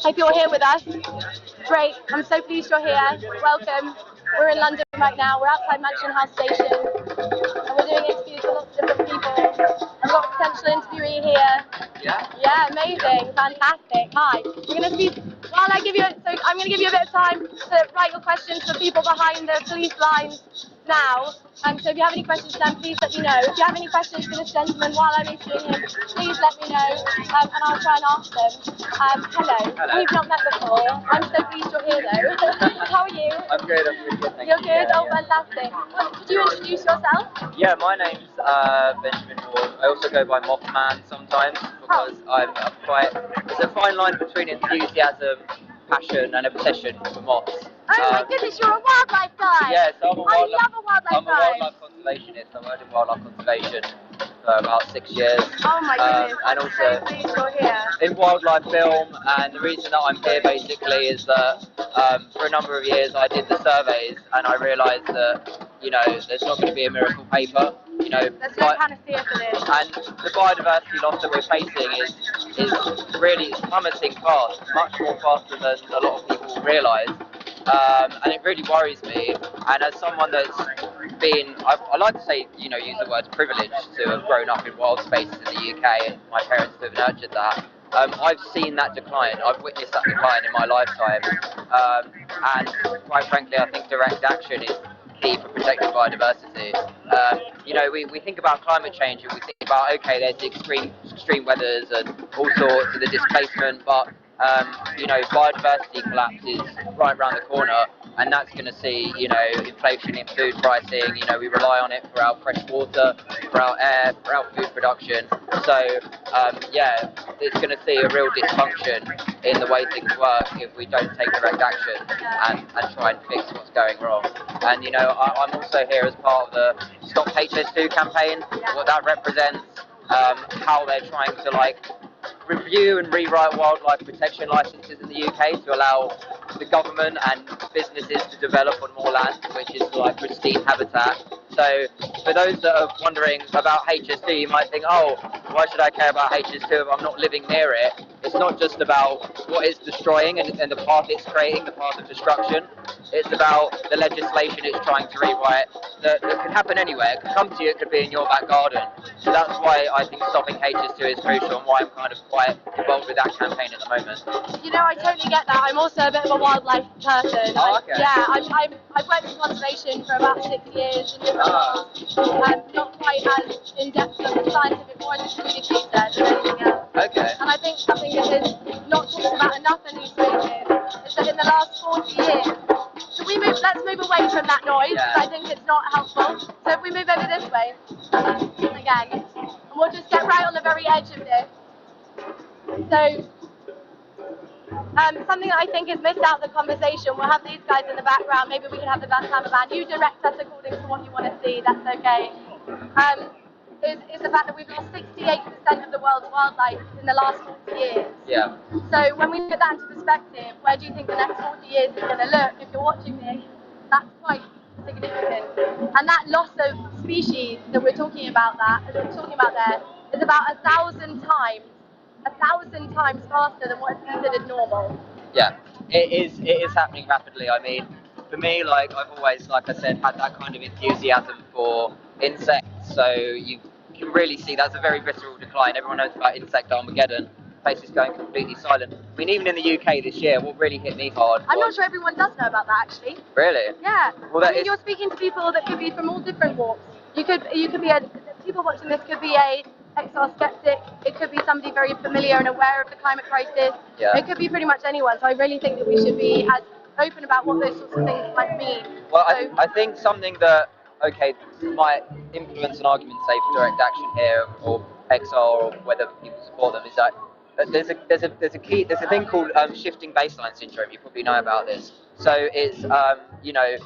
S13: if you're here with us, great, I'm so pleased you're here, welcome. We're in London right now, we're outside Mansion House Station, and we're doing interviews with lots of different people. I've got a potential interviewee here. Yeah, amazing, fantastic. Hi. We're going to speak, I'm going to give you a bit of time to write your questions for people behind the police lines. now. So if you have any questions, then please let me know. If you have any questions for this gentleman while I'm interviewing him, please let me know, and I'll try and ask them. Hello. We've not met before. I'm so pleased you're here, though. How are you?
S20: I'm good. I'm really good. Thank
S13: You're
S20: you.
S13: good.
S20: Yeah,
S13: Oh, fantastic. Well, could you introduce yourself?
S20: yeah, my name's Benjamin Ward. I also go by Mothman sometimes because I'm quite. There's a fine line between enthusiasm, passion, and obsession for moths.
S13: Oh my goodness, you're a wildlife guy!
S20: Yeah, so
S13: I love a wildlife guy!
S20: I'm a wildlife conservationist. I worked in wildlife conservation for about 6 years.
S13: Oh my goodness,
S20: and
S13: I'm
S20: also
S13: so pleased you're here.
S20: in wildlife film, and the reason that I'm here basically is that for a number of years I did the surveys and I realised that, you know, there's not going to be a miracle paper. You know,
S13: there's no panacea for this.
S20: And the biodiversity loss that we're facing is really plummeting fast, much more faster than a lot of people realise. And it really worries me. And as someone that's been, I like to say, you know, use the word privileged to have grown up in wild spaces in the UK, and my parents have nurtured that. I've seen that decline. I've witnessed that decline in my lifetime. And quite frankly, I think direct action is key for protecting biodiversity. You know, we think about climate change and we think about, okay, there's the extreme weathers and all sorts of the displacement, but you know, biodiversity collapse is right around the corner, and that's going to see, you know, inflation in food pricing. You know, we rely on it for our fresh water, for our air, for our food production. So yeah, it's going to see a real dysfunction in the way things work if we don't take direct action and try and fix what's going wrong. And you know, I'm also here as part of the Stop HS2 campaign. What that represents, how they're trying to like review and rewrite wildlife protection licenses in the UK to allow the government and businesses to develop on more land, which is like pristine habitat. So for those that are wondering about HS2, you might think, oh, why should I care about HS2 if I'm not living near it? It's not just about what it's destroying and the path it's creating, the path of destruction. It's about the legislation it's trying to rewrite that can happen anywhere. It could come to you, it could be in your back garden. So that's why I think stopping HS2 is crucial and why I'm kind of quite involved with that campaign at the moment.
S13: You know, I totally get that. I'm also a bit of a wildlife person.
S20: Oh, okay.
S13: Yeah, I've worked in conservation for about 6 years in different roles. Not quite as in-depth as the scientific, more as a communicator than anything else.
S20: Okay.
S13: And I think something that is not talked about enough in these places is that in the last 40 years, so let's move away from that noise, because I think it's not helpful. So if we move over this way, again, and we'll just get right on the very edge of this. So, something that I think is missed out of the conversation, we'll have these guys in the background, maybe we can have the cameraman, you direct us according to what you want to see, that's okay, is the fact that we've lost 68% of the world's wildlife in the last 40 years.
S20: Yeah.
S13: So when we put that into perspective, where do you think the next 40 years is going to look? If you're watching this, that's quite significant. And that loss of species that we're talking about there, is about 1,000 times faster than what is considered normal.
S20: Yeah, it is happening rapidly. I mean, for me, like I've always, like I said, had that kind of enthusiasm for insects. So you can really see that's a very visceral decline. Everyone knows about insect Armageddon. Places going completely silent. I mean, even in the UK this year, what really hit me hard.
S13: I'm not sure everyone does know about that actually.
S20: Really?
S13: Yeah.
S20: Well,
S13: I mean, you're speaking to people that could be from all different walks. You could be people watching this could be a XR skeptic. It could be somebody very familiar and aware of the climate crisis.
S20: Yeah.
S13: It could be pretty much anyone. So I really think that we should be as open about what those sorts of things might mean.
S20: Well, I think something that, okay, might influence an argument, say, for direct action here, or XR, or whether people support them, is that there's a thing called shifting baseline syndrome. You probably know about this. So it's you know,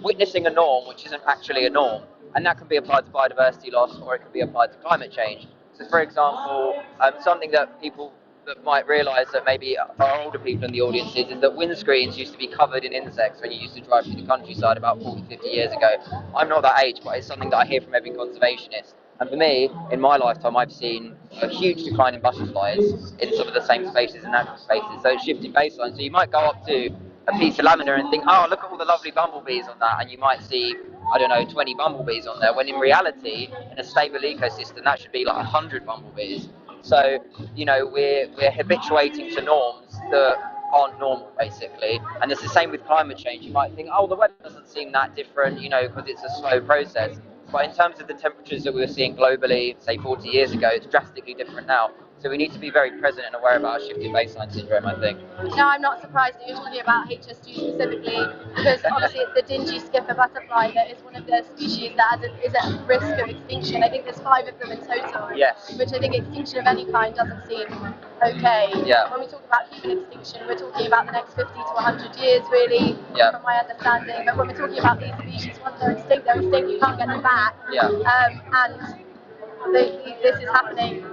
S20: witnessing a norm which isn't actually a norm, and that can be applied to biodiversity loss or it can be applied to climate change. So for example, something that people that might realise that maybe our older people in the audience is that windscreens used to be covered in insects when you used to drive through the countryside about 40, 50 years ago. I'm not that age, but it's something that I hear from every conservationist. And for me, in my lifetime, I've seen a huge decline in butterflies in some of the same spaces and natural spaces. So it's shifting baseline. So you might go up to a piece of lavender and think, oh, look at all the lovely bumblebees on that, and you might see, I don't know, 20 bumblebees on there, when in reality, in a stable ecosystem, that should be like 100 bumblebees. So, you know, we're habituating to norms that aren't normal, basically. And it's the same with climate change. You might think, oh, the weather doesn't seem that different, you know, because it's a slow process. But in terms of the temperatures that we were seeing globally, say 40 years ago, it's drastically different now. So we need to be very present and aware about our shifting baseline syndrome, I think.
S13: No, I'm not surprised that you're talking about HS2 specifically, because obviously it's the dingy skipper butterfly that is one of the species that is at risk of extinction. I think there's 5 of them in total,
S20: yes.
S13: Which I think extinction of any kind doesn't seem okay.
S20: Yeah.
S13: When we talk about human extinction, we're talking about the next 50 to 100 years, really, from my understanding. But when we're talking about these species, once they're extinct, you can't get them back.
S20: Yeah.
S13: And this is happening.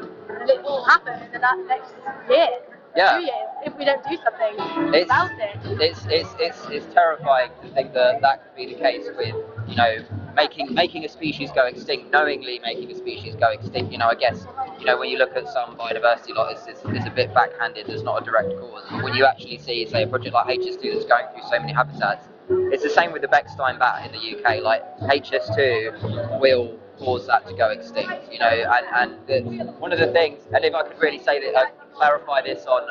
S13: It will happen in the next year, 2 years, if we don't do something about it.
S20: It's terrifying to think that that could be the case with, you know, making a species go extinct, knowingly making a species go extinct. You know, I guess, you know, when you look at some biodiversity loss, it's a bit backhanded. There's not a direct cause. But when you actually see, say, a project like HS2 that's going through so many habitats, it's the same with the Bechstein bat in the UK. Like, HS2 will cause that to go extinct, you know, and one of the things, and if I could really say that, clarify this on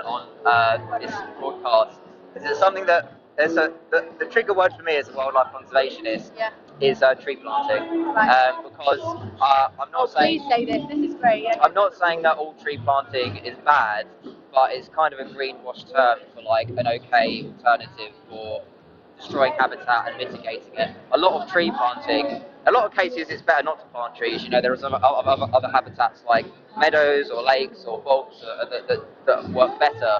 S20: this broadcast, is it something that the trigger word for me as a wildlife conservationist is tree planting, because I'm not saying.
S13: Please say this. This is great. Yeah.
S20: I'm not saying that all tree planting is bad, but it's kind of a greenwash term for like an okay alternative for destroying habitat and mitigating it. A lot of tree planting, a lot of cases it's better not to plant trees. You know, there are some other habitats like meadows or lakes or bogs that work better.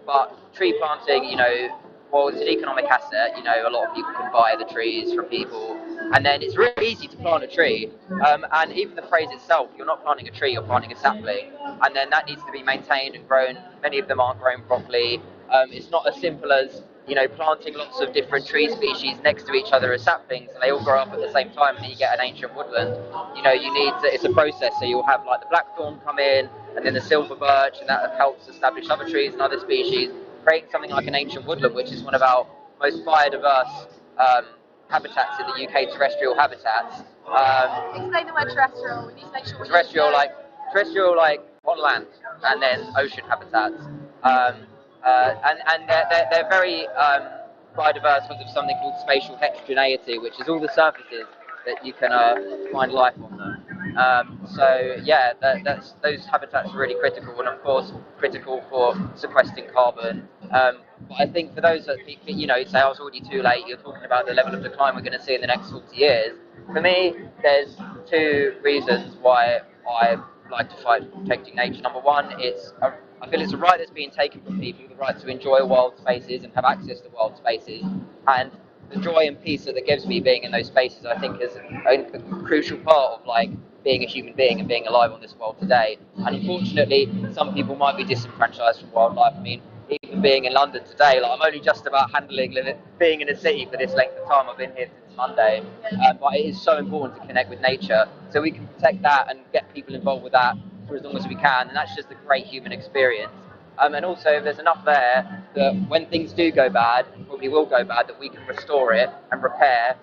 S20: But tree planting, you know, well, it's an economic asset. You know, a lot of people can buy the trees from people, and then it's really easy to plant a tree. And even the phrase itself, you're not planting a tree, you're planting a sapling, and then that needs to be maintained and grown. Many of them aren't grown properly. It's not as simple as, you know, planting lots of different tree species next to each other as saplings, and they all grow up at the same time, and then you get an ancient woodland. You know, it's a process. So you'll have like the blackthorn come in, and then the silver birch, and that helps establish other trees and other species, create something like an ancient woodland, which is one of our most biodiverse habitats in the UK, terrestrial habitats.
S13: Explain the word terrestrial. We need to make sure
S20: terrestrial, like on land, and then ocean habitats. And they're very biodiverse because of something called spatial heterogeneity, which is all the surfaces that you can find life on them. So yeah, those habitats are really critical, and of course critical for sequestering carbon. But I think for those that, you know, say, oh, it's already too late, you're talking about the level of decline we're going to see in the next 40 years. For me, there's 2 reasons why I like to fight protecting nature. Number one, I feel it's a right that's being taken from people, the right to enjoy wild spaces and have access to wild spaces, and the joy and peace that it gives me being in those spaces, I think, is a crucial part of like being a human being and being alive on this world today. And unfortunately, some people might be disenfranchised from wildlife. I mean, even being in London today, like, I'm only just about handling being in a city for this length of time. I've been here since Monday, but it is so important to connect with nature, so we can protect that and get people involved with that for as long as we can, and that's just a great human experience. And also, if there's enough there that when things do go bad, and probably will go bad, that we can restore it and repair,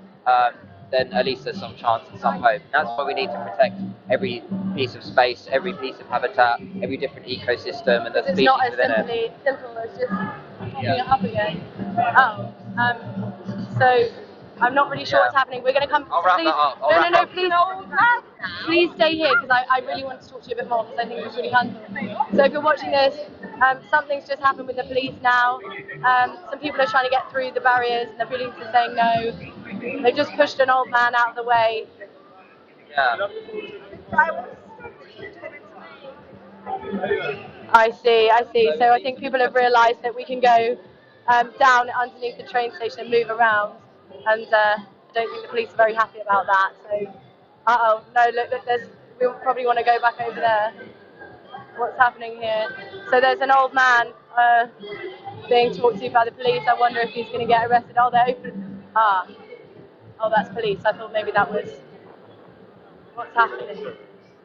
S20: then at least there's some chance and some hope. And that's why we need to protect every piece of space, every piece of habitat, every different ecosystem, and the species within it.
S13: It's not as simple as just popping it up again. So I'm not really sure what's happening. We're going to come.
S20: I'll wrap that up.
S13: No, please stay here, because I really want to talk to you a bit more, because I think it's really helpful. So if you're watching this, something's just happened with the police now. Some people are trying to get through the barriers, and the police are saying no. They just pushed an old man out of the way.
S20: Yeah.
S13: I see. So I think people have realised that we can go down underneath the train station and move around, and I don't think the police are very happy about that. So, no, look, we probably want to go back over there. What's happening here? So there's an old man being talked to by the police. I wonder if he's going to get arrested. Oh, they're open. Oh, that's police. I thought maybe that was what's happening.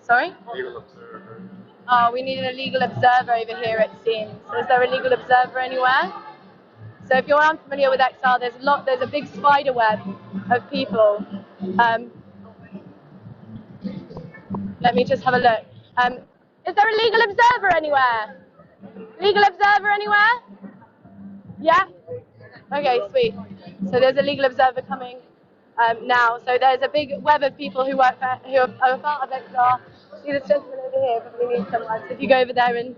S13: Sorry?
S5: Legal observer.
S13: Oh, we need a legal observer over here, it seems. Is there a legal observer anywhere? So if you're unfamiliar with XR, there's a big spider web of people. Let me just have a look. Is there a legal observer anywhere? Legal observer anywhere? Yeah? Okay, sweet. So there's a legal observer coming now. So there's a big web of people who work for, who are part of XR. See this gentleman over here, probably needs someone. So if you go over there and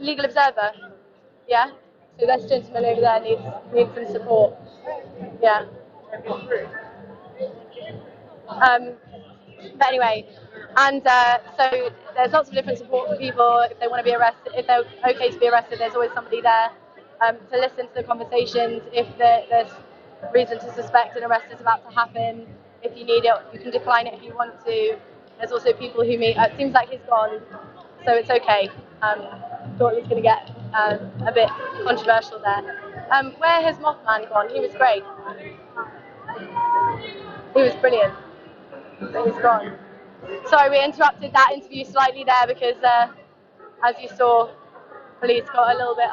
S13: legal observer, yeah? So this gentleman over there needs some support. Yeah. But anyway, and so there's lots of different support for people if they want to be arrested, if they're okay to be arrested. There's always somebody there to listen to the conversations. If there's reason to suspect an arrest is about to happen, if you need it, you can decline it if you want to. There's also people who meet. It seems like he's gone, so it's okay. Thought it was going to get a bit controversial there. Where has Mothman gone? He was great. He was brilliant. So he's gone. Sorry, we interrupted that interview slightly there because, as you saw, police got a little bit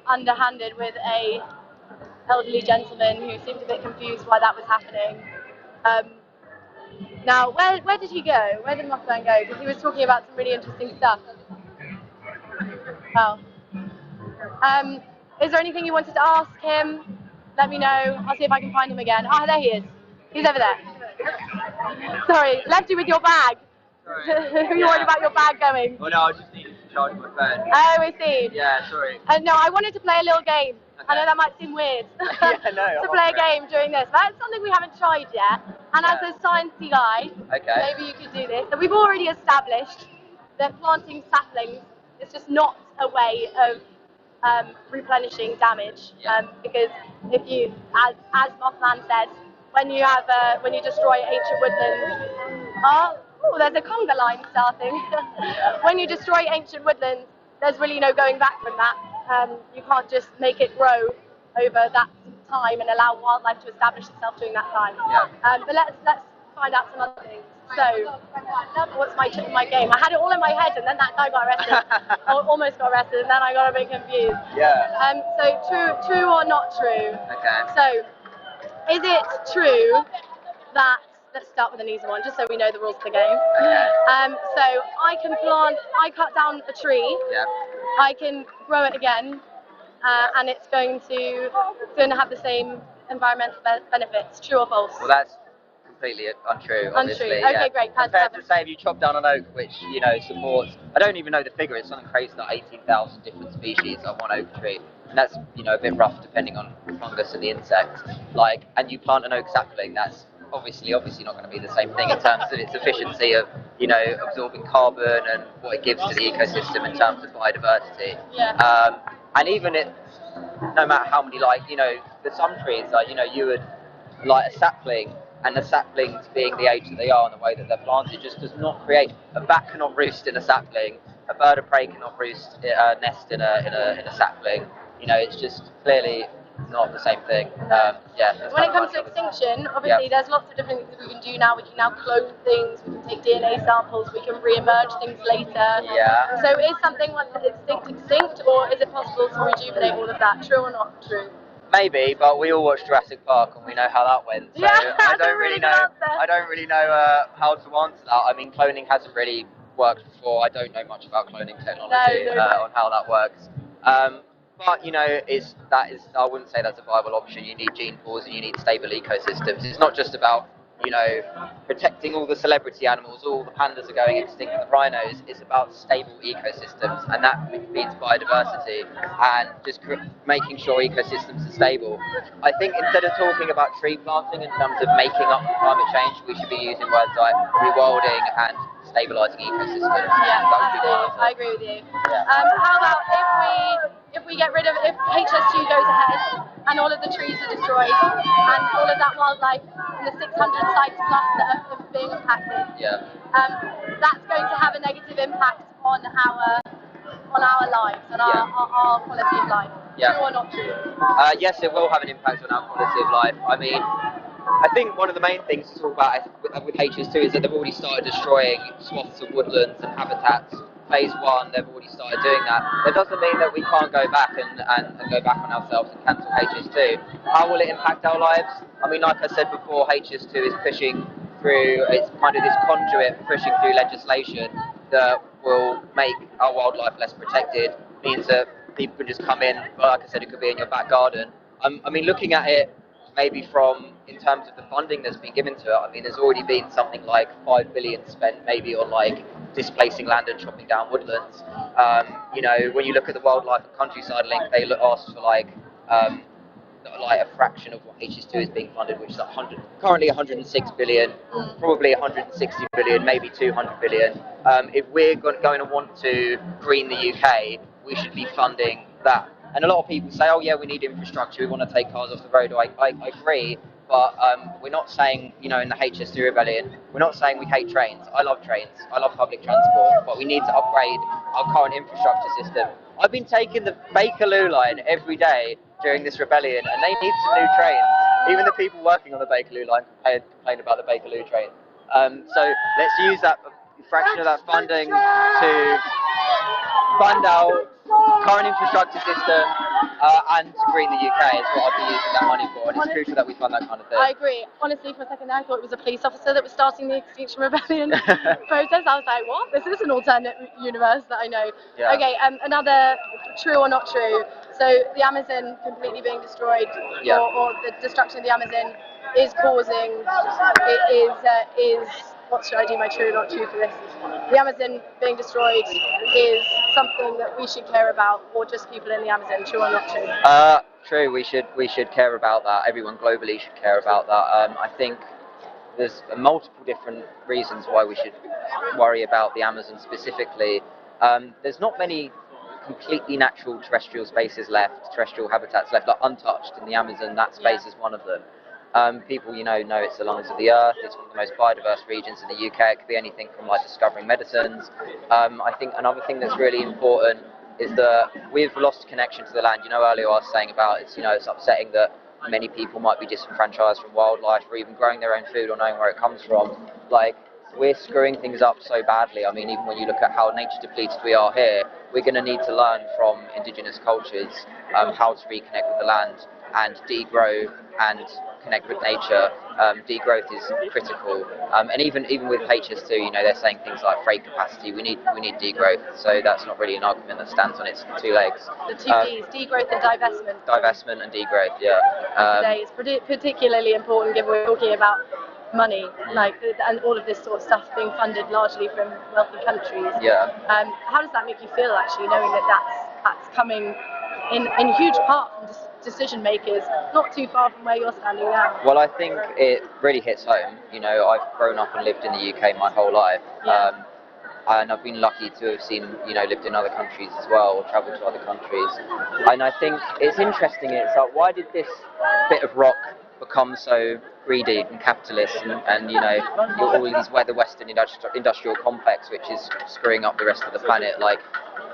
S13: underhanded with a elderly gentleman who seemed a bit confused why that was happening. Now, where did he go? Where did Mothman go? Because he was talking about some really interesting stuff. Oh. Is there anything you wanted to ask him? Let me know. I'll see if I can find him again. Ah, there he is. He's over there. Sorry, left you with your bag. Are you worried about your bag going?
S20: Well, no, I just needed to charge my phone.
S13: Oh, I see.
S20: Yeah, sorry.
S13: No, I wanted to play a little game. Okay. I know that might seem weird
S20: Yeah, no,
S13: to play a game during this, but it's something we haven't tried yet. And as a sciencey guy, maybe you could do this. So we've already established that planting saplings is just not a way of replenishing damage, because if you, as Mothman says, when you destroy ancient woodlands, there's a conga line starting. When you destroy ancient woodlands, there's really no going back from that. You can't just make it grow over that time and allow wildlife to establish itself during that time. But let's find out some other things. So, what's my game? I had it all in my head, and then that guy got arrested, or almost got arrested, and then I got a bit confused.
S20: Yeah.
S13: So true or not true?
S20: Okay.
S13: So, is it true that, let's start with an easy one, just so we know the rules of the game.
S20: Okay.
S13: So I cut down a tree.
S20: Yeah.
S13: I can grow it again, and it's going to have the same environmental benefits. True or false?
S20: Well, that's completely untrue, obviously.
S13: Untrue. Okay, great.
S20: Compared to, say, if you chop down an oak, which, supports, I don't even know the figure, it's something crazy like 18,000 different species on one oak tree. And that's, a bit rough depending on the fungus and the insects. And you plant an oak sapling, that's obviously not going to be the same thing in terms of its efficiency of, absorbing carbon and what it gives to the ecosystem in terms of biodiversity.
S13: Yeah.
S20: And even no matter how many, there's some trees, you would, a sapling, and the saplings being the age that they are and the way that they're planted just does not create, a bat cannot roost in a sapling, a bird of prey cannot roost nest in a sapling. It's just clearly not the same thing.
S13: When it comes to extinction, obviously there's lots of different things that we can do now. We can now clone things, we can take DNA samples, we can re-emerge things later.
S20: Yeah.
S13: So is something like extinct, or is it possible to rejuvenate all of that? True or not true?
S20: Maybe, but we all watched Jurassic Park and we know how that went. So I don't really know how to answer that. I mean, cloning hasn't really worked before. I don't know much about cloning technology on how that works. But I wouldn't say that's a viable option. You need gene pools and you need stable ecosystems. It's not just about protecting all the celebrity animals. All the pandas are going extinct and the rhinos. It's about stable ecosystems, and that means biodiversity and just making sure ecosystems are stable. I think instead of talking about tree planting in terms of making up climate change, we should be using words like rewilding and stabilising ecosystems.
S13: Yeah, absolutely. I agree with you. How about if we get rid of, if HS2 goes ahead and all of the trees are destroyed and all of that wildlife and the 600 sites plus that are being impacted, that's going to have a negative impact on our lives and our quality of life. True or not true?
S20: Yes, it will have an impact on our quality of life. I mean, I think one of the main things to talk about with HS2 is that they've already started destroying swaths of woodlands and habitats. Phase 1, they've already started doing that. That doesn't mean that we can't go back and go back on ourselves and cancel HS2. How will it impact our lives? I mean, like I said before, HS2 is pushing through, it's kind of this conduit pushing through legislation that will make our wildlife less protected, means that people can just come in. But like I said, it could be in your back garden. I mean, looking at it maybe from in terms of the funding that's been given to it, I mean, there's already been something like 5 billion spent maybe on like displacing land and chopping down woodlands. You know, when you look at the Wildlife and Countryside Link, they ask for like a fraction of what HS2 is being funded, which is currently 106 billion, probably 160 billion, maybe 200 billion. If we're going to want to green the UK, we should be funding that. And a lot of people say, oh yeah, we need infrastructure, we want to take cars off the road. I agree, but we're not saying, you know, in the HS2 Rebellion, we're not saying we hate trains. I love trains, I love public transport, but we need to upgrade our current infrastructure system. I've been taking the Bakerloo line every day during this rebellion, and they need some new trains. Even the people working on the Bakerloo line complain about the Bakerloo train. So let's use that fraction of that funding to fund our current infrastructure system and to green the UK is what I'd be using that money for, and it's crucial that we fund that kind of thing.
S13: I agree. Honestly, for a second there, I thought it was a police officer that was starting the Extinction Rebellion protest. I was like, what? This is an alternate universe that I know.
S20: Yeah.
S13: Okay, another true or not true. So the Amazon completely being destroyed,
S20: Yeah.
S13: or the destruction of the Amazon is causing, what should I do my true or not true for this? The Amazon being destroyed is something that we should care about, or just people in the Amazon, true or not true?
S20: True, we should care about that. Everyone globally should care about that. I think there's multiple different reasons why we should worry about the Amazon specifically. There's not many completely natural terrestrial spaces left, terrestrial habitats left, like untouched in the Amazon. That space is one of them. People, know it's the lungs of the earth. It's one of the most biodiverse regions in the UK. It could be anything from like discovering medicines. I think another thing that's really important is that we've lost connection to the land. Earlier I was saying about it's upsetting that many people might be disenfranchised from wildlife or even growing their own food or knowing where it comes from. Like, we're screwing things up so badly. I mean, even when you look at how nature depleted we are here, we're going to need to learn from indigenous cultures how to reconnect with the land and degrow and connect with nature. Degrowth is critical, and even with HS2, they're saying things like freight capacity. We need degrowth, so that's not really an argument that stands on its two legs.
S13: The two Ds, degrowth and divestment.
S20: Divestment and degrowth, yeah.
S13: Today is particularly important given we're talking about money, and all of this sort of stuff being funded largely from wealthy countries.
S20: Yeah.
S13: How does that make you feel, actually, knowing that that's coming in huge part from decision makers not too far from where you're standing now?
S20: Well, I think it really hits home. I've grown up and lived in the UK my whole life.
S13: Yeah.
S20: And I've been lucky to have seen, lived in other countries as well, or travelled to other countries. And I think it's interesting, it's like, why did this bit of rock become so greedy and capitalist and all these the Western industrial complex, which is screwing up the rest of the planet? Like,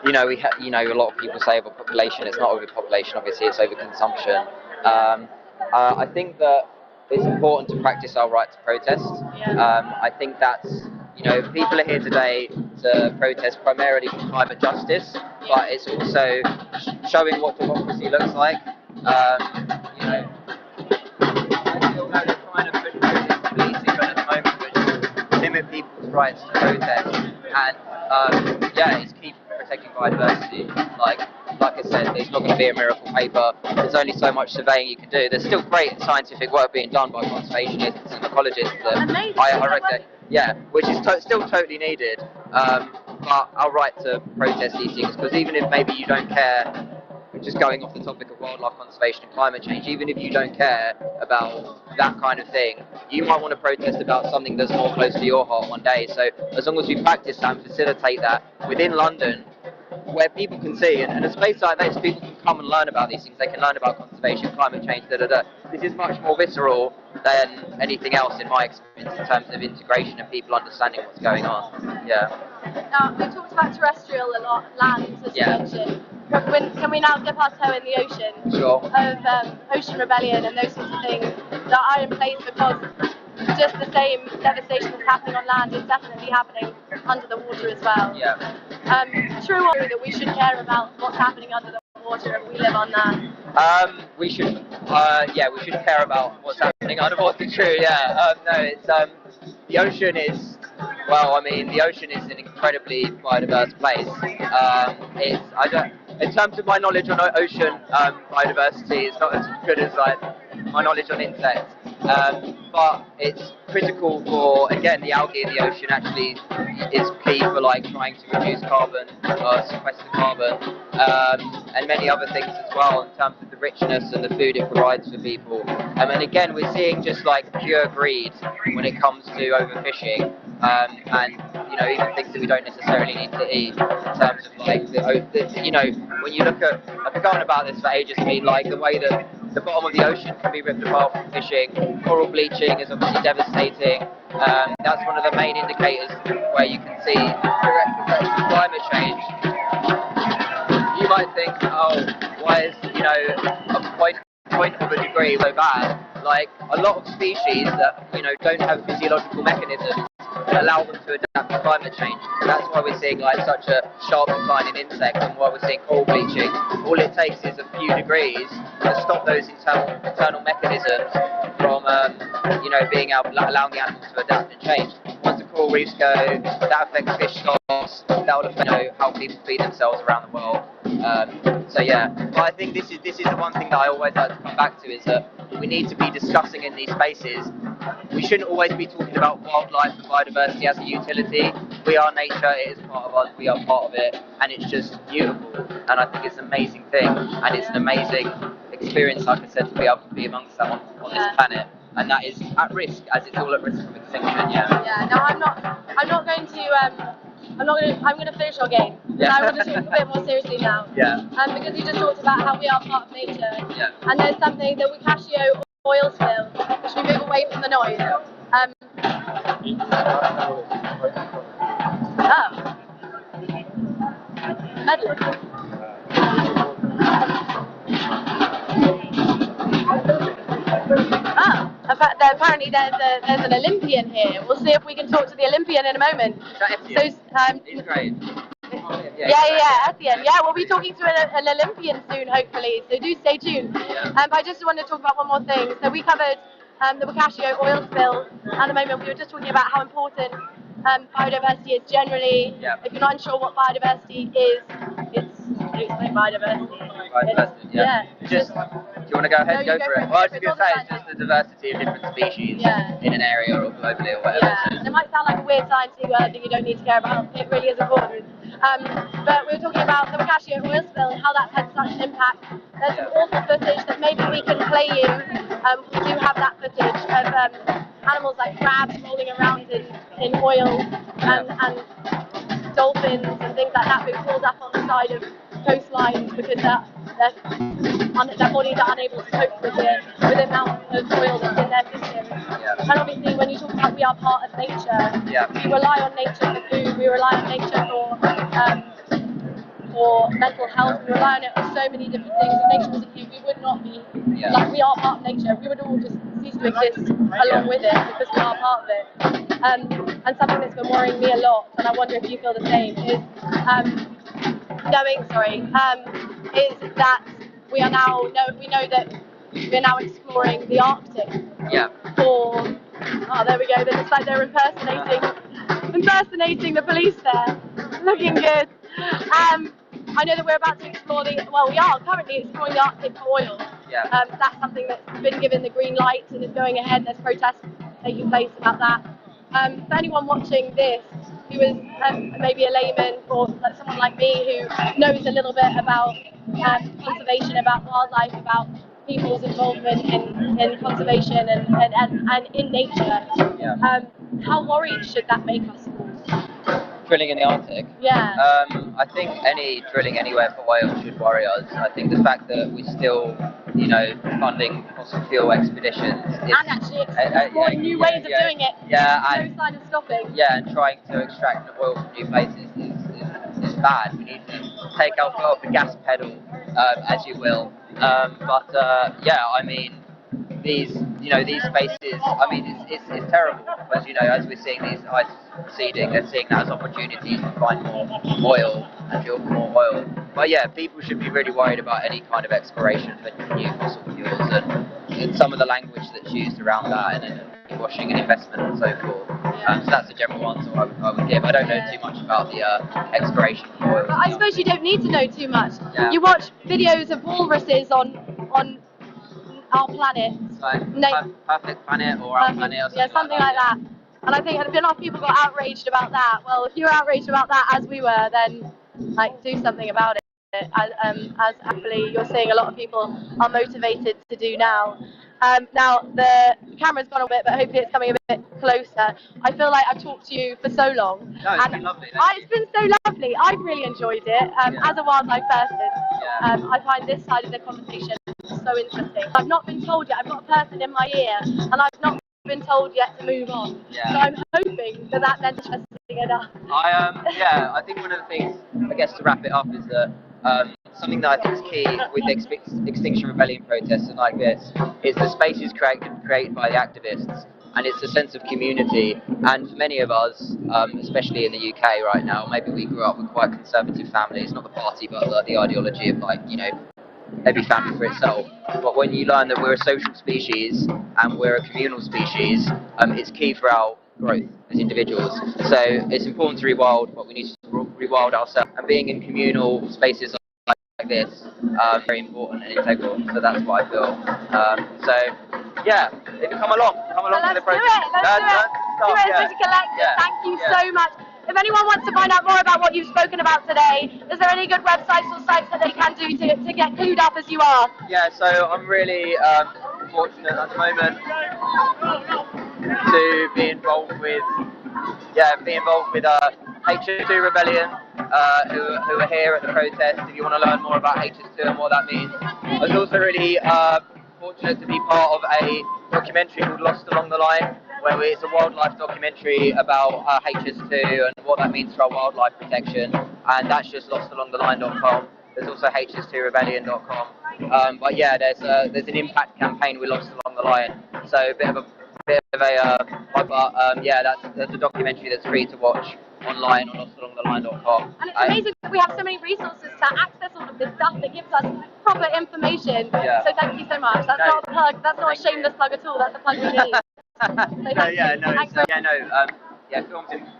S20: a lot of people say overpopulation. It's not overpopulation, obviously, it's overconsumption. I think that it's important to practice our right to protest. I think that's, people are here today to protest primarily for climate justice, but it's also showing what democracy looks like. I feel that they're trying to put protest policing, but at the moment we're just limit people's rights to protest, and it's keep protecting biodiversity. Like I said, there's not going to be a miracle paper. There's only so much surveying you can do. There's still great scientific work being done by conservationists and ecologists that I reckon, which is still totally needed. But our right to protest these things, because even if maybe you don't care, just going off the topic of wildlife conservation and climate change, even if you don't care about that kind of thing, you might want to protest about something that's more close to your heart one day. So as long as we practice that and facilitate that within London, where people can see, and a space like this, people can come and learn about these things. They can learn about conservation, climate change, This is much more visceral than anything else in my experience in terms of integration and people understanding what's going on. Yeah.
S13: Now, we talked about terrestrial a lot, land, as you mentioned. Can we now dip our toe in the ocean?
S20: Sure.
S13: Of ocean rebellion and those sorts of things that are in place, because just the same devastation that's happening on land is definitely happening under the water as well.
S20: Yeah.
S13: True or true that we should care about what's happening under the water if we live on land?
S20: We should care about what's happening under water. True. Yeah. No, it's the ocean is. Well, I mean, the ocean is an incredibly biodiverse place. in terms of my knowledge on ocean biodiversity, it's not as good as like my knowledge on insects. But it's critical for, again, the algae in the ocean actually is key for like trying to reduce carbon or sequester carbon, and many other things as well in terms of the richness and the food it provides for people. And again, we're seeing just like pure greed when it comes to overfishing, and you know, even things that we don't necessarily need to eat in terms of like you know, when you look at, I've been going about this for ages, I mean, like the way that the bottom of the ocean can be ripped apart from fishing. Coral bleaching is obviously devastating. That's one of the main indicators where you can see direct effects of climate change. You might think, oh, why is, you know, a point of a degree so bad? Like, a lot of species that, you know, don't have physiological mechanisms that allow them to adapt to climate change. So that's why we're seeing like such a sharp decline in insects, and why we're seeing coral bleaching. All it takes is a few degrees to stop those internal mechanisms from, you know, being able allowing the animals to adapt and change. Once the coral reefs go, that affects fish stocks. That will affect, you know, how people feed themselves around the world. So yeah, but I think this is the one thing that I always like to come back to, is that we need to be discussing in these spaces. We shouldn't always be talking about wildlife and biodiversity as a utility. We are nature, it is part of us, we are part of it, and it's just beautiful. And I think it's an amazing thing, and it's an amazing experience, like I said, to be able to be amongst that on this planet. And that is at risk, as it's all at risk from extinction.
S13: Yeah. No, I'm not going to. I'm going to finish our game.
S20: Yeah.
S13: I want to talk a bit more seriously now.
S20: Yeah.
S13: Because you just talked about how we are part of nature.
S20: Yeah.
S13: And there's something that Ecological oil spill, which we move away from the noise. Meddling. Apparently there's an Olympian here. We'll see if we can talk to the Olympian in a moment.
S20: He's great.
S13: Yeah, Etienne. Yeah, we'll be talking to an Olympian soon, hopefully. So do stay tuned. But I just want to talk about one more thing. So we covered the Ecological oil spill. At the moment, we were just talking about how important biodiversity is generally. If you're not sure what biodiversity is, explain biodiversity.
S20: Yeah. Just, do you want to go ahead and go for it? Well, I was going to say it's just the diversity of different species in an area or globally or whatever.
S13: Yeah, and it might sound like a weird sciencey word that you don't need to care about. It really is important. But we were talking about the Ecological oil spill and how that's had such an impact. There's some awful footage that maybe we can play you. We do have that footage of animals like crabs rolling around in oil and dolphins and things like that being pulled up on the side of coastlines because their bodies are unable to cope with the amount of oil that's in their system. And obviously when you talk about we are part of nature, we rely on nature for food, we rely on nature for mental health, we rely on it for so many different things. If nature wasn't here, we would not be, like we are part of nature, we would all just cease to exist along with it because we are part of it. And something that's been worrying me a lot, and I wonder if you feel the same, is is that we know that we're now exploring the Arctic. There we go. It's like they're impersonating the police there. Looking good. I know that we're about to explore we are currently exploring the Arctic for oil. That's something that's been given the green light and is going ahead. There's protests taking place about that. For anyone watching this who is maybe a layman or someone like me who knows a little bit about conservation, about wildlife, about people's involvement in conservation and in nature, how worried should that make us all?
S20: Drilling in the Arctic? I think any drilling anywhere for oil should worry us. I think the fact that we're still, funding fossil fuel expeditions
S13: and actually exploring new ways of doing it. No sign of stopping.
S20: And trying to extract the oil from new places is bad. We need to take our foot off the gas pedal, as you will. These spaces, it's terrible because, as we're seeing these ice receding, they're seeing that as opportunities to find more oil and drill for more oil. But people should be really worried about any kind of exploration for new fossil fuels and some of the language that's used around that and greenwashing and investment and so forth. So that's a general answer I would give. I don't know too much about the exploration of oil.
S13: But I suppose you don't need to know too much.
S20: Yeah.
S13: You watch videos of walruses on our planet.
S20: Perfect planet or our planet or something,
S13: yeah, something like that. And I think if enough people got outraged about that, well, if you're outraged about that as we were, then like do something about it. As happily you're seeing a lot of people are motivated to do now. Now the camera's gone a bit, but hopefully it's coming a bit closer. I feel like I've talked to you for so long.
S20: No, it's been lovely.
S13: It's been so lovely. I've really enjoyed it. As a wildlife person, I find this side of the conversation so interesting. I've not been told yet. I've got a person in my ear, and I've not been told yet to move on. So I'm hoping that that's interesting enough.
S20: I think one of the things, I guess, to wrap it up is that something that I think is key with the Extinction Rebellion protests and like this is the spaces created by the activists, and it's a sense of community. And many of us, especially in the UK right now, maybe we grew up with quite conservative families, not the party but the ideology of, like, you know, every family for itself. But when you learn that we're a social species and we're a communal species, it's key for our growth as individuals. So it's important to rewild, but we need to rewild ourselves. And being in communal spaces like this, very important and integral. So that's what I feel. So yeah, if you come along to the process.
S13: Let's do it as a collective. Thank you so much. If anyone wants to find out more about what you've spoken about today, is there any good websites or sites that they can do to get clued up as you are?
S20: Yeah, so I'm really fortunate at the moment to be involved with HS2 Rebellion, who are here at the protest. If you want to learn more about HS2 and what that means. I was also really fortunate to be part of a documentary called Lost Along the Line, where it's a wildlife documentary about HS2 and what that means for our wildlife protection, and that's just lostalongtheline.com. There's also hs2rebellion.com. But yeah, there's an impact campaign with Lost Along the Line, so a bit of a that's a documentary that's free to watch online on lostalongtheline.com.
S13: And it's amazing that we have so many resources to access all of this stuff that gives us proper information.
S20: Yeah.
S13: So thank you so much. That's not a plug. That's not a shameless plug at all. That's a plug we need.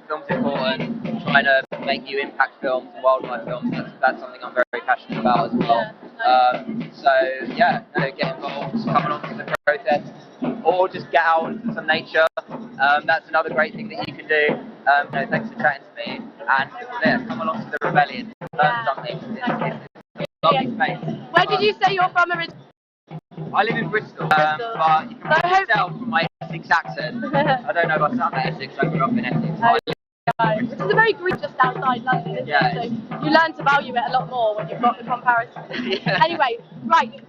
S20: Film's important. Trying to make new impact films and wildlife films, that's something I'm very passionate about as well. Get involved, come along to the protest, or just get out into some nature. That's another great thing that you can do. Thanks for chatting to me, and come along to the rebellion, learn something. It's a lovely space.
S13: Where did you say you're from originally?
S20: I live in Bristol, but you can probably tell from my Essex accent. I don't know if I sound like Essex, I grew up in Essex.
S13: Which is a very green just outside London, isn't it? So you learn to value it a lot more when you've got the comparison. Anyway, right.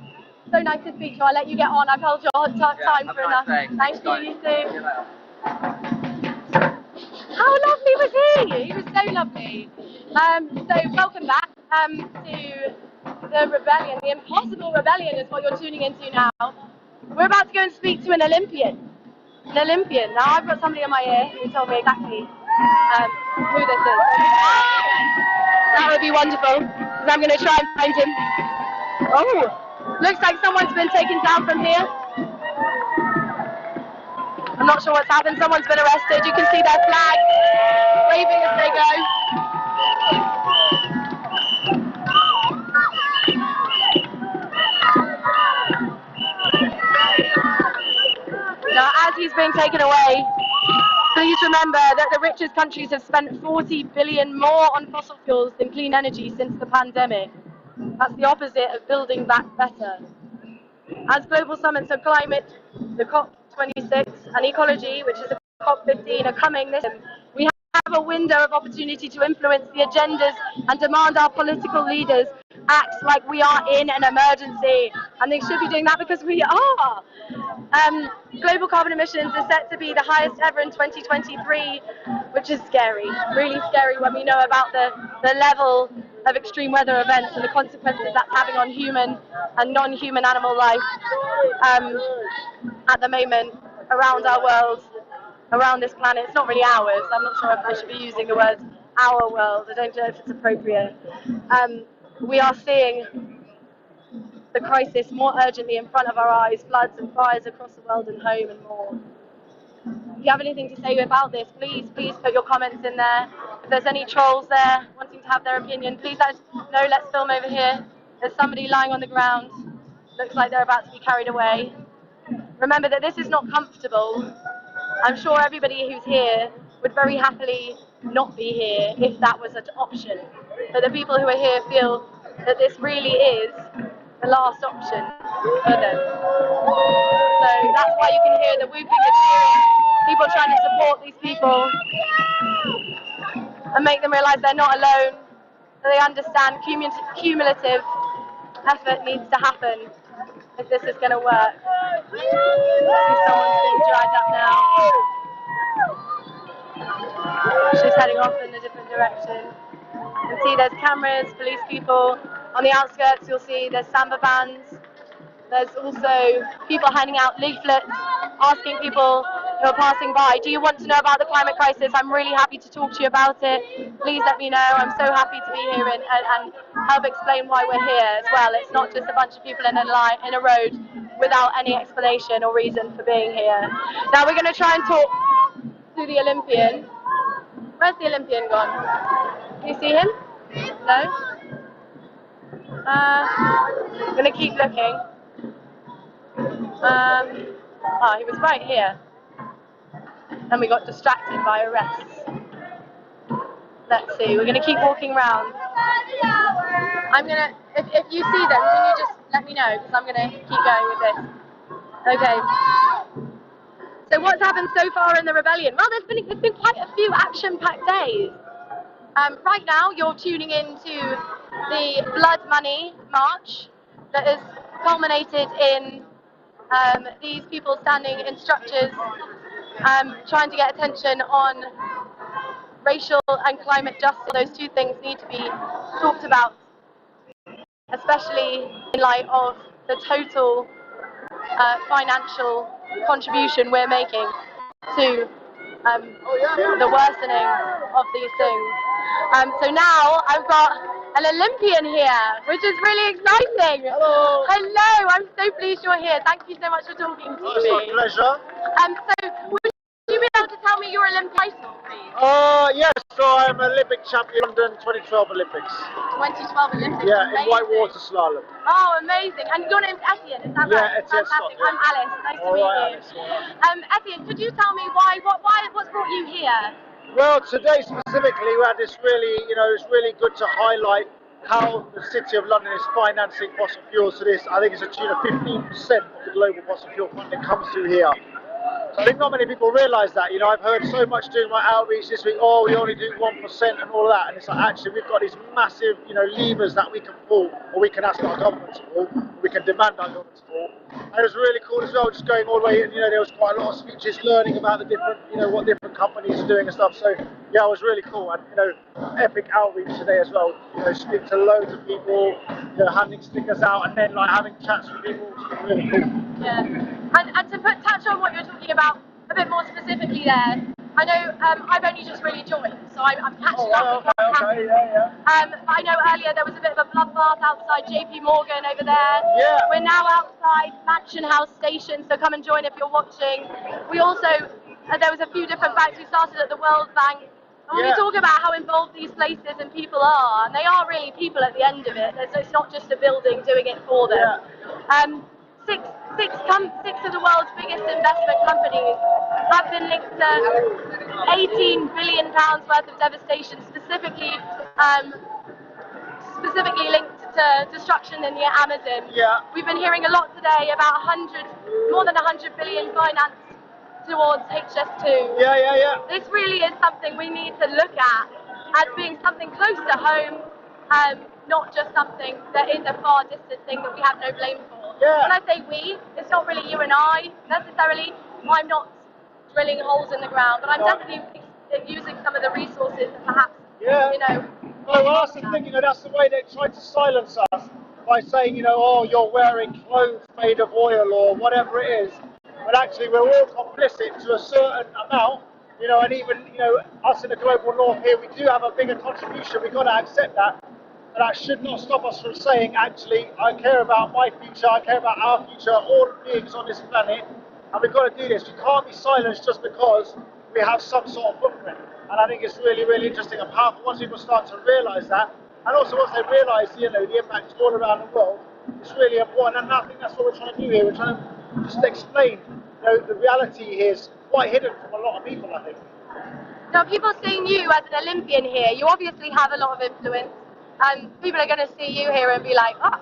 S13: So nice to speak to you. I'll let you get on. I've held your time for enough. Thank you, you too. How lovely was he? He was so lovely. So welcome back to the rebellion. The impossible rebellion is what you're tuning into now. We're about to go and speak to an Olympian. Now I've got somebody in my ear who told me exactly who this is. That would be wonderful, because I'm going to try and find him. Oh, looks like someone's been taken down from here. I'm not sure what's happened. Someone's been arrested. You can see their flag waving as they go. Now, as he's being taken away, please remember that the richest countries have spent 40 billion more on fossil fuels than clean energy since the pandemic. That's the opposite of building back better. As global summits of climate, the COP26 and ecology, which is the COP15, are coming this year, we have a window of opportunity to influence the agendas and demand our political leaders act like we are in an emergency. And they should be doing that because we are. Global carbon emissions is set to be the highest ever in 2023, which is scary, really scary when we know about the level of extreme weather events and the consequences that's having on human and non-human animal life at the moment around our world, around this planet. It's not really ours. I'm not sure if I should be using the word our world. I don't know if it's appropriate. We are seeing the crisis more urgently in front of our eyes, floods and fires across the world and home and more. If you have anything to say about this, please put your comments in there. If there's any trolls there wanting to have their opinion, please let us know. Let's film over here. There's somebody lying on the ground. Looks like they're about to be carried away. Remember that this is not comfortable. I'm sure everybody who's here would very happily not be here if that was an option. But the people who are here feel that this really is the last option for them. So that's why you can hear the whooping, the cheering, people trying to support these people and make them realise they're not alone, that they understand cumulative effort needs to happen if this is going to work. See someone's being dragged up now. She's heading off in a different direction. You can see there's cameras, police people. On the outskirts you'll see there's samba bands. There's also people handing out leaflets, asking people who are passing by, do you want to know about the climate crisis? I'm really happy to talk to you about it. Please let me know. I'm so happy to be here and help explain why we're here as well. It's not just a bunch of people in a road without any explanation or reason for being here. Now we're going to try and talk to the Olympian. Where's the Olympian gone? Can you see him? No? I'm going to keep looking. He was right here. And we got distracted by arrests. Let's see, we're going to keep walking around. I'm going to, if you see them, can you just let me know? Because I'm going to keep going with this. Okay. So what's happened so far in the rebellion? Well, there's been quite a few action-packed days. Right now, you're tuning into the Blood Money March that has culminated in these people standing in structures trying to get attention on racial and climate justice. Those two things need to be talked about, especially in light of the total financial contribution we're making to the worsening of these things. So now I've got an Olympian here, which is really exciting. Hello. Hello, I'm so pleased you're here. Thank you so much for talking to me.
S21: It's my pleasure.
S13: So would you be able to tell me your Olympic title, please?
S21: Yes, so I'm Olympic champion London 2012 Olympics.
S13: 2012 Olympics.
S21: Yeah,
S13: amazing.
S21: in whitewater slalom.
S13: Oh, amazing. And your name's Etienne, is that right?
S21: Yeah, Etienne
S13: Fantastic.
S21: Scott, yeah.
S13: I'm Alice. Nice to meet you.
S21: Alice,
S13: Etienne, could you tell me what's brought you here?
S21: Well, today specifically, we had this really, it's really good to highlight how the City of London is financing fossil fuels to this. I think it's a tune of 15% of the global fossil fuel funding comes through here. So I think not many people realise that. I've heard so much doing my outreach this week, oh, we only do 1% and all of that. And it's like, actually, we've got these massive, levers that we can pull, or we can ask our government to pull, we can demand our government to pull. And it was really cool as well, just going all the way, and there was quite a lot of speeches learning about the different, what different companies are doing and stuff. So yeah, it was really cool. And epic outreach today as well. Speak to loads of people, handing stickers out, and then having chats with people, which was really cool.
S13: Yeah. And to touch on what you're talking about a bit more specifically there, I know I've only just really joined, so I'm catching up with what's happening. I know earlier there was a bit of a bloodbath outside JP Morgan over there.
S21: Yeah.
S13: We're now outside Mansion House Station, so come and join if you're watching. We also, there was a few different banks. We started at the World Bank. And when we talk about how involved these places and people are, and they are really people at the end of it, it's not just a building doing it for them. Yeah. Six of the world's biggest investment companies have been linked to £18 billion worth of devastation, specifically linked to destruction in the Amazon. Yeah. We've been hearing a lot today about more than 100 billion financed towards HS2.
S21: Yeah.
S13: This really is something we need to look at as being something close to home, not just something that is a far distant thing that we have no blame for. Yeah. When I say we, it's not really you and I necessarily. I'm not drilling holes in the ground, but I'm definitely using some of the resources that perhaps,
S21: Well, that's the thing, that's the way they try to silence us by saying, oh, you're wearing clothes made of oil or whatever it is. But actually, we're all complicit to a certain amount, and even, us in the global north here, we do have a bigger contribution. We've got to accept that. But that should not stop us from saying, actually, I care about my future, I care about our future, all beings on this planet, and we've got to do this. We can't be silenced just because we have some sort of footprint. And I think it's really, really interesting and powerful once people start to realise that, and also once they realise, you know, the impact all around the world. It's really important, and I think that's what we're trying to do here. We're trying to just explain, you know, the reality here is quite hidden from a lot of people, I think.
S13: Now, people seeing you as an Olympian here, you obviously have a lot of influence, and people are going to see you here and be like, oh,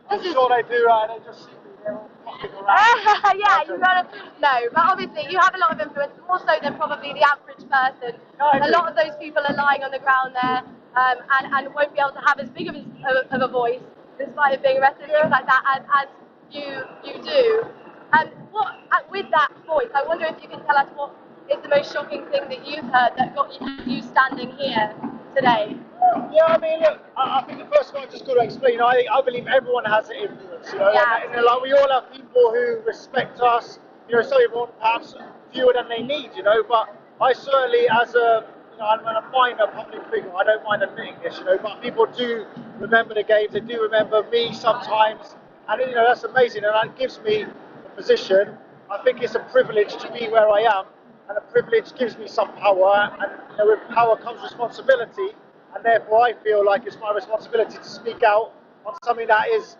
S21: I'm sure they do, they just see me, they're all fucking around.
S13: yeah, you gotta, no, but obviously you have a lot of influence, more so than probably the average person. A lot of those people are lying on the ground there, and won't be able to have as big of a voice, despite being arrested and things like that, as you do. And with that voice, I wonder if you can tell us what is the most shocking thing that you've heard that got you standing here today?
S21: Yeah, I mean, look, I think the first one I just got to explain, I believe everyone has an influence, you know, and like, we all have people who respect us, you know, some people perhaps fewer than they need, you know, but I certainly, as a, you know, I'm a minor public figure, I don't mind admitting this, you know, but people do remember the games, they do remember me sometimes, and, you know, that's amazing, and that gives me a position. I think it's a privilege to be where I am, and a privilege gives me some power, and, you know, with power comes responsibility. And therefore I feel like it's my responsibility to speak out on something that is,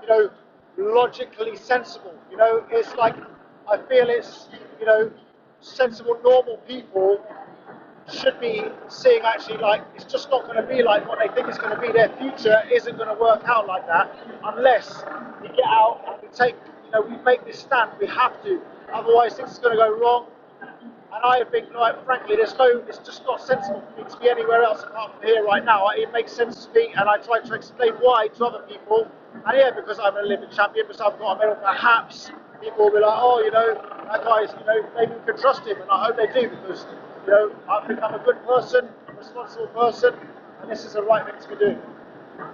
S21: you know, logically sensible. You know, it's like, I feel it's, you know, sensible, normal people should be seeing actually like, it's just not going to be like what they think it's going to be. Their future isn't going to work out like that unless we get out and we take, you know, we make this stand. We have to. Otherwise things are going to go wrong. And I think, like, frankly, it's just not sensible for me to be anywhere else apart from here right now. It makes sense to me, and I try to explain why to other people. And yeah, because I'm an Olympic champion, because I've got a medal, perhaps people will be like, oh, you know, that guy's, you know, maybe we can trust him, and I hope they do, because, you know, I think I'm a good person, a responsible person, and this is the right thing to be doing.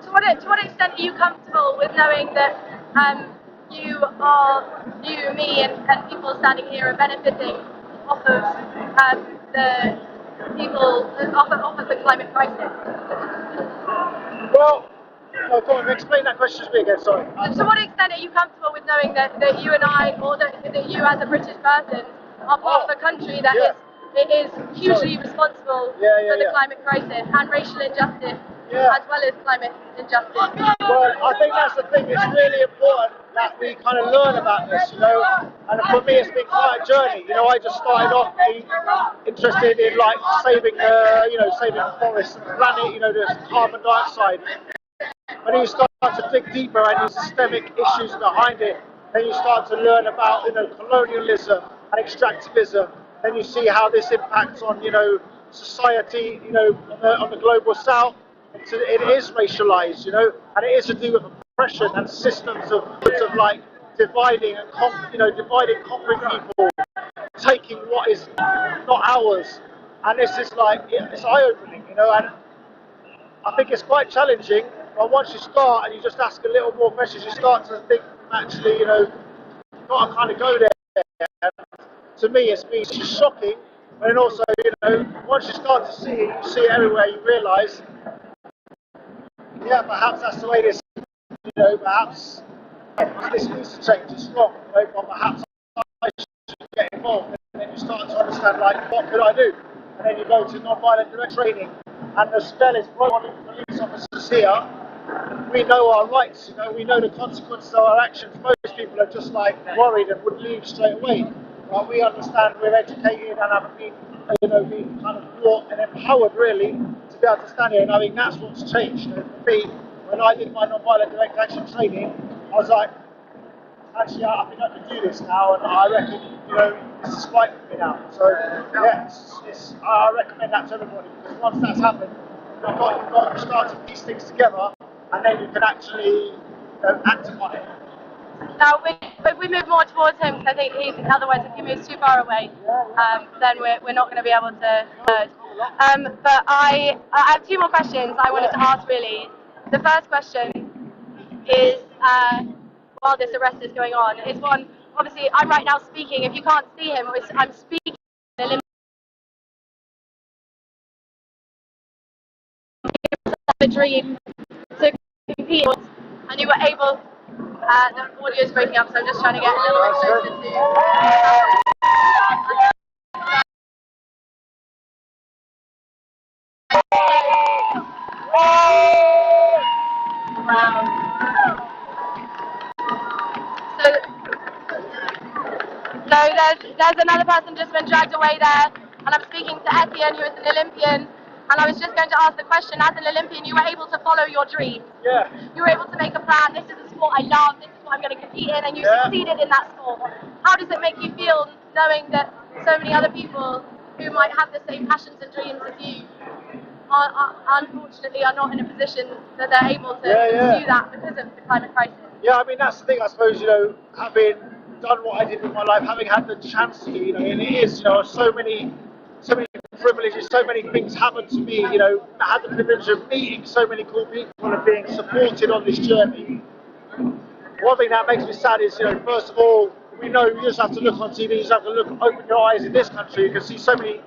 S13: To what extent are you comfortable with knowing that you, me, and people standing here are benefiting off of the people, off of the climate crisis?
S21: Well, go on, explain that question to me again, sorry.
S13: To what extent are you comfortable with knowing that you and I, or that you as a British person, are part of a country that is hugely responsible for the climate crisis and racial injustice, as well as climate injustice?
S21: Well, I think that's the thing, it's really important that we kind of learn about this, you know, and for me it's been quite a journey, you know. I just started off being interested in like saving the forests and the planet, you know, the carbon dioxide. When you start to dig deeper and the systemic issues behind it, then you start to learn about, you know, colonialism and extractivism. Then you see how this impacts on, you know, society, you know, on the global south. It is racialized, you know, and it is to do with oppression and systems of like dividing and conquering people, taking what is not ours. And this is like, it's eye-opening, you know, and I think it's quite challenging, but once you start and you just ask a little more questions, you start to think, actually, you know, you've got to kind of go there. And to me, it's been shocking, but then also, you know, once you start to see it, you see it everywhere, you realise, yeah, perhaps that's the way this, you know, perhaps this needs to change, it's wrong, you know, but perhaps I should get involved. And then you start to understand, like, what could I do? And then you go to non-violent direct training, and the spell is broken on the police officers here. We know our rights, you know, we know the consequences of our actions. Most people are just like worried and would leave straight away. But we understand, we're educated and have been, you know, been kind of brought and empowered really to be able to stand here. And I think that's what's changed. You know, for me, when I did my non-violent direct action training, I was like, actually, I think I can do this now, and I reckon, you know, this is right for me now. So, yeah, I recommend that to everybody, because once that's happened, you've got to start to piece things together, and then you can actually, you know, act upon it.
S13: Now, if we move more towards him, because I think otherwise if he moves too far away, then we're not going to be able to heard. But I have two more questions I wanted to ask, really. The first question is, while this arrest is going on, is one, obviously I'm right now speaking, if you can't see him, I'm speaking a dream to compete, and you were able The audio is breaking up, so I'm just trying to get a little bit closer to. So there's another person just been dragged away there, and I'm speaking to Etienne, who is an Olympian, and I was just going to ask the question, as an Olympian, you were able to follow your dreams.
S21: Yeah.
S13: You were able to make a plan, this is a sport I love, this is what I'm going to compete in, and you succeeded in that sport. How does it make you feel knowing that so many other people who might have the same passions and dreams as you unfortunately are not in a position that they're able to pursue that because of the climate crisis?
S21: Yeah, I mean, that's the thing, I suppose, you know, having done what I did with my life, having had the chance to, you know, and it is, you know, so many privileges, so many things happened to me, you know, I had the privilege of meeting so many cool people and being supported on this journey. One thing that makes me sad is, you know, first of all, we know you just have to look on TV, you just have to look, open your eyes in this country, you can see so many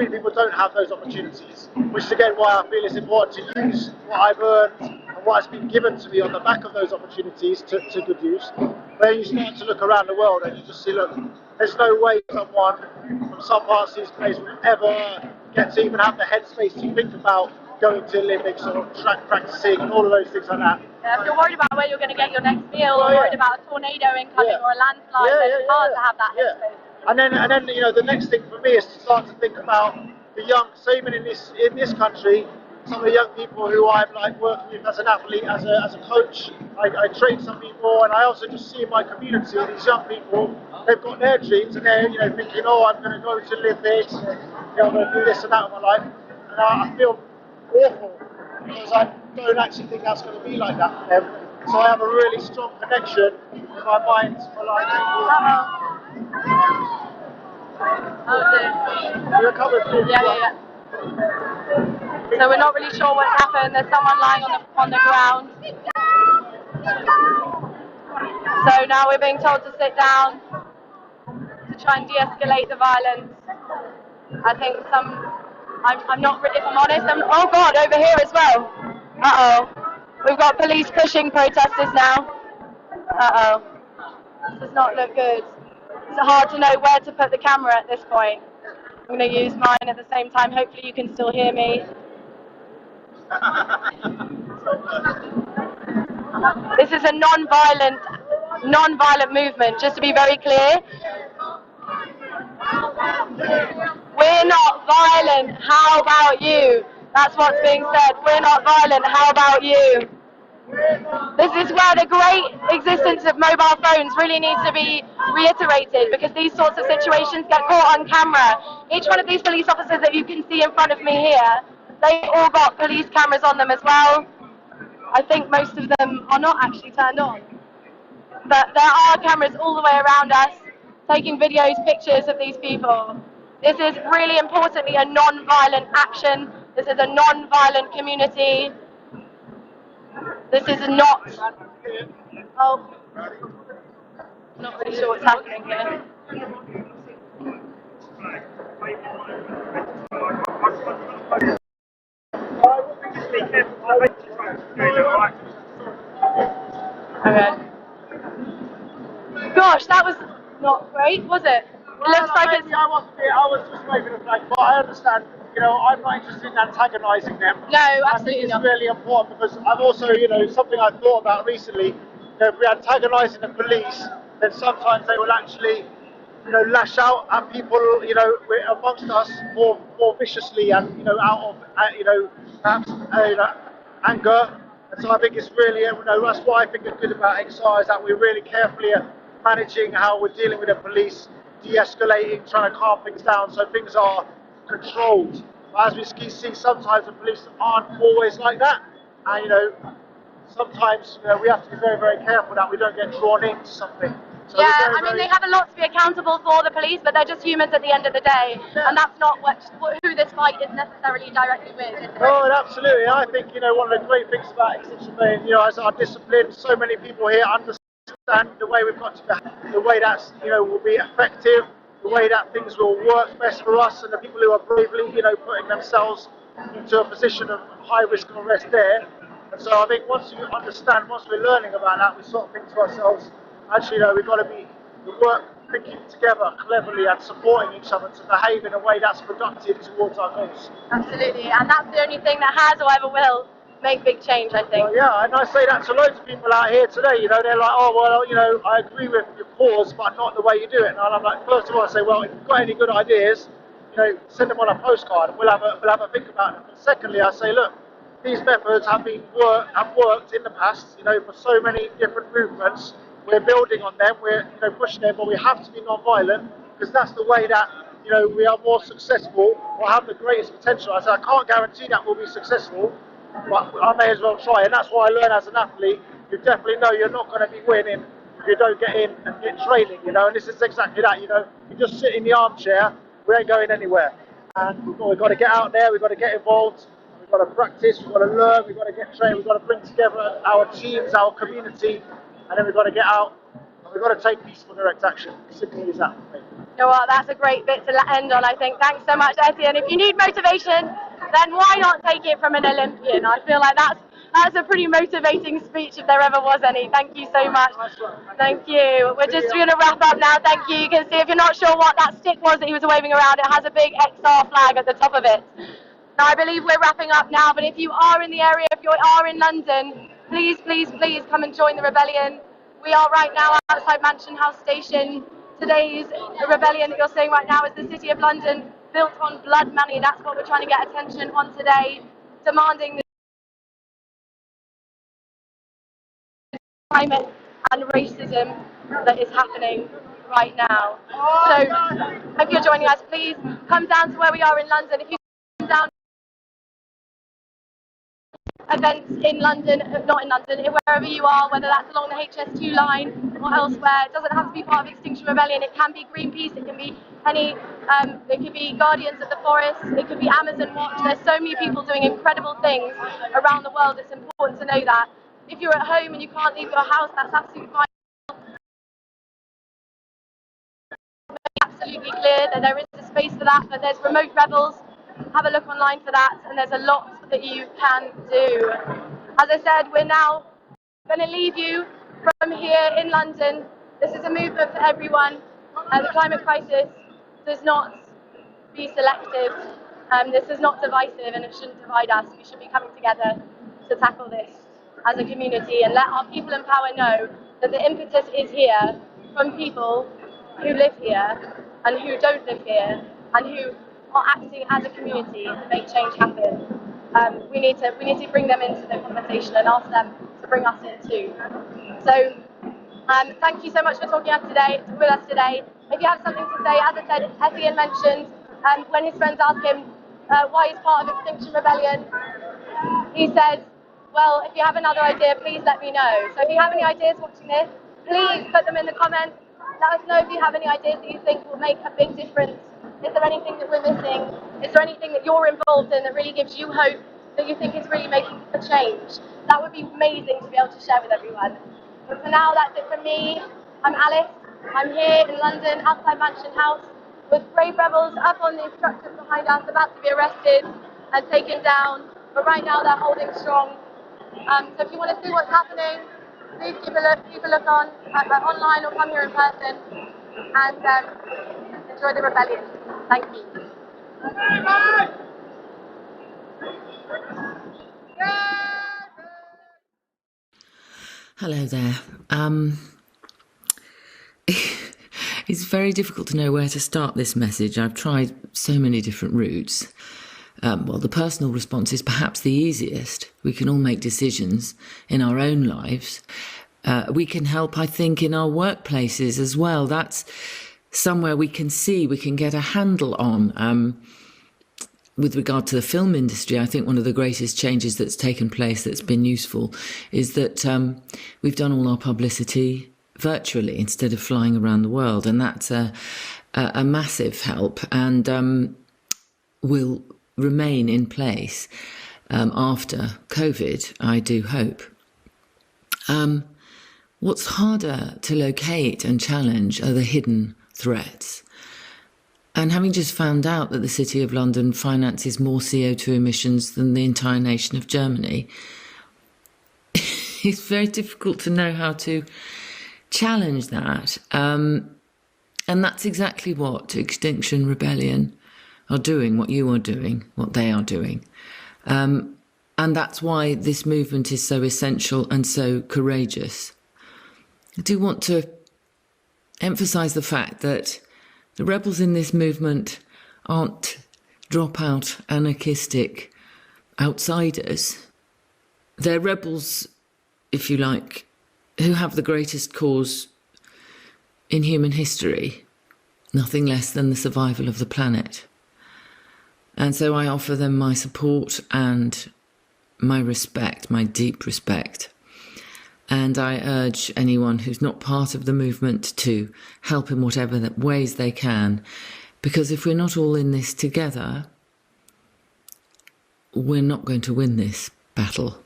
S21: people don't have those opportunities, which is again why I feel it's important to use what I've earned and what has been given to me on the back of those opportunities to good use. Where you start to look around the world and you just see, look, there's no way someone from some parts of this place will ever get to even have the headspace to think about going to Olympics or track practicing and all of those things like that.
S13: If you're worried about where you're going to get your next meal, or worried about a tornado incoming or a landslide, then it's hard to have that headspace.
S21: And then you know, the next thing for me is to start to think about the young, so even in this country, some of the young people who I'm like working with as an athlete, as a coach, I train some people, and I also just see in my community these young people, they've got their dreams and they're, you know, thinking, oh, I'm going to go to Olympics, you know, I'm going to do this and that in my life, and I feel awful because I don't actually think that's going to be like that for them. So I have a really strong connection in my mind for like. You're covered.
S13: Yeah. So we're not really sure what's happened. There's someone lying on the ground. So now we're being told to sit down to try and de-escalate the violence. I think I'm not really, if I'm honest, oh God, over here as well. We've got police pushing protesters now. This does not look good. It's hard to know where to put the camera at this point. I'm going to use mine at the same time. Hopefully you can still hear me. This is a non-violent movement, just to be very clear. We're not violent, how about you? That's what's being said. We're not violent, how about you? This is where the great existence of mobile phones really needs to be reiterated, because these sorts of situations get caught on camera. Each one of these police officers that you can see in front of me here, they all got police cameras on them as well. I think most of them are not actually turned on. But there are cameras all the way around us, taking videos, pictures of these people. This is really importantly a non-violent action. This is a non-violent community. This is not... Oh, not really sure what's happening here. Okay. Gosh, that was not great, was it? It looks like it's...
S21: I was just waving a flag, but I understand, you know, I'm not interested in antagonising them.
S13: No, absolutely
S21: not. I think it's really important, because I've also, you know, something I've thought about recently, you know, if we're antagonising the police, then sometimes they will actually, you know, lash out at people, you know, amongst us more viciously and, you know, out of, you know, perhaps, you know, anger. And so I think it's really, you know, that's what I think is good about XR, is that we're really carefully managing how we're dealing with the police, de-escalating, trying to calm things down so things are controlled. But as we see, sometimes the police aren't always like that, and you know, sometimes you know, we have to be very, very careful that we don't get drawn into something. So
S13: yeah, I mean, they have a lot to be accountable for, the police, but they're just humans at the end of the day, and that's not who this fight is necessarily directly with.
S21: Oh, absolutely. I think, you know, one of the great things about Extinction Rebellion, you know, as our discipline, so many people here understand the way we've got to be, the way that's, you know, will be effective, the way that things will work best for us, and the people who are bravely, you know, putting themselves into a position of high risk of arrest there. And so I think once we're learning about that, we sort of think to ourselves, actually, we've got to work thinking together cleverly and supporting each other to behave in a way that's productive towards our goals.
S13: Absolutely, and that's the only thing that has or ever will make big change, I think.
S21: Well, yeah, and I say that to loads of people out here today, they're like, oh, well, I agree with your cause, but not the way you do it. And I'm like, first of all, I say, well, if you've got any good ideas, send them on a postcard and we'll have a think about them. And secondly, I say, look, these methods have worked in the past, for so many different movements. We're building on them, we're pushing them, but we have to be non-violent because that's the way that we are more successful or have the greatest potential. I say I can't guarantee that we'll be successful, but I may as well try, and that's why I learn as an athlete. You definitely know you're not going to be winning if you don't get in and get training, and this is exactly that. You just sit in the armchair, we ain't going anywhere, and we've got to get out there, we've got to get involved. We've got to practice, we've got to learn, we've got to get trained, we've got to bring together our teams, our community, and then we've got to get out and we've got to take peaceful direct action. Simple as that.
S13: You know what, that's a great bit to end on, I think. Thanks so much, Etienne. If you need motivation, then why not take it from an Olympian? I feel like that's a pretty motivating speech if there ever was any. Thank you so much. Thank you. We're just going to wrap up now. Thank you. You can see if you're not sure what that stick was that he was waving around, it has a big XR flag at the top of it. Now, I believe we're wrapping up now, but if you are in the area, if you are in London, please, please, please come and join the rebellion. We are right now outside Mansion House Station. Today's rebellion that you're seeing right now is the City of London, built on blood money. That's what we're trying to get attention on today, demanding the climate and racism that is happening right now. So, if you're joining us, please come down to where we are in London. If you come down events in London, not in London, wherever you are, whether that's along the HS2 line or elsewhere. It doesn't have to be part of Extinction Rebellion. It can be Greenpeace, it can be it could be Guardians of the Forest, it could be Amazon Watch. There's so many people doing incredible things around the world. It's important to know that. If you're at home and you can't leave your house, that's absolutely fine. Absolutely clear that there is a space for that, but there's remote rebels. Have a look online for that, and there's a lot that you can do. As I said, we're now going to leave you from here in London. This is a movement for everyone. The climate crisis does not be selective. This is not divisive, and it shouldn't divide us. We should be coming together to tackle this as a community and let our people in power know that the impetus is here from people who live here and who don't live here and who are acting as a community to make change happen. We need to bring them into the conversation and ask them to bring us in too. So thank you so much for talking with us today. If you have something to say, as I said, Etienne mentioned when his friends asked him why he's part of Extinction Rebellion, he said, well, if you have another idea, please let me know. So if you have any ideas watching this, please put them in the comments. Let us know if you have any ideas that you think will make a big difference. Is there anything that we're missing? Is there anything that you're involved in that really gives you hope, that you think is really making a change? That would be amazing to be able to share with everyone. But for now, that's it from me. I'm Alice. I'm here in London, outside Mansion House, with brave rebels up on the structures behind us, about to be arrested and taken down. But right now, they're holding strong. So if you want to see what's happening, please keep a look on online or come here in person and enjoy the rebellion. Thank you.
S2: Hello there. It's very difficult to know where to start this message. I've tried so many different routes. Well, the personal response is perhaps the easiest. We can all make decisions in our own lives. We can help, I think, in our workplaces as well. That's somewhere we can see, we can get a handle on. With regard to the film industry, I think one of the greatest changes that's taken place that's been useful is that we've done all our publicity virtually instead of flying around the world. And that's a massive help and will remain in place after COVID, I do hope. What's harder to locate and challenge are the hidden threats. And having just found out that the City of London finances more CO2 emissions than the entire nation of Germany, it's very difficult to know how to challenge that. And that's exactly what Extinction Rebellion are doing, what you are doing, what they are doing. And that's why this movement is so essential and so courageous. I do want to emphasise the fact that the rebels in this movement aren't drop-out, anarchistic outsiders. They're rebels, if you like, who have the greatest cause in human history, nothing less than the survival of the planet. And so I offer them my support and my respect, my deep respect. And I urge anyone who's not part of the movement to help in whatever ways they can, because if we're not all in this together, we're not going to win this battle.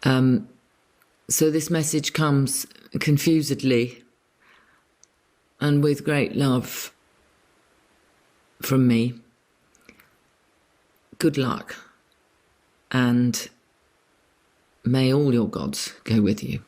S2: So this message comes confusedly and with great love from me. Good luck, and may all your gods go with you.